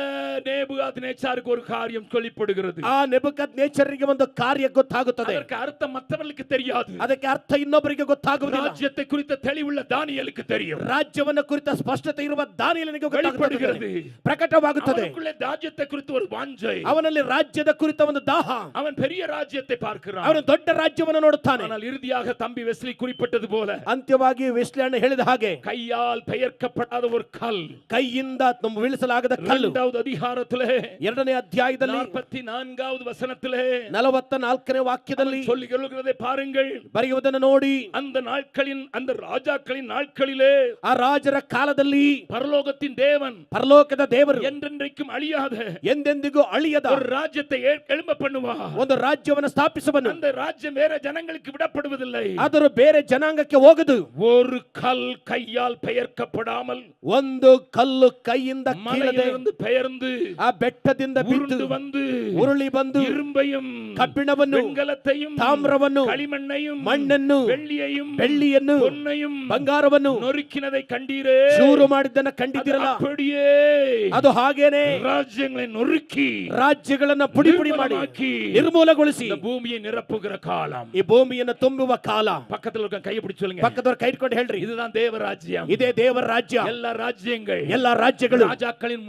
நேபுகாத்நேச்சாருக்கு ஒரு காரியம் வெளிப்படுகிறது. ಆ ನೆಬೂಕದ್ನೆಚ್ಚರರಿಗೆ ಒಂದು ಕಾರ್ಯ ಗೊತ್ತಾಗುತ್ತದೆ. அதற்கு அர்த்தம் மற்றவர்களுக்கு தெரியாது. ಅದಕ್ಕೆ ಅರ್ಥ ಇನ್ನೊಬ್ಬರಿಗೆ ಗೊತ್ತಾಗುವುದಿಲ್ಲ. ராஜ்யத்தை குறித்த தெளிவுள்ள தானியேலுக்கு தெரியும். ರಾಜ್ಯವನ್ನು ಕುರಿತ ಸ್ಪಷ್ಟತೆ ಇರುವ ದಾನಿಯೇಲನಿಗೆ ಗೊತ್ತಾಗುತ್ತದೆ, வெளிப்படுகிறது. ಪ್ರಕಟವಾಗುತ್ತದೆ. அவனுக்குள்ளே ராஜ்யத்தை குறித்து ஒரு வாஞ்சை, ಅವನಲ್ಲಿ ರಾಜ್ಯದ ಕುರಿತ ಒಂದು ದಾಹ, அவன் பெரிய ராஜ்யத்தை பார்க்கிறான். ಅವನು ದೊಡ್ಡ ರಾಜ್ಯವನ್ನು ನೋಡುತ್ತಾನೆ. ஆனால் இறுதியாக தம்பி வெஸ்லி குறிப்பிட்டது போல ಅಂತ್ಯವಾಗಿ ವೆಸ್ಲಿ ಅಣ್ಣ ಹೇಳಿದ ಹಾಗೆ கையால் பெயர்க்கப்படாத ஒரு கல், ಕೈಯಿಂದ ಬೀಳಿಸಲಾಗದ ಕಲ್ಲು 2வது அதிகாரத்திலே 2ನೇ ಅಧ್ಯಾಯದಲ್ಲಿ 44வது ವಚನத்திலே 44ನೇ ವಾಕ್ಯದಲ್ಲಿ சொல்லுகிறதை பாருங்கள். ಬರೆಯುವುದನ್ನು ನೋಡಿ, அந்த நாட்களின் அந்த ராஜாக்களின் நாட்களிலே ಆ ರಾಜರ ಕಾಲದಲ್ಲಿ பரலோகத்தின் தேவன் ಪರಲೋಕದ ದೇವರು என்றென்றைக்கும் ಅಳಿಯಾದ ಎಂದೆಂದಿಗೂ ಅಳಿಯದ ஒரு ராஜ்யத்தை எழும்ப பண்ணுவார். ಒಂದು ರಾಜ್ಯವನ್ನು ಸ್ಥಾಪಿಸುವನು. அந்த ராஜ்யம் வேற ஜனங்களுக்கு விடப்படுவதில்லை. ಆದರೂ ಬೇರೆ ಜನಾಂಗಕ್ಕೆ ಹೋಗದು. ஒரு கல் கையால் பெயர்க்கப்படாமல், ಒಂದು ಕಲ್ಲು ಕೈಯಿಂದ ಕೀಳದೆ மலையிலிருந்து பெயர்ந்து ಆ ಬೆಟ್ಟದಿಂದ ಬಿದ್ದು உருண்டு வந்து ಉರುಳಿ ಬಂದು இரும்பையும் ಕಬ್ಬಿಣವನ್ನು வெண்கலத்தையும் ತಾಮ್ರವನ್ನು களிமண்ணையும் ಮಣ್ಣನ್ನು வெள்ளியையும் ಬೆಳ್ಳಿಯನ್ನು பொன்னையும் ಬಂಗಾರವನ್ನು நொறுக்கினதை ಕಂಡೀರೇ? ಚೂರು ಮಾಡಿದ್ದನ್ನ ಕಂಡಿದ್ದೀರಲ್ಲ? அப்படியே ಅದು ಹಾಗೇನೆ ರಾಜ್ಯங்களை நொறுக்கி ರಾಜ್ಯಗಳನ್ನ ಪುಡಿ ಪುಡಿ ಮಾಡಿ ನಿರ್ಮೂಲಗೊಳಿಸಿ இந்த பூமியை நிரப்புகிற காலம், ಈ ಭೂಮಿಯನ್ನು ತುಂಬುವ ಕಾಲ. பக்கத்துல இருக்க கையை பிடிச்சு சொல்லுங்க, ಪಕ್ಕದವ್ರ ಕೈ ಇಟ್ಕೊಂಡು ಹೇಳ್ರಿ, இதுதான் தேவ ராஜ்யம். ಇದೇ ದೇವರ ರಾಜ್ಯ. எல்லா ராஜ்யங்கள், ಎಲ್ಲಾ ರಾಜ್ಯಗಳು, ராஜாக்களின்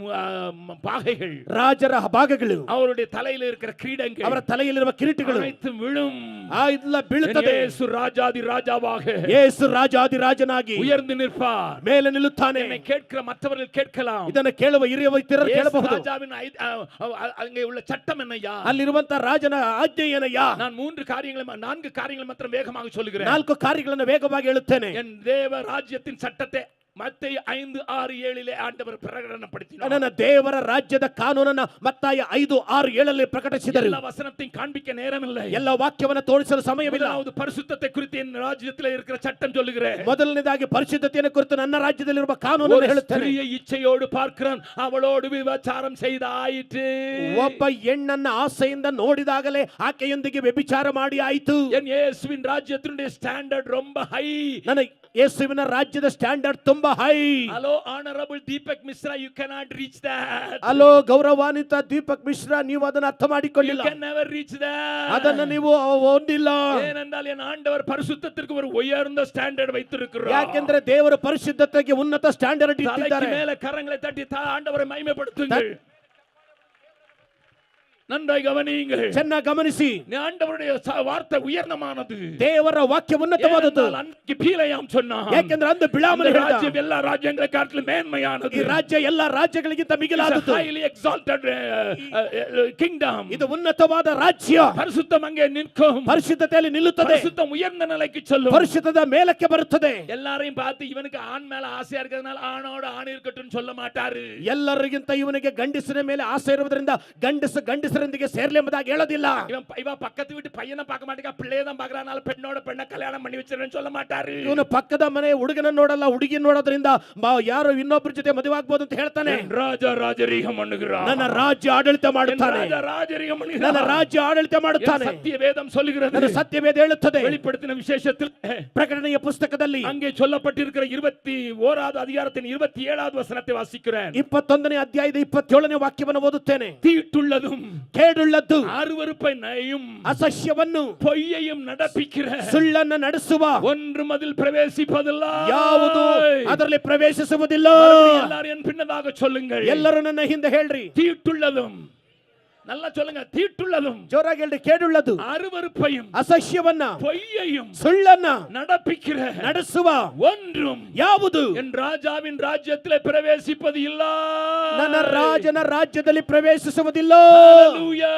பாகைகள், ರಾಜರ ಭಾಗಗಳು, அவருடைய தலையில இருக்கிற கிரீடங்கள், ಅವರ ತಲೆಯಲ್ಲಿರುವ ಕಿರೀಟಗಳು அனைத்தும் விழும். ಎಲ್ಲ ಬೀಳುತ್ತದೆ. இயேசு ராஜாதி ராஜாவாக ಯೇಸು ರಾಜಾದಿರಾಜನಾಗಿ உயர்ந்து நிற்பார். ಮೇಲೆ ನಿಲ್ಲುತ್ತಾನೆ. என்னை கேட்கிற மற்றவர்கள் கேட்கலாம், ಇದನ್ನು ಕೇಳುವ ಹಿರಿಯ ವೈದ್ಯರು ಕೇಳಬಹುದು, ராஜாவின் அங்கே உள்ள சட்டம் என்னையா? ಅಲ್ಲಿರುವಂತ ರಾಜನ ಆಜ್ಞೆ ಏನಯ್ಯ? நான் 4 காரியங்களை மாத்திரம் வேகமாக சொல்லுகிறேன். 4 ಕಾರ್ಯಗಳನ್ನು ವೇಗವಾಗಿ ಹೇಳುತ್ತೇನೆ. என் தேவ ராஜ்யத்தின் சட்டத்தை மத்தேயு 5:6-7 ஆண்டவர் பிரகடனப்படுத்தினார். ನನ್ನ ದೇವರ ರಾಜ್ಯದ ಕಾನೂನನ್ನ ಮತ್ತಾಯ 5:6-7 ಪ್ರಕಟಿಸಿದರು. எல்லா வசனத்தையும் காண்பிக்க நேரமில்லை. ಎಲ್ಲ ವಾಕ್ಯವನ್ನು ತೋರಿಸಲು ಸಮಯವಿಲ್ಲ. முதலாவது பரிசுத்தத்தை குறித்து என் ராஜ்யத்தில் இருக்கிற சட்டம் சொல்லுகிறேன். ಮೊದಲನೇದಾಗಿ ಪರಿಶುದ್ಧತೆಯನ್ನು ಕುರಿತು ನನ್ನ ರಾಜ್ಯದಲ್ಲಿರುವ ಕಾನೂನನ್ನು ಹೇಳುತ್ತೇನೆ. ಸ್ತ್ರೀಯ ಇಚ್ಛೆಯೋಡು பார்க்கிறான், ಅವಳೋಡು விபச்சாரம் செய்தாயிற்று. ಒಬ್ಬ ಹೆಣ್ಣನ್ನ ಆಸೆಯಿಂದ ನೋಡಿದಾಗಲೇ ಆಕೆಯೊಂದಿಗೆ ವ್ಯಭಿಚಾರ ಮಾಡಿ ಆಯಿತು. என் இயேசுவின் ராஜ்யத்தினுடைய ஸ்டாண்டர்ட் ரொம்ப ஹை. ನನ್ನ ಯೇಸುವಿನ ರಾಜ್ಯದ ಸ್ಟ್ಯಾಂಡರ್ಡ್ ತುಂಬಾ high. Hello honourable Deepak Mishra, you cannot reach that. Hello ಗೌರವಾನ್ವಿತ ದೀಪಕ್ ಮಿಶ್ರಾ, ನೀವು ಅದನ್ನು ಅರ್ಥ ಮಾಡಿಕೊಳ್ಳಿಲ್ಲ. You can never reach that. ಅದನ್ನು ನೀವು ಹೊಂದಿಲ್ಲ. ஏனென்றால் என் ஆண்டவர் பரிசுத்தத்திற்கு ஒரு உயர்ந்த ஸ்டாண்டர்ட் வைத்திருக்கிறார். ಯಾಕೆಂದ್ರೆ ದೇವರು ಪರಿಶುದ್ಧತೆಗೆ ಉನ್ನತ ಸ್ಟ್ಯಾಂಡರ್ಡ್ ಇಟ್ಟಿದ್ದಾರೆ. தலைக்கு மேல கரங்களை தட்டி ஆண்டவரை மகிமைப்படுத்துங்கள். நன்றாய் கவனியுங்கள், ಚೆನ್ನಾಗಿ ಗಮನಿಸಿ. ஆண்டவருடைய வார்த்தை உயர்ந்தமானது, ದೇವರ ವಾಕ್ಯ ಉನ್ನತವಾದದ್ದು. அன்றைக்கு பீலையாம் சொன்னான், ಯಾಕೆಂದ್ರೆ ಅಂದು ಬಿಳಾಮನ ಹೇಳಿದ, ರಾಜ್ಯ ಎಲ್ಲ ರಾಜ್ಯಗಳ ಕಾಟ್ಲು ಮೇನ್ಮೆಯಾನದು. ಈ ರಾಜ್ಯ ಎಲ್ಲ ರಾಜ್ಯಗಳಿಗಿಂತ ಮಿಗಿಲಾದದ್ದು. highly exalted kingdom. ಇದು ಉನ್ನತವಾದ ರಾಜ್ಯ. பரிசுத்தம் அங்கே நிற்கும், ಪರಿಶುದ್ಧತೆಯಲ್ಲಿ ನಿಲ್ಲುತ್ತದೆ, பரிசுத்தம் உயர்ந்த நிலைக்கு செல்லும், ಪರಿಶುದ್ಧದ ಮೇಲಕ್ಕೆ ಬರುತ್ತದೆ. எல்லாரையும் பார்த்து இவனுக்கு ஆண் மேல ஆசையா இருக்கிறதுனால ஆணோட ஆண் இருக்கட்டும் சொல்ல மாட்டாரு. ಎಲ್ಲರಿಗಿಂತ ಇವನಿಗೆ ಗಂಡಸಿನ ಮೇಲೆ ಆಸೆ ಇರುವುದರಿಂದ ಗಂಡಸರೊಂದಿಗೆ ಸೇರ್ಲಿ ಎಂಬುದಾಗಿ ಹೇಳೋದಿಲ್ಲ. இவன் பக்கத்து வீட்டு பையனை பார்க்க மாட்டேங்க, பிள்ளையை தான் பார்க்கறனால பெண்ணோட பெண்ணை கல்யாணம் பண்ணி வச்சிருன்னு சொல்ல மாட்டாரு. ಇವನು ಪಕ್ಕದ ಮನೆ ಹುಡುಗನ ನೋಡಲ್ಲ, ಹುಡುಗಿ ನೋಡೋದ್ರಿಂದ ಯಾರು ಇನ್ನೊಬ್ಬರ ಜೊತೆ ಮದುವೆ ಆಗಬಹುದು ಅಂತ ಹೇಳ್ತಾನೆ. ರಾಜ ರಾಜರೀகம் பண்ணுகிறான், ನನ್ನ ರಾಜ್ಯ ಆಡಳಿತ ಮಾಡುತ್ತಾನೆ, ராஜரீகம் பண்ணுகிறான், ನನ್ನ ರಾಜ್ಯ ಆಡಳಿತ ಮಾಡುತ್ತಾನೆ. சத்திய வேதம் சொல்லுகிறது, ನನ್ನ ಸತ್ಯವೇದ ಹೇಳುತ್ತದೆ. வெளிப்படுத்தின விசேஷத்தில் ಪ್ರಕಟಣೆಯ ಪುಸ್ತಕದಲ್ಲಿ அங்கே சொல்லப்பட்டிருக்கிற 21வது அதிகாரத்தின் 27வது வசனத்தை வாசிக்கிறேன். 21ನೇ ಅಧ್ಯಾಯದ 27ನೇ ವಾಕ್ಯವನ್ನು ಓದುತ್ತೇನೆ. தீட்டுள்ளதும் ಕೇಡುಳ್ಳದ್ದು, அருவருப்பை நையும் ಅಸಹ್ಯವನ್ನು பொய்யையும் நடப்பிக்கிற ಸುಳ್ಳನ್ನು ನಡೆಸುವ ஒன்றும் அதில் பிரவேசிப்பதில்ல. ಯಾವುದು ಅದರಲ್ಲಿ ಪ್ರವೇಶಿಸುವುದಿಲ್ಲ. எல்லாரும் என் பின்னதாக சொல்லுங்கள், ಎಲ್ಲರೂ ನನ್ನ ಹಿಂದೆ ಹೇಳ್ರಿ. தீட்டுள்ளதும், நல்லா சொல்லுங்க, தீட்டுள்ளதும், ಜೋರಾಗಿ ಹೇಳ್ರಿ. ಕೇಡುಳ್ಳದ್ದು, அருவருப்பையும் ಅಸಹ್ಯವನ್ನ, பொய்யையும் ಸುಳ್ಳನ್ನ நடப்பிக்கிற ನಡೆಸುವ ஒன்றும் ಯಾವುದು என் ராஜாவின் ராஜ்யத்திலே பிரவேசிப்பது இல்ல. ನನ್ನ ರಾಜನ ರಾಜ್ಯದಲ್ಲಿ ಪ್ರವೇಶಿಸುವುದಿಲ್ಲ. ஹalleluya,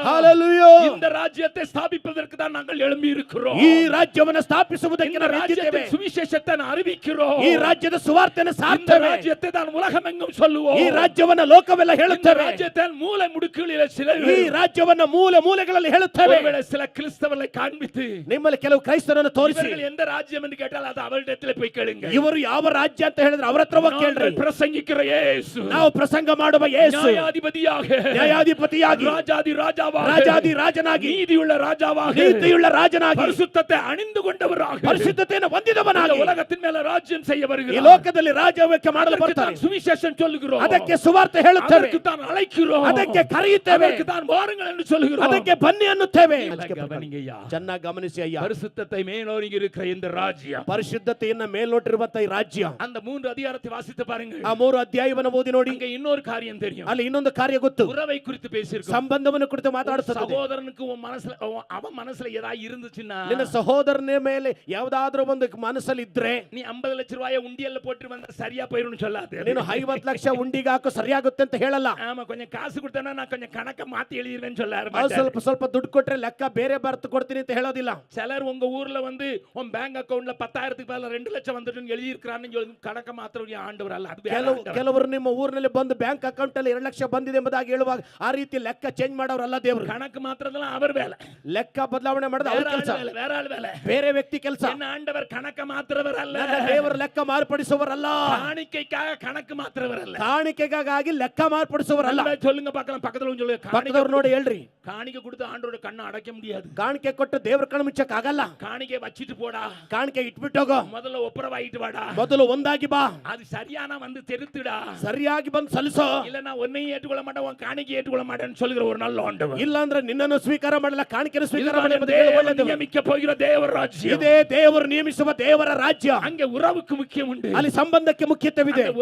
ಹalleluya. இந்த ராஜ்யத்தை ஸ்தாபிப்பதற்கு தான் நாங்கள் எழும்பி இருக்கிறோம். ಈ ರಾಜ್ಯವನ್ನು ಸ್ಥಾಪಿಸುವುದಕ್ಕೆ இந்த ನಾವು ராஜ்யத்தின் ಎದ್ದಿದ್ದೇವೆ. சுவிசேஷத்தை நான் அறிவிக்கிறோம். ಈ ರಾಜ್ಯದ ಸುವಾರ್ತೆಯನ್ನು இந்த ಸಾರ್ತೇವೆ. ராஜ்யத்தை தான் உலகமெங்கும் சொல்லுவோம். ಈ ರಾಜ್ಯವನ್ನ ಲೋಕವೆಲ್ಲ இந்த ಹೇಳುತ್ತೇವೆ. ராஜ்யத்தை மூலை முடுக்குகளிலே ಈ ರಾಜ್ಯವನ್ನ ಮೂಲೆ ಮೂಲೆಗಳಲ್ಲಿ ಹೇಳುತ್ತೇವೆ. ஒருவேளை சில கிறிஸ்தவர்களை காண்பித்து ನಿಮ್ಮಲ್ಲಿ ಕೆಲವು ಕ್ರೈಸ್ತರನ್ನು ತೋರಿಸಿ, இவர்கள் எந்த ராஜ்யம் என்று கேட்டால் அது அவரிடத்தில் போய் கேளுங்க. ಇವರು ಯಾವ ರಾಜ್ಯ ಅಂತ ಹೇಳಿದ್ರೆ ಅವರ ಹತ್ರ ಹೋಗಿ ಕೇಳ್ರಿ. நாங்கள் பிரசங்கிக்கிற இயேசு, ನಾವು ಪ್ರಸಂಗ ಮಾಡುವ ಯೇಸು ನ್ಯಾಯಾಧಿಪತಿயாக, ನ್ಯಾಯಾಧಿಪತಿಯಾಗಿ, ராஜாதி ராஜாவாக, ರಾಜಾದಿ ರಾಜನಾಗಿ, நீதியுள்ள ராஜாவாக, ನೀತಿಯುಳ್ಳ ರಾಜನಾಗಿ, பரிசுத்தத்தை அணிந்து கொண்டவராக, ಪರಿಶುದ್ಧತೆಯನ್ನು ಹೊಂದಿದವನಾಗಿ இந்த உலகத்தின் மேல ராஜ்யம் செய்ய ಈ வருகிறார். ಲೋಕದಲ್ಲಿ ರಾಜ್ಯಕ್ಕೆ ಮಾಡಲು அதற்கு ಬರ್ತಾನೆ. தான் சுவிசேஷம் சொல்லுகிறோம், ಅದಕ್ಕೆ ಸುವಾರ್ತೆ ಹೇಳುತ್ತೇವೆ, அதற்கு தான் அழைக்கிறோம், ಅದಕ್ಕೆ ಕರೆಯುತ್ತೇವೆ. அதற்கு தான் வாருங்கள் என்று சொல்லுகிறோம். ಅದಕ್ಕೆ ಬನ್ನಿ ಅನ್ನುತ್ತೇವೆ. ಗಮನಿಂಗಯ್ಯ, ಚೆನ್ನಾಗಿ ಗಮನಿಸಿ ಅಯ್ಯ. பரிசுத்தத்தை மேலோங்கி இருக்கிற இந்த ராஜ்யம், ಪರಿಶುದ್ಧತೆಯನ್ನ ಮೇಲ್ನೋಟಿರುವಂತ ಈ ರಾಜ್ಯ, அந்த 3 அதிகாரத்தை வாசித்து பாருங்கள். ಆ 3 ಅಧ್ಯಾಯವನ್ನು ಓದಿ ನೋಡಿ. அங்க இன்னொரு காரியம் தெரியும். ಅಲ್ಲಿ ಇನ್ನೊಂದು ಕಾರ್ಯ ಗೊತ್ತು. உறவை குறித்து பேசியிருக்கோம். ಸಂಬಂಧವನ್ನು ಕುರಿತು ಮಾತಾಡುತ್ತದೆ. சகோதரனுக்கு உன் மனசுல அவன் மனசுல ஏதாவது இருந்துச்சுன்னா, ನಿನ್ನ ಸಹೋದರನ ಮೇಲೆ ಯಾವುದಾದ್ರೂ ಒಂದು ಮನಸ್ಸಲ್ಲಿ ಇದ್ರೆ, நீ 50 ಲಕ್ಷ ரூபாயை உண்டியல்ல போட்டு வந்தா சரியா போயிரும் சொல்லாத. ನೀನು 50 ಲಕ್ಷ ಉಂಡಿಗೆ ಹಾಕು ಸರಿಯಾಗುತ್ತೆ ಅಂತ ಹೇಳಲ್ಲ. ஆமா, கொஞ்சம் காசு கொடுத்தா நான் கொஞ்சம் கணக்க மாத்தி எழுதிடுவேன்னு சொல்லாரு. ಸ್ವಲ್ಪ ಸ್ವಲ್ಪ ದುಡ್ಡು ಕೊಟ್ರೆ ಲೆಕ್ಕ ಬೇರೆ ಬರ್ತು ಕೊಡ್ತೀನಿ ಅಂತ ಹೇಳೋದಿಲ್ಲ. சிலர் உங்க ஊர்ல வந்து உன் பேங்க் அக்கவுண்ட்ல 10,000க்கு பதிலா 2 லட்சம் வந்துட்டுன்னு எழுதி இருக்கான்னு சொல்லி கணக்க மாத்திரம் ஆண்டவர் அல்ல. அது ಕೆಲವರು ನಿಮ್ಮ ಊರಿನಲ್ಲಿ ಬಂದು ಬ್ಯಾಂಕ್ ಅಕೌಂಟ್ ಅಲ್ಲಿ 2 ಲಕ್ಷ ಬಂದಿದೆ ಎಂಬುದಾಗಿ ಹೇಳುವಾಗ ಆ ರೀತಿ ಲೆಕ್ಕ ಚೇಂಜ್ ಮಾಡೋರಲ್ಲ ದೇವರು. கணக்கு மாத்திரದಲ್ಲ அவர் வேலை. ಲೆಕ್ಕ ಬದಲಾವಣೆ ಮಾಡೋದು ಅವರ ಕೆಲಸ, வேற ஆள் வேலை, ಬೇರೆ ವ್ಯಕ್ತಿ ಕೆಲಸ. என்ன ಆಂಡவர் கணக்க மாத்திரவர் அல்ல. ದೇವರು ಲೆಕ್ಕ ಮಾರ್ಪಡಿಸುವವರಲ್ಲ. காணிக்கைக்காக கணக்கு மாத்திரவர் அல்ல. ಕಾಣಿಕೆಗಾಗಿ ಲೆಕ್ಕ ಮಾರ್ಪಡಿಸುವವರಲ್ಲ. சொல்லுங்க பார்க்கலாம், பக்கத்துல சொல்லுங்க. ಪಕ್ಕದವರು ನೋಡಿ ಹೇಳ್ರಿ. காணிக்கை கொடுத்து ஆண்டவரோட கண்ணை அடைக்க முடியாது. ಕಾಣಿಕೆ ಕೊಟ್ಟು ದೇವರ ಕಣ್ಣು ಮುಚ್ಚಕ್ಕೆ ಆಗಲ್ಲ. காணிக்கை வச்சிட்டு போடா, ಕಾಣಿಕೆ ಇಟ್ಬಿಟ್ಟು ಹೋಗೋ, முதல்ல ஒப்புரவாயிட்டு வாடா, ಮೊದಲು ಒಂದಾಗಿ ಬಾ, அது சரியான வந்து தெரித்துடா, ಸರಿಯಾಗಿ ಬಂದು ಸಲ್ಲಿಸೋ. இல்ல நான் உன்னையும் ஏற்றுக்கொள்ள மாட்டேன், உன் காணிக்கை ஏற்றுக்கொள்ள மாட்டேன்னு சொல்லுகிற ஒரு நல்ல ஆண்டவர். ಇಲ್ಲ ಅಂದ್ರೆ ನಿನ್ನನ್ನು ಸ್ವೀಕಾರ ಮಾಡಲ್ಲ, ಕಾಣಿಕೆಯನ್ನು ಸ್ವೀಕಾರ ಮಾಡಲ್ಲ. நியமிக்க போகிற தேவರ ರಾಜ್ಯ, ಇದೇ ದೇವರು ನೇಮಿಸುವ ದೇವರ ರಾಜ್ಯ. அங்கே உறவுக்கு முக்கியம் ಉಂಟು. ಅಲ್ಲಿ ಸಂಬಂಧಕ್ಕೆ ಮುಖ್ಯತ್ವವಿದೆ. அந்த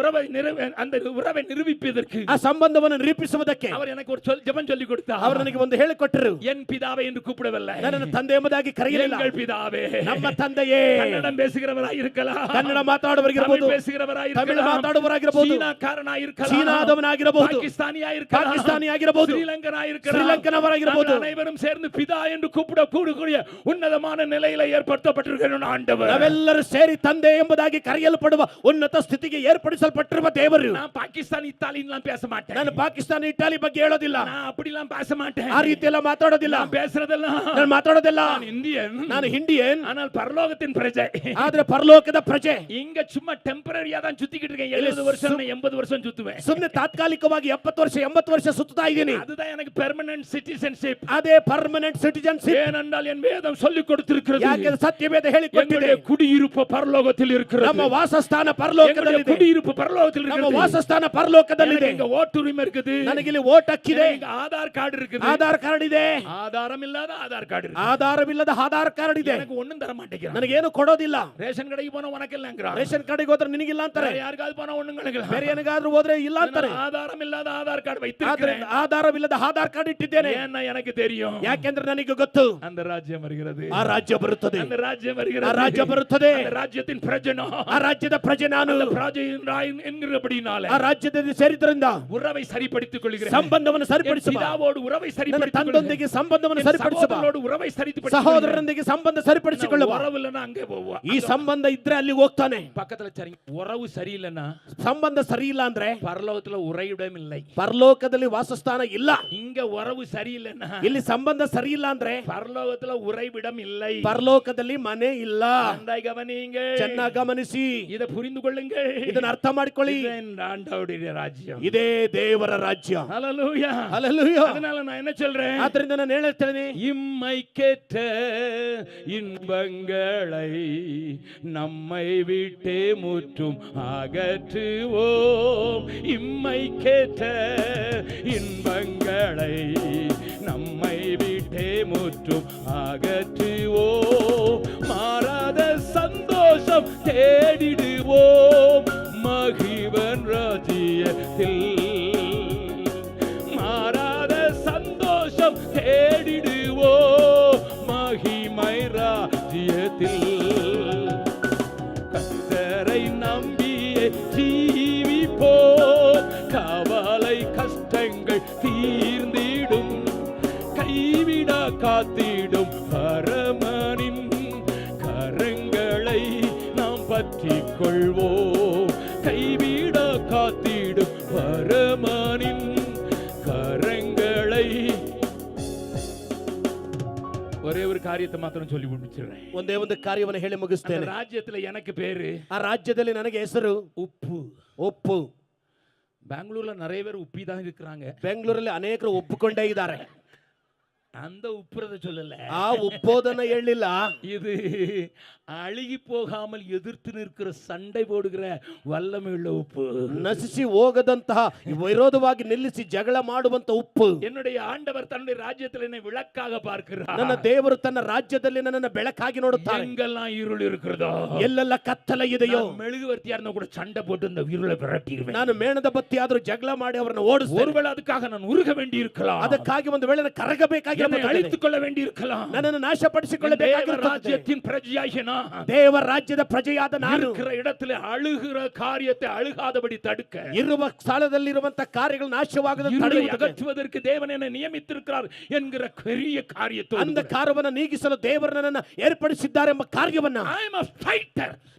உறவை நிரூபிப்பதற்கு, ಆ ಸಂಬಂಧವನ್ನು ನಿರೂಪಿಸುವುದಕ್ಕೆ அவர் எனக்கு ஒரு ஜெபம் சொல்லி கொடுத்தார். ಅವರು ನನಗೆ ಒಂದು ಹೇಳಿಕೊಟ್ಟರು. என் பிதாவே என்று கூப்பிடவில்லை, ನನ್ನನ್ನು ತಂದೆ ಎಂಬುದಾಗಿ ಕರೆಯಲಿಲ್ಲ. எங்கள் பிதாவே, ನಮ್ಮ ತಂದೆಯೇ. ಕನ್ನಡ பேசுகிறவராய் இருக்கலாம், ಕನ್ನಡ ಮಾತಾಡುವವರಾಗಿರಬಹುದು, பேசுகிறவராய் ತಮಿಳು இருக்கலாம், ಮಾತಾಡುವವರಾಗಿರಬಹುದು, ಚೀನಾಕಾರನಾಗಿ இருக்கலாம், ಚೀನಾದವನಾಗಿರಬಹುದು, ಪಾಕಿಸ್ತಾನಿಯಾಗಿ இருக்கலாம், ಪಾಕಿಸ್ತಾನಿಯಾಗಿರಬಹುದು, ಶ್ರೀಲಂಕನಾಗಿ இருக்கலாம், ಶ್ರೀಲಂಕನವರಾಗಿರಬಹುದು. அனைவரும் சேர்ந்து பிதா என்று கூப்பிடக்கூடிய உன்னதமான நிலையில ஏற்படுத்தப்பட்டிருக்கிற ஆண்டவர். ನಾವೆಲ್ಲರೂ ಸೇರಿ ತಂದೆ ಎಂಬುದಾಗಿ ಕರೆಯಲ್ಪಡುವ ಉನ್ನತ ಸ್ಥಿತಿಗೆ ಏರ್ಪಡಿಸಲ್ಪಟ್ಟಿರುವ ದೇವರು. நான் பாகிஸ்தான் இத்தாலியெல்லாம் பேச மாட்டேன், ನಾನು ಪಾಕಿಸ್ತಾನ ಇಟಾಲಿ ಬಗ್ಗೆ ಹೇಳೋದಿಲ್ಲ, நான் அப்படிலாம் பேச மாட்டேன், ಆ ರೀತಿ ಎಲ್ಲ ಮಾತಾಡೋದಿಲ್ಲ. நான் பேசுறதெல்லாம், ನಾನು ಮಾತಾಡೋದಿಲ್ಲ. நான் இந்தியன், ನಾನು ಹಿಂಡಿಯನ್, ஆனால் பரலோகத்தின் பிரஜை. ಆದ್ರೆ ಪರಲೋಕದ ಪ್ರಜೆ. இங்க சும்மா டெம்பரரியா தான் சுத்திக்கிட்டு இருக்கேன். 70 வருஷம் 80 வருஷம் சுத்துவேன். ಸುಮ್ಮನೆ ತಾತ್ಕಾಲಿಕವಾಗಿ 70 ವರ್ಷ 80 ವರ್ಷ ಸುತ್ತಾ ಇದ್ದೀನಿ. அதுதான் எனக்கு பெர்மனன்ட் சிட்டிசன்ஷிப். ಅದೇ ಪರ್ಮನೆಂಟ್ ಸಿಟಿಜನ್ಶಿಪ್. ஏனென்றால் என் வேதம் சொல்லிக் கொடுத்திருக்கிறது, ಯಾಕೆ ಸತ್ಯವೇದ ಹೇಳಿಕೊಟ್ಟಿದೆ, எங்களுடைய குடியிருப்பு பரலோகத்தில் இருக்கிறது. ನಮ್ಮ ವಾಸಸ್ಥಾನ ಪರಲೋಕದಲ್ಲಿದೆ. குடியிருப்பு பரலோகத்தில் ನಮ್ಮ இருக்கிறது. ವಾಸಸ್ಥಾನ ಪರಲೋಕದಲ್ಲಿದೆ. இங்க ஓட்டுரிமை இருக்குது, ನನಗೆ ಇಲ್ಲಿ ವೋಟ್ ಹಕ್ಕಿದೆ, இங்க ஆதார் கார்டு இருக்குது, ಆಧಾರ್ ಕಾರ್ಡ್ ಇದೆ, ஆதாரம் இல்லாத ஆதார் கார்டு இருக்கு. ಆಧಾರವಿಲ್ಲದ ಆಧಾರ್ ಕಾರ್ಡ್ ಇದೆ. எனக்கு ஒண்ணும் தர மாட்டேங்கிறான். ನನಗೇನು ಕೊಡೋದಿಲ್ಲ. ரேஷன் கடைக்கு போனா உனக்கு இல்லங்கறான், ರೇಷನ್ ಕಾರ್ಡಿಗೆ ಹೋದ್ರೆ ನಿನಗಿಲ್ಲ ಅಂತಾರೆ, யாருக்காவது போனா ஒண்ணும் கிடைக்கல, ಬೇರೆ ಏನಿಗಾದ್ರೂ ಹೋದ್ರೆ ಇಲ್ಲ ಅಂತಾರೆ. ஆதாரம் இல்லாத ஆதார் கார்டு ಆದ್ರೆ வைத்திருக்கிறேன். ಆಧಾರವಿಲ್ಲದ ಆಧಾರ್ ಕಾರ್ಡ್ ಇಟ್ಟಿದ್ದೇನೆ. ஏன்னா எனக்கு தெரியும், ಯಾಕೆಂದ್ರೆ ನನಗೆ ಗೊತ್ತು அந்த ராஜ்யம் வருகிறது, ಆ ರಾಜ್ಯ ಬರುತ್ತದೆ, அந்த ராஜ்யம் ಆ வருகிறது, ರಾಜ್ಯ ಬರುತ್ತದೆ, அந்த ராஜ்யத்தின் பிரஜனோ, ಆ ರಾಜ್ಯದ ಪ್ರಜೆ ನಾನು. அந்த ராஜ்யம் என்கிறபடினால ಆ ರಾಜ್ಯದಲ್ಲಿ ಸೇರಿದ್ರಿಂದ உறவை சரிப்படுத்திக் கொள்கிறேன், ಸಂಬಂಧವನ್ನು ಸರಿಪಡಿಸುವ, பிதாவோடு உறவை ನನ್ನ சரிப்படுத்திக் ತಂದೊಂದಿಗೆ ಸಂಬಂಧವನ್ನು ಸರಿಪಡಿಸುವ, சகோதரரோடு உறவை சரிப்படுத்திக் ಸಹೋದರರೊಂದಿಗೆ ಸಂಬಂಧ ಸರಿಪಡಿಸಿಕೊಳ್ಳುವ. உறவு இல்லைன்னா அங்கே போவா. ಈ ಸಂಬಂಧ ಇದ್ರೆ ಅಲ್ಲಿ ಹೋಗ್ತಾನೆ. பக்கத்துல சரி, உறவு சரியில்லைன்னா ಸಂಬಂಧ ಸರಿ ಇಲ್ಲ ಅಂದ್ರೆ பரலோகத்துல உறைவிடம் இல்லை, ಪರಲೋಕದಲ್ಲಿ ವಾಸಸ್ಥಾನ ಇಲ್ಲ. இங்க உறவு சரியில்லைன்னா ಇಲ್ಲಿ ಸಂಬಂಧ ಸರಿ ಇಲ್ಲ ಅಂದ್ರೆ பரலோகத்துல உறைவிடம் இல்லை, ಪರಲೋಕದಲ್ಲಿ ಮನೆ ಇಲ್ಲ. நன்றாய் கவனியுங்க, ಚೆನ್ನಾಗಿ ಗಮನಿಸಿ, இதை புரிந்து கொள்ளுங்கள், ಇದನ್ನ ಅರ್ಥ ಮಾಡಿಕೊಳ್ಳಿ. இது ஆண்டவருடைய ராஜ்யம், ಇದೇ ದೇವರ ರಾಜ್ಯ. ஹல்லேலூயா, ಹಲ್ಲೆಲೂಯಾ. அதனால நான் என்ன சொல்றேன், ಆದ್ರಿಂದ ನಾನು ಹೇಳ್ತೇನೆ, இம்மை கேட்ட இன்பங்களை நம்மை விட்டே முற்றும் அகற்றுவோம், இம்மை கேட்ட இன்பங்களை நம்மை விட்டே முற்றும் அகற்றுவோம், மாறாத சந்தோஷம் தேடிடுவோம் மகிவன் ராஜ்யத்தில், மாறாத சந்தோஷம் தேடிடுவோம் மகிமை ராஜ்யத்தில், கர்த்தரை நம்பியே ஜீவிப்போம், கவலை கஷ்டங்கள் தீர்ந்திடும், கைவிட காத்திடும் பரமனின் கரங்களை நாம் பற்றிக் கொள்வோம், கைவிட காத்திடும் பரமனின் கரங்களை. ஒரே ஒரு காரியத்தை மாத்திரம் சொல்லி முடிச்சிடுறேன், ಒಂದೇ ಒಂದು ಕಾರ್ಯವನ್ನು ಹೇಳಿ ಮುಗಿಸ್ತೇನೆ. ராஜ்யத்துல எனக்கு பேரு, ಆ ರಾಜ್ಯದಲ್ಲಿ ನನಗೆ ಹೆಸರು உப்பு. ಒಪ್ಪು. பெங்களூர்ல நிறைய பேர் உப்பி தான் இருக்கிறாங்க, ಬೆಂಗಳೂರಲ್ಲಿ ಅನೇಕರು ಒಪ್ಪಿಕೊಂಡೇ ಇದ್ದಾರೆ. அந்த உப்புறத சொல்லல, ಆ ಉಪ್ಪೋದನ್ನ ಹೇಳಿಲ್ಲ. இது அழுகி போகாமல் எதிர்த்து நிற்கிற சண்டை போடுகிற வல்லமையுள்ள உப்பு. ನಶಿಸಿ ಹೋಗದಂತಹ ವಿರೋಧವಾಗಿ ನಿಲ್ಲಿಸಿ ಜಗಳ ಮಾಡುವಂತ ಉಪ್ಪು. என்னுடைய ஆண்டவர் தன்னுடைய ராஜ்யத்தில் என்னை விளக்காக பார்க்கிறார். ನನ್ನ ದೇವರು ತನ್ನ ರಾಜ್ಯದಲ್ಲಿ ನನ್ನನ್ನು ಬೆಳಕಾಗಿ ನೋಡುತ್ತಾರೆ. எங்கெல்லாம் இருள் இருக்கிறதோ, ಎಲ್ಲೆಲ್ಲ ಕತ್ತಲೆ ಇದೆಯೋ, மெழுகுவர்த்தியா இருந்தா கூட சண்டை போட்டு இந்த இருளை விரட்டிடுவேன். ನಾನು ಮೇಣದ ಬತ್ತಿ ಆದರೂ ಜಗಳ ಮಾಡಿ ಅವರನ್ನು ಓಡಿಸ್ತೇನೆ. ஒருவேளை அதுக்காக நான் உருக வேண்டி இருக்கலாம், ಅದಕ್ಕಾಗಿ ಒಂದು ವೇಳೆ ನಾನು ಕರಗಬೇಕಾಗಿ என்னை அழித்துக் கொள்ள வேண்டி இருக்கலாம். ನನ್ನನ್ನು ನಾಶಪಡಿಸಿಕೊಳ್ಳಬೇಕಾಗಿರುತ್ತದೆ. ராஜ்யத்தின் பிரஜையாகிய நான், ದೇವರ ರಾಜ್ಯದ ಪ್ರಜೆಯಾದ ನಾನು இருக்கிற இடத்துல அழுகிற காரியத்தை அழுகாதபடி தடுக்க, ಇರುವ ಸ್ಥಳದಲ್ಲಿರುವಂತ ಕಾರ್ಯಗಳು ನಾಶವಾಗದ இருளை ತಡೆಯುವುದಕ್ಕೆ, அகற்றுவதற்கு தேவன் என்னை நியமித்திருக்கிறார் என்கிற பெரிய காரியத்தோடு அந்த ಕಾರ್ಯವನ್ನು ನೀಗಿಸಲು ದೇವರು ನನ್ನನ್ನು ಏರ್ಪಡಿಸಿದ್ದಾರೆ ಎಂಬ ಕಾರ್ಯವನ್ನ, I am a fighter.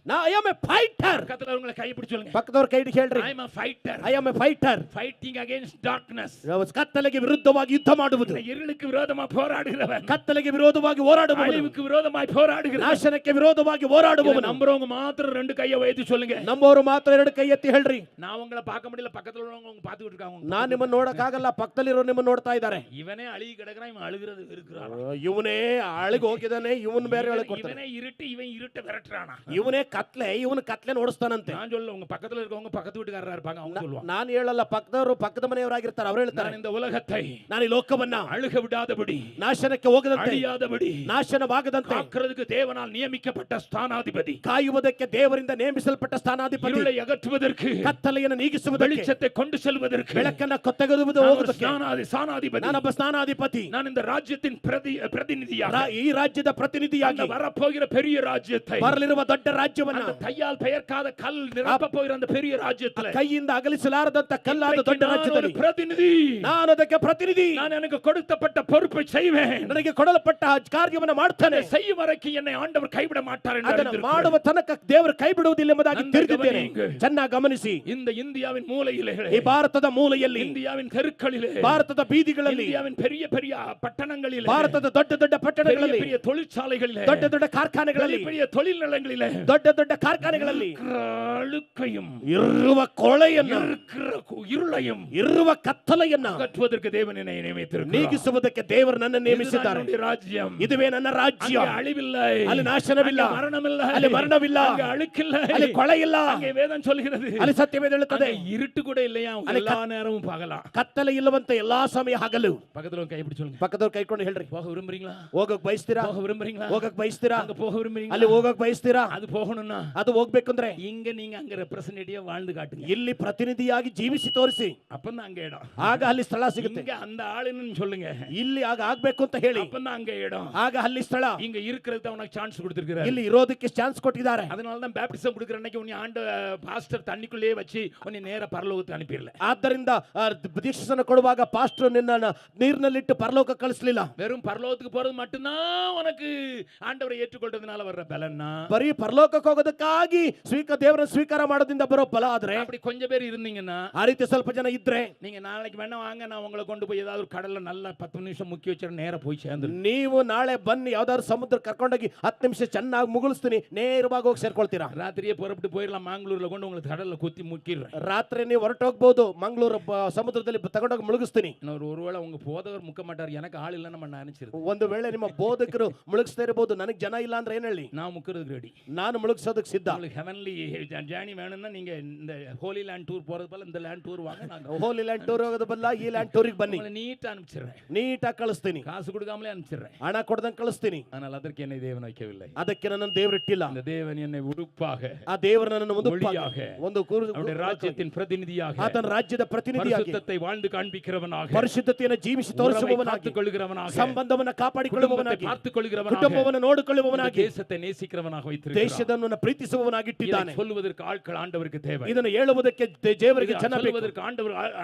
I am A fighter. பக்கத்துல உங்களை கை பிடிச்சு சொல்லுங்க, ಪಕ್ಕದವ್ರ ಕೈ ಹಿಡಿದು ಹೇಳ್ರಿ, I am a fighter. I am A fighter. Fighting against darkness. ಕತ್ತಲೆಗೆ ವಿರುದ್ಧವಾಗಿ ಯುದ್ಧ ಮಾಡುವುದು, இருளுக்கு விரோதமா போராடுகிறவன், ಕತ್ತಲೆಗೆ ವಿರೋಧವಾಗಿ ಹೋರಾಡುವವನು, அழிவுக்கு விரோதமாய் போராடுகிறவன். ನಾಶನಕ್ಕೆ ವಿರೋಧವಾಗಿ ಹೋರಾಡುವವನು. நம்புறவங்க மாத்திரம் ரெண்டு கையை வைத்து சொல்லுங்க. ನಮ್ಮವರು ಮಾತ್ರ ಎರಡು ಕೈ ಎತ್ತಿ ಹೇಳ್ರಿ. நான் உங்களை பார்க்க முடியல, பக்கத்துல உள்ளவங்க பார்த்துட்டு இருக்காங்க. ನಾನ್ ನಿಮ್ಮನ್ನ ನೋಡಕ್ಕಾಗಲ್ಲ, ಪಕ್ಕದಲ್ಲಿರೋ ನಿಮ್ಮನ್ನ ನೋಡ್ತಾ ಇದ್ದಾರೆ. இவனே அழுகி கிடக்குறான், இவன் அழுகிறது இருக்கிறான். ಇವನೇ ಅಳಿಗೆ ಹೋಗಿದ್ದಾನೆ, ಇವನ್ ಬೇರೆ ಹೇಳ್ಕೊಡ್ತಾನೆ. இவனே இருட்டு, இவன் இருட்ட விரட்டுறானா. ಇವನೇ ಕತ್ಲೆ, ಇವನು ಕತ್ಲೆ ನೋಡಿಸ್ತಾನಂತೆ. நான் சொல்ல, உங்க பக்கத்துல இருக்கவங்க பக்கத்து வீட்டுக்காரரா இருப்பாங்க, அவங்க சொல்லுவாங்க. ನಾನು ಹೇಳಲ್ಲ, ಪಕ್ಕದವರು ಪಕ್ಕದ ಮನೆಯವರಾಗಿರ್ತಾರೆ, ಅವರು ಹೇಳ್ತಾರೆ. நான் இந்த உலகத்தை, ನಾನು ಈ ಲೋಕವನ್ನ அழுக விடாதபடி, ನಾಶನಕ್ಕೆ ಹೋಗದಂತೆ, அழியாதபடி, ನಾಶನವಾಗದಂತೆ காக்கிறதுக்கு தேவனால் நியமிக்கப்பட்ட ஸ்தானாதிபதி, ಕಾಯುವುದಕ್ಕೆ ದೇವರಿಂದ ನೇಮಿಸಲ್ಪಟ್ಟ ಸ್ಥಾನಾಧಿಪತಿ, இருளை அகற்றுவதற்கு, ಕತ್ತಲೆಯನ್ನು ನೀಗಿಸುವುದಕ್ಕೆ, வெளிச்சத்தை கொண்டு செல்வதற்கு, ಬೆಳಕನ್ನ ಕೊತ್ತಗೆದುವುದು ಹೋಗುವುದಕ್ಕೆ ஸ்தானாதிபதி. ನಾನೊಬ್ಬ ಸ್ಥಾನಾಧಿಪತಿ. நான் இந்த ராஜ்யத்தின் பிரதிநிதியாக, ಈ ರಾಜ್ಯದ ಪ್ರತಿನಿಧಿಯಾಗಿ, வரப்போகிற பெரிய ராஜ்யத்தை, ಬರಲಿರುವ ದೊಡ್ಡ ರಾಜ್ಯವನ್ನ, அந்த கையால் பெயர்க்காத கல் நிரப்ப போகிற அந்த பெரிய ராஜ்யத்துல, ಕೈಯಿಂದ ಅಗಲಿಸಲಾರದಂತ ಕಲ್ಲಾದ ದೊಡ್ಡ நான் ஒரு ರಾಜ್ಯದಲ್ಲಿ பிரதிநிதி. ನಾನು ಅದಕ್ಕೆ ಪ್ರತಿನಿಧಿ. நான் எனக்கு கொடுத்தப்பட்ட பொறுப்பை செய்வேன். ನನಗೆ ಕೊಡಲ್ಪಟ್ಟ ಕಾರ್ಯವನ್ನು ಮಾಡ್ತಾನೆ. அதை செய்யும் வரைக்கும் என்னை ஆண்டவர் கைவிட மாட்டார் என்று ಅದನ್ನು அறிந்திருக்கிறேன். ಮಾಡುವ ತನಕ ದೇವರು ಕೈ ಬಿಡುವುದಿಲ್ಲ ಎಂಬುದಾಗಿ ನನ್ನ ತಿಳಿದಿದ್ದೇನೆ. ಗಮನಿಸಿ. ಚೆನ್ನಾಗಿ ಗಮನಿಸಿ. இந்த இந்தியாவின் மூலையிலே, ಈ ಭಾರತದ ಮೂಲೆಯಲ್ಲಿ, இந்தியாவின் தெருக்களிலே, ಭಾರತದ ಬೀದಿಗಳಲ್ಲಿ, இந்தியாவின் பெரிய பெரிய பட்டணங்களிலே, ಭಾರತದ ದೊಡ್ಡ ದೊಡ್ಡ பெரிய ಪಟ್ಟಣಗಳಲ್ಲಿ, பெரிய தொழிற்சாலைகளிலே, ದೊಡ್ಡ ದೊಡ್ಡ ಕಾರ್ಖಾನೆಗಳಲ್ಲಿ, பெரிய பெரிய தொழில் நிலங்களிலே, ದೊಡ್ಡ ದೊಡ್ಡ ಕಾರ್ಖಾನೆಗಳಲ್ಲಿ அழுக்கையும் ಇರುವ ಕೊಳೆಯನ್ನು, இருளையும் ಇರುವ ಕತ್ತಲೆಯನ್ನ அகற்றுவதற்கு தேவன் என்னை நியமித்திருக்கிறார். ನೀಗಿಸುವುದಕ್ಕೆ ದೇವರು ನನ್ನ ನೇಮಿಸಿದ್ದಾರೆ. இதுதான் என்னுடைய ராஜ்யம். ಇದುವೇ ನನ್ನ ರಾಜ್ಯ. அங்கே அழிவில்லை, ಅಲ್ಲಿ ನಾಶನವಿಲ್ಲ, அங்கே மரணமில்லை, ಅಲ್ಲಿ ಮರಣವಿಲ್ಲ, அங்கே அழுக்கில்லை, ಅಲ್ಲಿ ಕೊಳೆ ಇಲ್ಲ, அங்கே வேதம் சொல்கிறது, ಅಲ್ಲಿ ಸತ್ಯವೇದ ಹೇಳುತ್ತದೆ, அங்கே இருட்டு கூட இல்லையா, எல்லா நேரமும் பகலாம். ಕತ್ತಲೆ ಇಲ್ಲವಂತ ಎಲ್ಲಾ ಸಮಯ ಹಗಲು. பக்கத்துல கை பிடிச்சு சொல்லுங்க, ಪಕ್ಕದವ್ರು ಕೈಕೊಂಡು ಹೇಳ್ರಿ, போக விரும்புறீங்களா, ಹೋಗಕ್ ಬಯಸ್ತೀರಾ, போக விரும்புறீங்களா, ಹೋಗಕ್ ಬಯಸ್ತೀರಾ, அங்க போக விரும்புறீங்களா, ಅಲ್ಲಿ ಹೋಗಕ್ ಬಯಸ್ತೀರಾ, அது போகணும்னா ಅದು ಹೋಗ್ಬೇಕಂದ್ರೆ இங்க நீங்க அங்க ரெப்ரசன்டேட்டிவா வாழ்ந்து காட்டுங்க. ಇಲ್ಲಿ ಪ್ರತಿನಿಧಿಯಾಗಿ ಜೀವಿಸಿ ತೋರಿಸಿ, அப்பதான் அங்க இடம். ಆಗ ಅಲ್ಲಿ ಸ್ಥಳ ಸಿಗುತ್ತೆ. இங்க அந்த ஆளுன்னு சொல்லுங்க, ಇಲ್ಲಿ ಆಗ ಆಗ್ಬೇಕು ಅಂತ ಹೇಳಿ, அப்பதான் அங்க இடம். ಆಗ ಅಲ್ಲಿ ಸ್ಥಳ. இங்க இருக்கிறதுக்கு அவனுக்கு சான்ஸ் கொடுத்திருக்கிறார். ಇಲ್ಲಿ ಇರೋದಕ್ಕೆ ಚಾನ್ಸ್ ಕೊಟ್ಟಿದ್ದಾರೆ. அதனால தான் பேப்டிசம் கொடுக்கிற அன்னைக்கு உன்னை ஆண்டு பாஸ்டர் தண்ணிக்குள்ளேயே வச்சு உன்னை நேர பரலோகத்துக்கு அனுப்பிடல. ಆದ್ದರಿಂದ ದೀಕ್ಷಾಸನ ಕೊಡುವಾಗ ಪಾಸ್ಟರ್ ನಿನ್ನ ನೀರಿನಲ್ಲಿಟ್ಟು ಪರಲೋಕ ಕಳಿಸಲಿಲ್ಲ. வெறும் பரலோகத்துக்கு போறது மட்டும்தான் உனக்கு ஆண்டவரை ஏற்றுக்கொள்றதுனால வர்ற பலன்னா, ಬರೀ ಪರಲೋಕಕ್ಕೆ ಹೋಗೋದಕ್ಕಾಗಿ ದೇವರನ್ನು ಸ್ವೀಕಾರ ಮಾಡೋದ್ರಿಂದ ಬರೋ ಫಲ ಆದ್ರೆ, அப்படி கொஞ்சம் பேர் இருந்தீங்கன்னா, ಆ ರೀತಿ ಸ್ವಲ್ಪ ಜನ ಇದ್ರೆ, நீங்க நாளைக்கு வேணா வாங்க, நான் உங்களை கொண்டு போய் ஏதாவது ஒரு கடல்ல நல்லா 10 நிமிஷம் முக்கி வச்சிட நேர போய் சேர்ந்து, ನೀವು ನಾಳೆ ಬನ್ನಿ ಯಾವ್ದಾದ್ರು ಸಮುದ್ರ ಕರ್ಕೊಂಡೋಗಿ 10 ನಿಮಿಷ ಚೆನ್ನಾಗಿ ಮುಗಿಸ್ತೀನಿ, ನೇರವಾಗಿ ಹೋಗಿ ಸೇರ್ಕೊಳ್ತೀರಾ. ராத்திரியே புறப்பட்டு போயிடலாம், மாங்களூர்ல கொண்டு உங்களுக்கு கடல்ல கொத்தி முக்கிடுறேன். ರಾತ್ರಿ ನೀವು ಹೊರಟೋಗ್ಬೋದು, ಮಂಗಳೂರು ಸಮುದ್ರದಲ್ಲಿ ತಗೊಂಡೋಗಿ ಮುಳುಗಿಸ್ತೀನಿ. ஒருவேளை உங்க போதவர் முக்க மாட்டார், எனக்கு ஆள் இல்ல நம்ம நினைச்சிருக்கோம். ಒಂದು ವೇಳೆ ನಿಮ್ಮ ಬೋಧಕರು ಮುಳುಗಿಸ್ತಾ ಇರಬಹುದು, ನನಗೆ ಜನ ಇಲ್ಲ ಅಂದ್ರೆ ಏನ್ ಹೇಳಿ, நான் முக்கிறதுக்கு ரெடி, ನಾನು ಮುಳುಗಿಸೋದಕ್ಕೆ ಸಿದ್ಧ. உங்களுக்கு ஹெவன்லி ஜர்னி வேணும்னா நீங்க இந்த ஹோலி லேண்ட் டூர் போறது போல இந்த லேண்ட் டூர் வாங்க, நான் ಹೋಲಿ ಲ್ಯಾಂಡ್ ಟೂರ್ ಹೋಗೋದು ಬದಲ ಈ ಲ್ಯಾಂಡ್ ಟೂರಿಗೆ ಬನ್ನಿ, உங்களை நீட்டா அனுப்பிச்சிடுறேன், ನೀಟಾಗಿ ಕಳಿಸ್ತೀನಿ, காசு கொடுக்காமலே அனுப்பிச்சிடுறேன். ಹಣ ಕೊಡ್ದಂಗೆ ಕಳಿಸ್ತೀನಿ. ஆனால் அதற்கு என்னை தேவன் வைக்கவில்லை. ಅದಕ್ಕೆ ನನ್ನನ್ನು ದೇವರು ಇಟ್ಟಿಲ್ಲ. அந்த தேவன் என்னை உடுப்பாக, ಆ ದೇವರು ನನ್ನನ್ನು ಒಂದು ஒளியாக, ಒಂದು அவருடைய ராஜ்யத்தின் பிரதிநிதியாக, ಆತನ ರಾಜ್ಯದ ಪ್ರತಿನಿಧಿಯಾಗಿ, பரிசுத்தத்தை வாழ்ந்து காண்பிக்கிறவனாக, ಪರಿಶುದ್ಧತೆಯನ್ನು ಜೀವಿಸಿ ತೋರಿಸುವವನಾಗಿ, காத்துக்கொள்கிறவனாக, ಸಂಬಂಧವನ್ನು ಕಾಪಾಡಿಕೊಳ್ಳುವವನಾಗಿ, பார்த்துக்கொள்கிறவனாக, ಕುಟುಂಬವನ್ನು ನೋಡಿಕೊಳ್ಳುವವನಾಗಿ, தேசத்தை நேசிக்கிறவனாக வைத்திருக்கிறார். ದೇಶದನ್ನು ಪ್ರೀತಿಸುವವನಾಗಿ ಇಟ್ಟಿದ್ದಾನೆ. சொல்லுவதற்கு ஆட்கள் ஆண்டவருக்கு தேவை. ಇದನ್ನು ಹೇಳುವುದಕ್ಕೆ ದೇವರಿಗೆ ಜನ ಬೇಕು. சொல்லுவதற்கு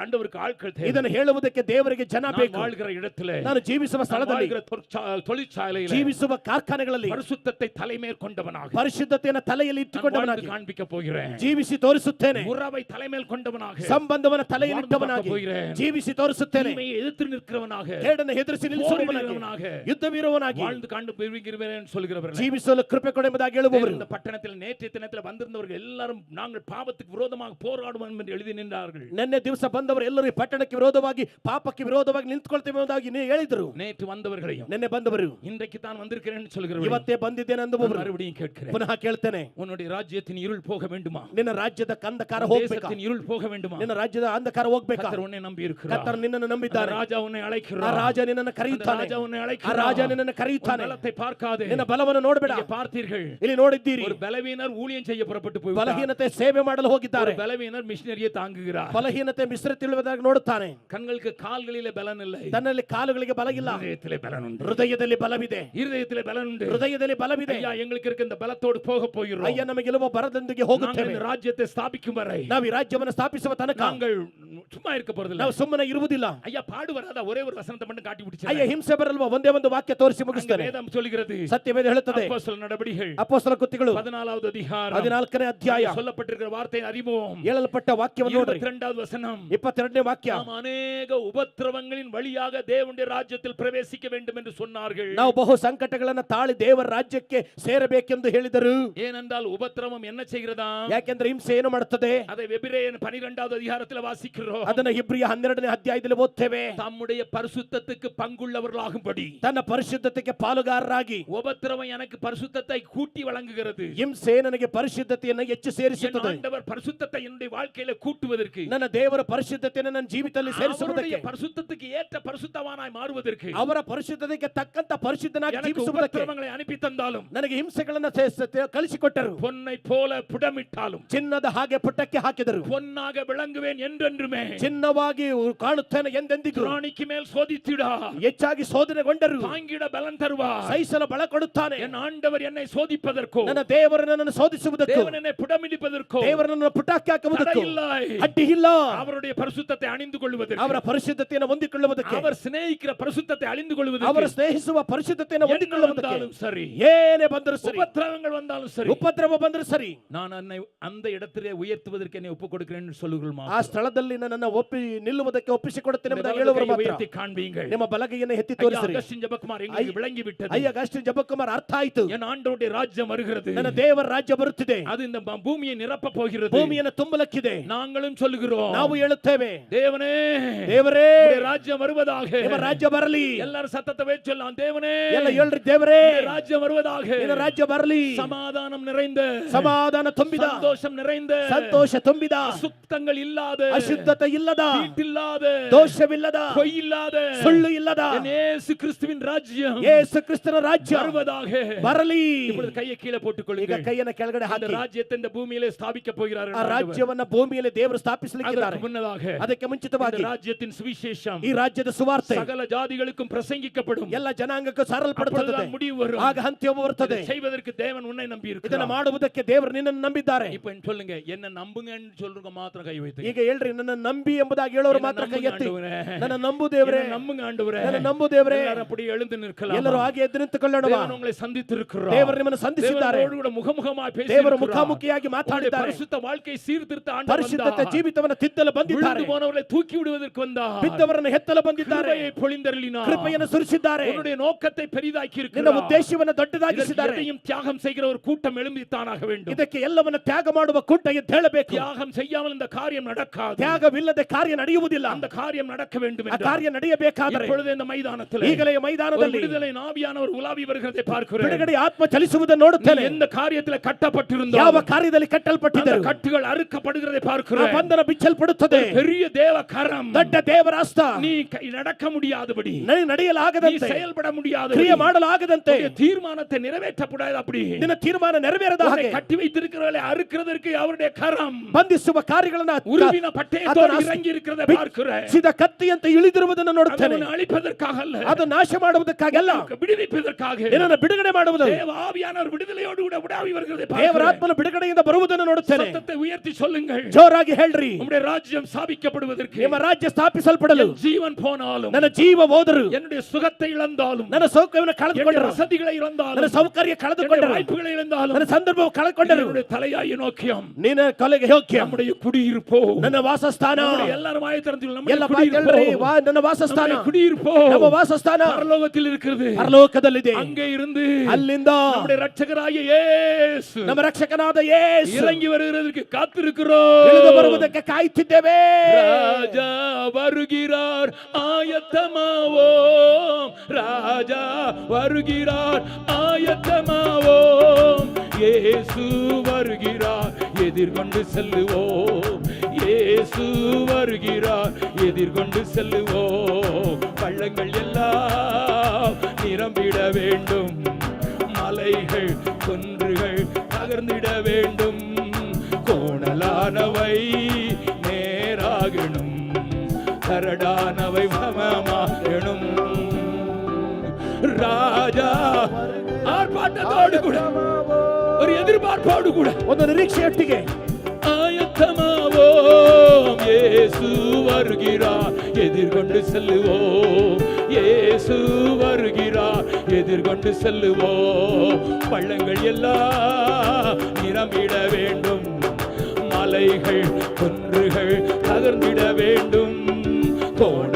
ஆண்டவருக்கு ஆட்கள் தேவை. ಇದನ್ನು ಹೇಳುವುದಕ್ಕೆ ದೇವರಿಗೆ ಜನ ಬೇಕು. வாழ்கிற இடத்திலே, ನಾನು ಜೀವಿಸುವ ಸ್ಥಳದಲ್ಲಿ, தொழிற்சாலையில், ಜೀವಿಸುವ ಕಾರ್ಖಾನೆಗಳಲ್ಲಿ பரிசுத்தத்தை தலைமேற்கொண்டவனாக, ಪರಿಶುದ್ಧತೆಯನ್ನು ತಲೆಯಲ್ಲಿ ಇಟ್ಟುಕೊಂಡವನಾಗಿ காண்பிக்க போகிறேன். ಜೀವಿಸಿ ತೋರಿಸುತ್ತೇನೆ. உறவை தலைமேல் கொண்டவனாக, ಸಂಬಂಧವನ್ನು ತಲೆಯಲ್ಲಿಟ್ಟವನಾಗಿ ಜೀವಿಸಿ ತೋರಿಸುತ್ತೇನೆ. தீமையை எதிர்த்து நிற்கிறவனாக, ಕೇಡನ್ನು ಎದುರಿಸಿ ನಿಲ್ಲಿಸುವವನಾಗಿ, ಯುದ್ಧವೀರವನಾಗಿ, வாழ்ந்து காண்டு பெறுகிறேன் சொல்கிறவர்கள், ಜೀವಿಸಲು ಕೃಪೆ ಕೊಡೆಂಬುದಾಗಿ ಹೇಳುವವರು. இந்த பட்டணத்தில் நேற்றைய தினத்தில் வந்திருந்தவர்கள் எல்லாரும் நாங்கள் பாவத்துக்கு விரோதமாக போராடுவோம் என்று எழுதி நின்றார்கள். ನಿನ್ನೆ ದಿವಸ ಬಂದವರು ಎಲ್ಲರೂ ಪಟ್ಟಣಕ್ಕೆ ವಿರೋಧವಾಗಿ, ಪಾಪಕ್ಕೆ ವಿರೋಧವಾಗಿ ನಿಂತುಕೊಳ್ತೇವೆ ಎಂಬುದಾಗಿ ಹೇಳಿದ್ರು. நேற்று வந்தவர்களையும் ನಿನ್ನೆ ಬಂದವರು இன்றைக்கு தான் வந்திருக்கிறேன்னு சொல்கிறவர்கள் ಇವತ್ತೇ ಬಂದಿದ್ದೇನೆ ಅಂದವರು மறுபடியும் கேட்கிறேன். ಪುನಃ ಕೇಳ್ತೇನೆ, உன்னுடைய ராஜ்யத்தின் இருள் போக வேண்டுமா? ನಿನ್ನ ರಾಜ್ಯದ ಅಂಧಕಾರ ಹೋಗ್ಬೇಕಾ? தேசத்தின் இருள் போக வேண்டுமா? ನಿನ್ನ ರಾಜ್ಯದ ಅಂಧಕಾರ ಹೋಗ್ಬೇಕಾ? கர்த்தர் உன்னை நம்பி இருக்கிறார். ಕರ್ತರು ನಿನ್ನನ್ನು ನಂಬಿದ್ದಾನೆ. ராஜா உன்னை ಆ அழைக்கிறார். ರಾಜ ನಿನ್ನನ್ನು ಕರೆಯುತ್ತಾನೆ. ராஜா உன்னை ಆ அழைக்கிறார். ರಾಜ ನಿನ್ನನ್ನು ಕರೆಯುತ್ತಾನೆ. பலத்தை பார்க்காதே. ನಿನ್ನ ಬಲವನ್ನು ನೋಡಬೇಡ. இங்கே பார்த்தீர்கள், ಇಲ್ಲಿ ನೋಡಿದ್ದೀರಿ, ஒரு பலவீனர் ஊழியம் செய்ய புறப்பட்டு போய் ಬಲಹೀನತೆ ಸೇವೆ ಮಾಡಲು ಹೋಗಿದ್ದಾರೆ. பலவீனர் மிஷனரியை தாங்குகிறார். ಬಲಹೀನತೆ ಮಿಶ್ರ ತಿಳಿಯುವುದಾಗ ನೋಡುತ್ತಾನೆ. கண்களுக்கு கால்களிலே பலன் இல்லை, ತನ್ನಲ್ಲಿ ಕಾಲುಗಳಿಗೆ ಬಲ ಇಲ್ಲ, இதயத்திலே பலன் உண்டு. ಹೃದಯದಲ್ಲಿ ಬಲವಿದೆ. இருதயத்திலே பலன் உண்டு. ಹೃದಯದಲ್ಲಿ ಬಲವಿದೆ. ஐயா, எங்களுக்கு இருக்க இந்த பலத்தோடு போக போகிறோம். ಅಯ್ಯ, ನಮಗೆ ಇರುವ ಬರದೊಂದಿಗೆ நாங்கள் ಹೋಗುತ್ತೇವೆ. இந்த ராஜ்யத்தை ஸ்தாபிக்கும் வரை ನಾವು ಈ ರಾಜ್ಯವನ್ನು ಸ್ಥಾಪಿಸುವ ತನಕ நாங்கள் சும்மா இருக்க போறதில்லை. ನಾವು ಸುಮ್ಮನೆ ಇರುವುದಿಲ್ಲ. ஐயா, பாடு வராத ஒரே ஒரு வசனத்தை மட்டும் காட்டி ಅಯ್ಯ, பிடிச்சு. ಹಿಂಸೆ ಬರಲ್ವಾ? ಒಂದೇ ಒಂದು ವಾಕ್ಯ ತೋರಿಸಿ ಮುಗಿಸ್ತೇನೆ. வேதம் சொல்கிறது, ಸತ್ಯವೇದ ಹೇಳುತ್ತದೆ, அப்போஸ்தலர் நடபடிகள் ಅಪೊಸ್ತಲ ಕೃತ್ಯಗಳು 14வது அதிகாரம் 14ನೇ ಅಧ್ಯಾಯ சொல்லப்பட்டிருக்கிற வார்த்தையை அறிவோம். ಹೇಳಲ್ಪಟ್ಟ ವಾಕ್ಯವನ್ನು ನೋಡ್ರಿ. 22வது வசனம், 22ನೇ ವಾಕ್ಯ. நாம் அநேக உபத்திரவங்களின் வழியாக தேவனுடைய ராஜ்யத்தில் பிரவேசிக்க வேண்டும் என்று சொன்னார்கள். ನಾವು ಬಹು ಸಂಕಟಗಳನ್ನು ತಾಳಿ ದೇವರ ರಾಜ್ಯಕ್ಕೆ ಸೇರಬೇಕೆಂದು ಹೇಳಿದರು. ஏனென்றால் உபத்திரவம் என்ன செய்கிறதா? ಯಾಕೆಂದ್ರೆ ಹಿಂಸೆ ಏನು ಮಾಡುತ್ತದೆ? அதை எபிரேயர் 12வது அதிகாரத்தில் வாசிக்கிறோம். ಅದನ್ನ ಇಬ್ರಿಯ 12ನೇ ಅಧ್ಯಾಯದಲ್ಲಿ ಓದ್ತೇವೆ. தம்முடைய பரிசுத்தத்துக்கு பங்குள்ளவர்களாகும்படி, ತನ್ನ ಪರಿಶುದ್ಧತೆಗೆ ಪಾಲುಗಾರರಾಗಿ. உபத்திரவம் எனக்கு பரிசுத்தத்தை கூட்டி வழங்குகிறது. ಹಿಂಸೆ ನನಗೆ ಪರಿಶುದ್ಧತೆಯನ್ನು ಹೆಚ್ಚು என் ಸೇರಿಸುತ್ತದೆ. ஆண்டவர் பரிசுத்தத்தை என்னுடைய வாழ்க்கையில கூட்டுவதற்கு, ನನ್ನ ದೇವರ ಪರಿಶುದ್ಧತೆಯನ್ನು ನನ್ನ ಜೀವಿತದಲ್ಲಿ அவருடைய ಸೇರಿಸುವುದಕ್ಕೆ, பரிசுத்தத்துக்கு ஏற்ற பரிசுத்தவானாய் மாறுவதற்கு, ಅವರ ಪರಿಶುದ್ಧತೆಗೆ ತಕ್ಕಂತ ಪರಿಶುದ್ಧನಾಗಿ எனக்கு ಜೀವಿಸುವುದಕ್ಕೆ உபத்திரவங்களை அனுப்பி தந்தாலும், ನನಗೆ ಹಿಂಸೆಗಳನ್ನು ಕಳಿಸಿಕೊಟ್ಟರು. பொன்னை போல புடமிட்டாலும் ಚಿನ್ನದ ಹಾಗೆ ಪುಟ್ಟಕ್ಕೆ ಹಾಕಿದರು. பொன்னாக விளங்குவேன் என்றென்றுமே, ಚಿನ್ನವಾಗಿ ಕಾಣುತ್ತೇನೆ ಎಂದೆಂದಿಗೂ. ராணிக்கு மேல் சோதித்திடா, ಹೆಚ್ಚಾಗಿ ಶೋಧನೆಗೊಂಡರು. தாங்கிட பலன் தருவார். ಸಹಿಸಲು ಬಲ ಕೊಡುತ್ತಾನೆ. என் ஆண்டவர் என்னை சோதிப்பதற்கோ, ನನ್ನ ದೇವರು ನನ್ನನ್ನು ಶೋಧಿಸುವುದಕ್ಕೂ, தேவன் என்னை புடமிடிப்பதற்கோ ದೇವರು ನನ್ನನ್ನು ಪುಟಕ್ಕೆ ಹಾಕುವುದಕ್ಕೂ தடையில்லை. ಅಡ್ಡಿ ಇಲ್ಲ. அவருடைய பரிசுத்தத்தை அணிந்து கொள்வதற்கு, ಅವರ ಪರಿಶುದ್ಧತೆಯನ್ನು ಹೊಂದಿಕೊಳ್ಳುವುದಕ್ಕೆ, அவர் சிநேகிக்கிற பரிசுத்தத்தை அழிந்து ಅವರು கொள்வதற்கு, ಸ್ನೇಹಿಸುವ ಪರಿಶುದ್ಧತೆಯನ್ನು என்ன ಹೊಂದಿಕೊಳ್ಳುವುದಕ್ಕೆ வந்தாலும் சரி, ಏನೇ ಬಂದರೂ ಸರಿ, உபத்திரவங்கள் வந்தாலும் சரி, ಉಪದ್ರವ ಬಂದರೂ ಸರಿ, நான் அந்த இடத்திலே உயர்த்துவதற்கு என்னை ஒப்புக் கொடுக்கிறேன் என்று சொல்லுகிறோம். ಆ ಸ್ಥಳದಲ್ಲಿ ನನ್ನನ್ನು ನಿಲ್ಲುವುದಕ್ಕೆ ಒಪ್ಪಿಸಿಕೊಡುತ್ತೇನೆ ಎಂಬುದಾಗಿ ಹೇಳುವರು ಮಾತ್ರ. உயர்த்தி காண்பீங்கள். ನಿಮ್ಮ ಬಲಗೈಯನ್ನು ಎತ್ತಿ ತೋರಿಸಿರಿ. அகஸ்டின் ஜெபக்குமார் எங்களுக்கு விளங்கி விட்டது. ಅಯ್ಯ, ಅಗಸ್ಟಿನ್ ಜಪಕುಮಾರ್ ಅರ್ಥ ಆಯಿತು. என் ஆண்டவருடைய ராஜ்யம் வருகிறது, ನನ್ನ ದೇವರ ರಾಜ್ಯ ಬರುತ್ತಿದೆ, அது இந்த பூமியை நிரப்ப போகிறது. ಭೂಮಿಯನ್ನು ತುಂಬಲಕ್ಕಿದೆ. நாங்களும் சொல்லுகிறோம், ನಾವು ಹೇಳುತ್ತೇವೆ, தேவனே, ದೇವರೇ, உம்முடைய ராஜ்யம் வருவதாக. ನಿಮ್ಮ ರಾಜ್ಯ ಬರಲಿ. எல்லாரும் சத்தத்தை வச்சு சொல்லலாம், தேவனே, ಎಲ್ಲ ಹೇಳ್ರಿ, ದೇವರೇ, உம்முடைய ராஜ்யம் வருவதாக. ನಿನ್ನ ರಾಜ್ಯ ಬರಲಿ. சமாதானம் நிறைந்த, ಸಮಾಧಾನ ತುಂಬಿದ, சந்தோஷம் நிறைந்த, ಸಂತೋಷ ತುಂಬಿದ, அசுத்தங்கள் இல்லாத, ಅಶುದ್ಧತೆ ಇಲ್ಲದ, தீட்டில்லாத, ದೋಷವಿಲ್ಲದ, பொய் இல்லாத, ಸುಳ್ಳು ಇಲ್ಲದ என் இயேசு கிறிஸ்துவின் ராஜ்யம் ಯೇಸು ಕ್ರಿಸ್ತನ ರಾಜ್ಯ வருவதாக. ಬರಲಿ. இப்பொழுது கையை கீழே போட்டுக் ಈಗ கொள்ளுங்கள். ಕೈಯನ್ನು ಕೆಳಗಡೆ அந்த ಹಾಕಿ. ராஜ்யத்தை இந்த பூமியிலே ஸ்தாபிக்க போகிறார். ಆ ರಾಜ್ಯವನ್ನ ಭೂಮಿಯಲ್ಲಿ ದೇವರು ಸ್ಥಾಪಿಸಲಿಕ್ಕಿದ್ದಾರೆ. அதற்கு முன்னதாக ಅದಕ್ಕೆ ಮುಂಚಿತವಾಗಿ இந்த ராஜ்யத்தின் சுவிசேஷம் ಈ ರಾಜ್ಯದ ಸುವಾರ್ತೆ சகல ஜாதிகளுக்கும் பிரசங்கிக்கப்படும். ಎಲ್ಲ ಜನಾಂಗಕ್ಕೂ ಸಾರಲ್ಪಡುತ್ತದೆ. அப்பொழுதுதான் முடிவு வரும். ಆಗ ಅಂತ್ಯ ಬರುತ್ತದೆ. இதை செய்வதற்கு தேவன் உன்னை நம்பி ಇದನ್ನ இருக்கிறார். ಮಾಡುವುದಕ್ಕೆ ದೇವರು ನಿನ್ನನ್ನು ನಂಬಿದ್ದಾರೆ. இப்ப சொல்லுங்க, என்ன நம்புங்கன்னு சொல்றவங்க மாத்திரம் கை வைத்து. ಈಗ ಹೇಳ್ರಿ, ನನ್ನ ನಂಬಿ ಎಂಬುದಾಗಿ ಹೇಳೋರು ಮಾತ್ರ ಕೈ ಎತ್ತಿ. ನನ್ನ ನಂಬು என்ன ದೇವರೇ, நம்புங்க ஆண்டவரே. ನನ್ನ ನಂಬು ದೇವರೇ. எல்லாரும் அப்படி எழுந்து நிற்கலாம். ಎಲ್ಲರೂ ಹಾಗೆ ಎದ್ದು ನಿಂತುಕೊಳ್ಳೋಣ. தேவன் உங்களை சந்தித்திருக்கிறார். ದೇವರು ನಿಮ್ಮನ್ನು ಸಂಧಿಸಿದ್ದಾರೆ. தேவனோடு கூட முகமுகமாய் பேசி ದೇವರು ಮುಖಾಮುಖಿಯಾಗಿ ಮಾತಾಡಿದ್ದಾರೆ. பரிசுத்த வாழ்க்கை சீர்திருத்த ஆண்டவர் ಪರಿಶುದ್ಧತೆ ಜೀವಿತವನ್ನು ತಿದ್ದಲು ಬಂದಿದ್ದಾರೆ. விழுந்து போனவர்களை தூக்கி விடுவதற்கு வந்தார். ಬಿದ್ದವರನ್ನು ಎತ್ತಲು ಬಂದಿದ್ದಾರೆ. கிருபையை பொழிந்தருளினார். ಕೃಪೆಯನ್ನು ಸುರಿಸಿದ್ದಾರೆ. உன்னுடைய நோக்கத்தை பெரிதாக்கி ನಿನ್ನ இருக்கிறார். ಉದ್ದೇಶವನ್ನು ದೊಡ್ಡದಾಗಿಸಿದ್ದಾರೆ. எதையும் தியாகம் செய்கிற ஒரு கூட்டம் எழும்பித்தானாக வேண்டும். ಇದಕ್ಕೆ ಎಲ್ಲವನ್ನು ತ್ಯಾಗ ಮಾಡುವ ಕೂಟ ಎದ್ದು ಹೇಳಬೇಕು. தியாகம் செய்யாமல் இந்த காரியம் நடக்காது. ತ್ಯಾಗವಿಲ್ಲದೆ ಕಾರ್ಯ ನಡೆಯುವುದಿಲ್ಲ. அந்த காரியம் நடக்க வேண்டும் ಆ என்றால் ಕಾರ್ಯ ನಡೆಯಬೇಕಾದರೆ இப்பொழுது இந்த மைதானத்தில் ಈಗಲೇ ಮೈದಾನದಲ್ಲಿ விடுதலை ஆவியானவர் உலாவி வருகிறதை பார்க்கிறேன். ಬಿಡುಗಡೆ ಆತ್ಮ ಚಲಿಸುವುದನ್ನು ನೋಡುತ್ತೇನೆ. எந்த காரியத்தில் கட்டப்பட்டிருந்தோ ಯಾವ ಕಾರ್ಯದಲ್ಲಿ அந்த ಕಟ್ಟಲ್ಪಟ್ಟಿದ್ದರು கட்டுகள் அறுக்கப்படுகிறதை ಆ பார்க்கிறேன். ಬಂಧನ ಬಿಚ್ಚಲ್ಪಡುತ್ತದೆ. பெரிய தேவ கரம் ದೊಡ್ಡ ದೇವರ ಹಸ್ತ நீ நடக்க முடியாதபடி, நீ ನಡೆಯಲಾಗದಂತೆ, செயல்பட முடியாத, ಕ್ರಿಯೆ ಮಾಡಲಾಗದಂತೆ, தீர்மானத்தை நிறைவேற்றப்படாத அப்படி ನಿನ್ನ ತೀರ್ಮಾನ ನೆರವೇರದ உன்னை ಹಾಗೆ கட்டி வைத்திருக்கிறவர்களை அறுக்கிறதற்கு அவருடைய கரம் ಬಂಧಿಸುವ ಕಾರ್ಯಗಳನ್ನ உருவின பட்டயத்தோடு இறங்கி இருக்கிறதை பார்க்கிறேன். ಸಿದ ಕತ್ತಿಯಂತೆ ಇಳಿದಿರುವುದನ್ನು ನೋಡುತ್ತೇನೆ. ಅದನ್ನು ಅಳಿಪதற்காக அல்ல, ಅದು ನಾಶ ಮಾಡುವುದಕ್ಕಾಗಲ್ಲ, விடுவிப்பதற்காக. ನಿನ್ನನ್ನು ಬಿಡುಗಡೆ ಮಾಡುವುದು. தேவ ஆவியானவர் விடுதலையோடு கூட உலாவி வருகிறதை ದೇವರ பார்க்கிறேன். ಆತ್ಮನ ಬಿಡುಗಡೆಯಿಂದ ಬರುವುದನ್ನು ನೋಡುತ್ತೇನೆ. சத்தத்தை உயர்த்தி சொல்லுங்கள். ಜೋರಾಗಿ ಹೇಳ್ರಿ, உம்முடைய ராஜ்யம் ஸ்தாபிக்கப்படுவதற்கு ನಿಮ್ಮ ರಾಜ್ಯ ಸ್ಥಾಪಿಸಲ್ಪಡಲು என் ஜீவன் போனாலும், ನನ್ನ ಜೀವ ಹೋದರು, என்னுடைய சுகத்தை இழந்தாலும், ನನ್ನ ಸೌಖ್ಯವನ್ನು என்னுடைய ಕಳೆದುಕೊಂಡರು, வசதிகளை ನನ್ನ இழந்தாலும், ಸೌಕರ್ಯ என்னுடைய ಕಳೆದುಕೊಂಡರು, வாய்ப்புகளை இழந்தாலும், ನನ್ನ ಸಂದರ್ಭವು ಕಳೆದುಕೊಂಡರು, என்னுடைய தலையாய நோக்கியம் ನಿನ್ನ ಕೊಲೆಗೆ ಯೋಗ್ಯ நம்முடைய குடியிருப்போ, ನನ್ನ ವಾಸಸ್ಥಾನ. நம்முடைய எல்லாரும் வாயத்திறந்து நம்முடைய ಎಲ್ಲ குடியிருப்போ, ಬಾಯಿ ನನ್ನ ವಾಸಸ್ಥಾನ, நம்முடைய குடியிருப்போ ನಮ್ಮ ವಾಸಸ್ಥಾನ பரலோகத்தில் இருக்கிறது. ಪರಲೋಕದಲ್ಲಿದೆ. அங்கே இருந்து ಅಲ್ಲಿಂದ நம்முடைய இரட்சகராகிய இயேசு ನಮ್ಮ ರಕ್ಷಕನಾದ ಯೇಸು இறங்கி வருகிறதற்கு காத்திருக்கிறோம். ಇಳಿದು ಬರುವುದಕ್ಕೆ ಕಾಯುತ್ತಿದ್ದೇವೆ. ராஜா வருகிறார், ஆயத்தமாவோ. ராஜா வருகிறார் ஆயத்தமாவோம். இயேசு வருகிறார் எதிர்கொண்டு செல்லுவோம். இயேசு வருகிறார் எதிர்கொண்டு செல்லுவோம். பள்ளங்கள் எல்லாம் நிரம்பிட வேண்டும். மலைகள் குன்றுகள் தகர்ந்திட வேண்டும். கோணலானவை நேராகணும். கரடானவை சமமாகணும். ராஜா ஆர்ப்பாட்டத்தோடு கூட ஒரு எதிர்பார்ப்போடு கூட ಒಂದು ನಿರೀಕ್ಷೆಯೊಟ್ಟಿಗೆ ஆயத்தமாவோம். இயேசு வருகிறார் எதிர்கொண்டு செல்லுவோம். இயேசு வருகிறார் எதிர்கொண்டு செல்லுவோம். பள்ளங்கள் எல்லாம் நிரம்பிட வேண்டும். மலைகள் குன்றுகள் தகர்ந்திட வேண்டும். கோண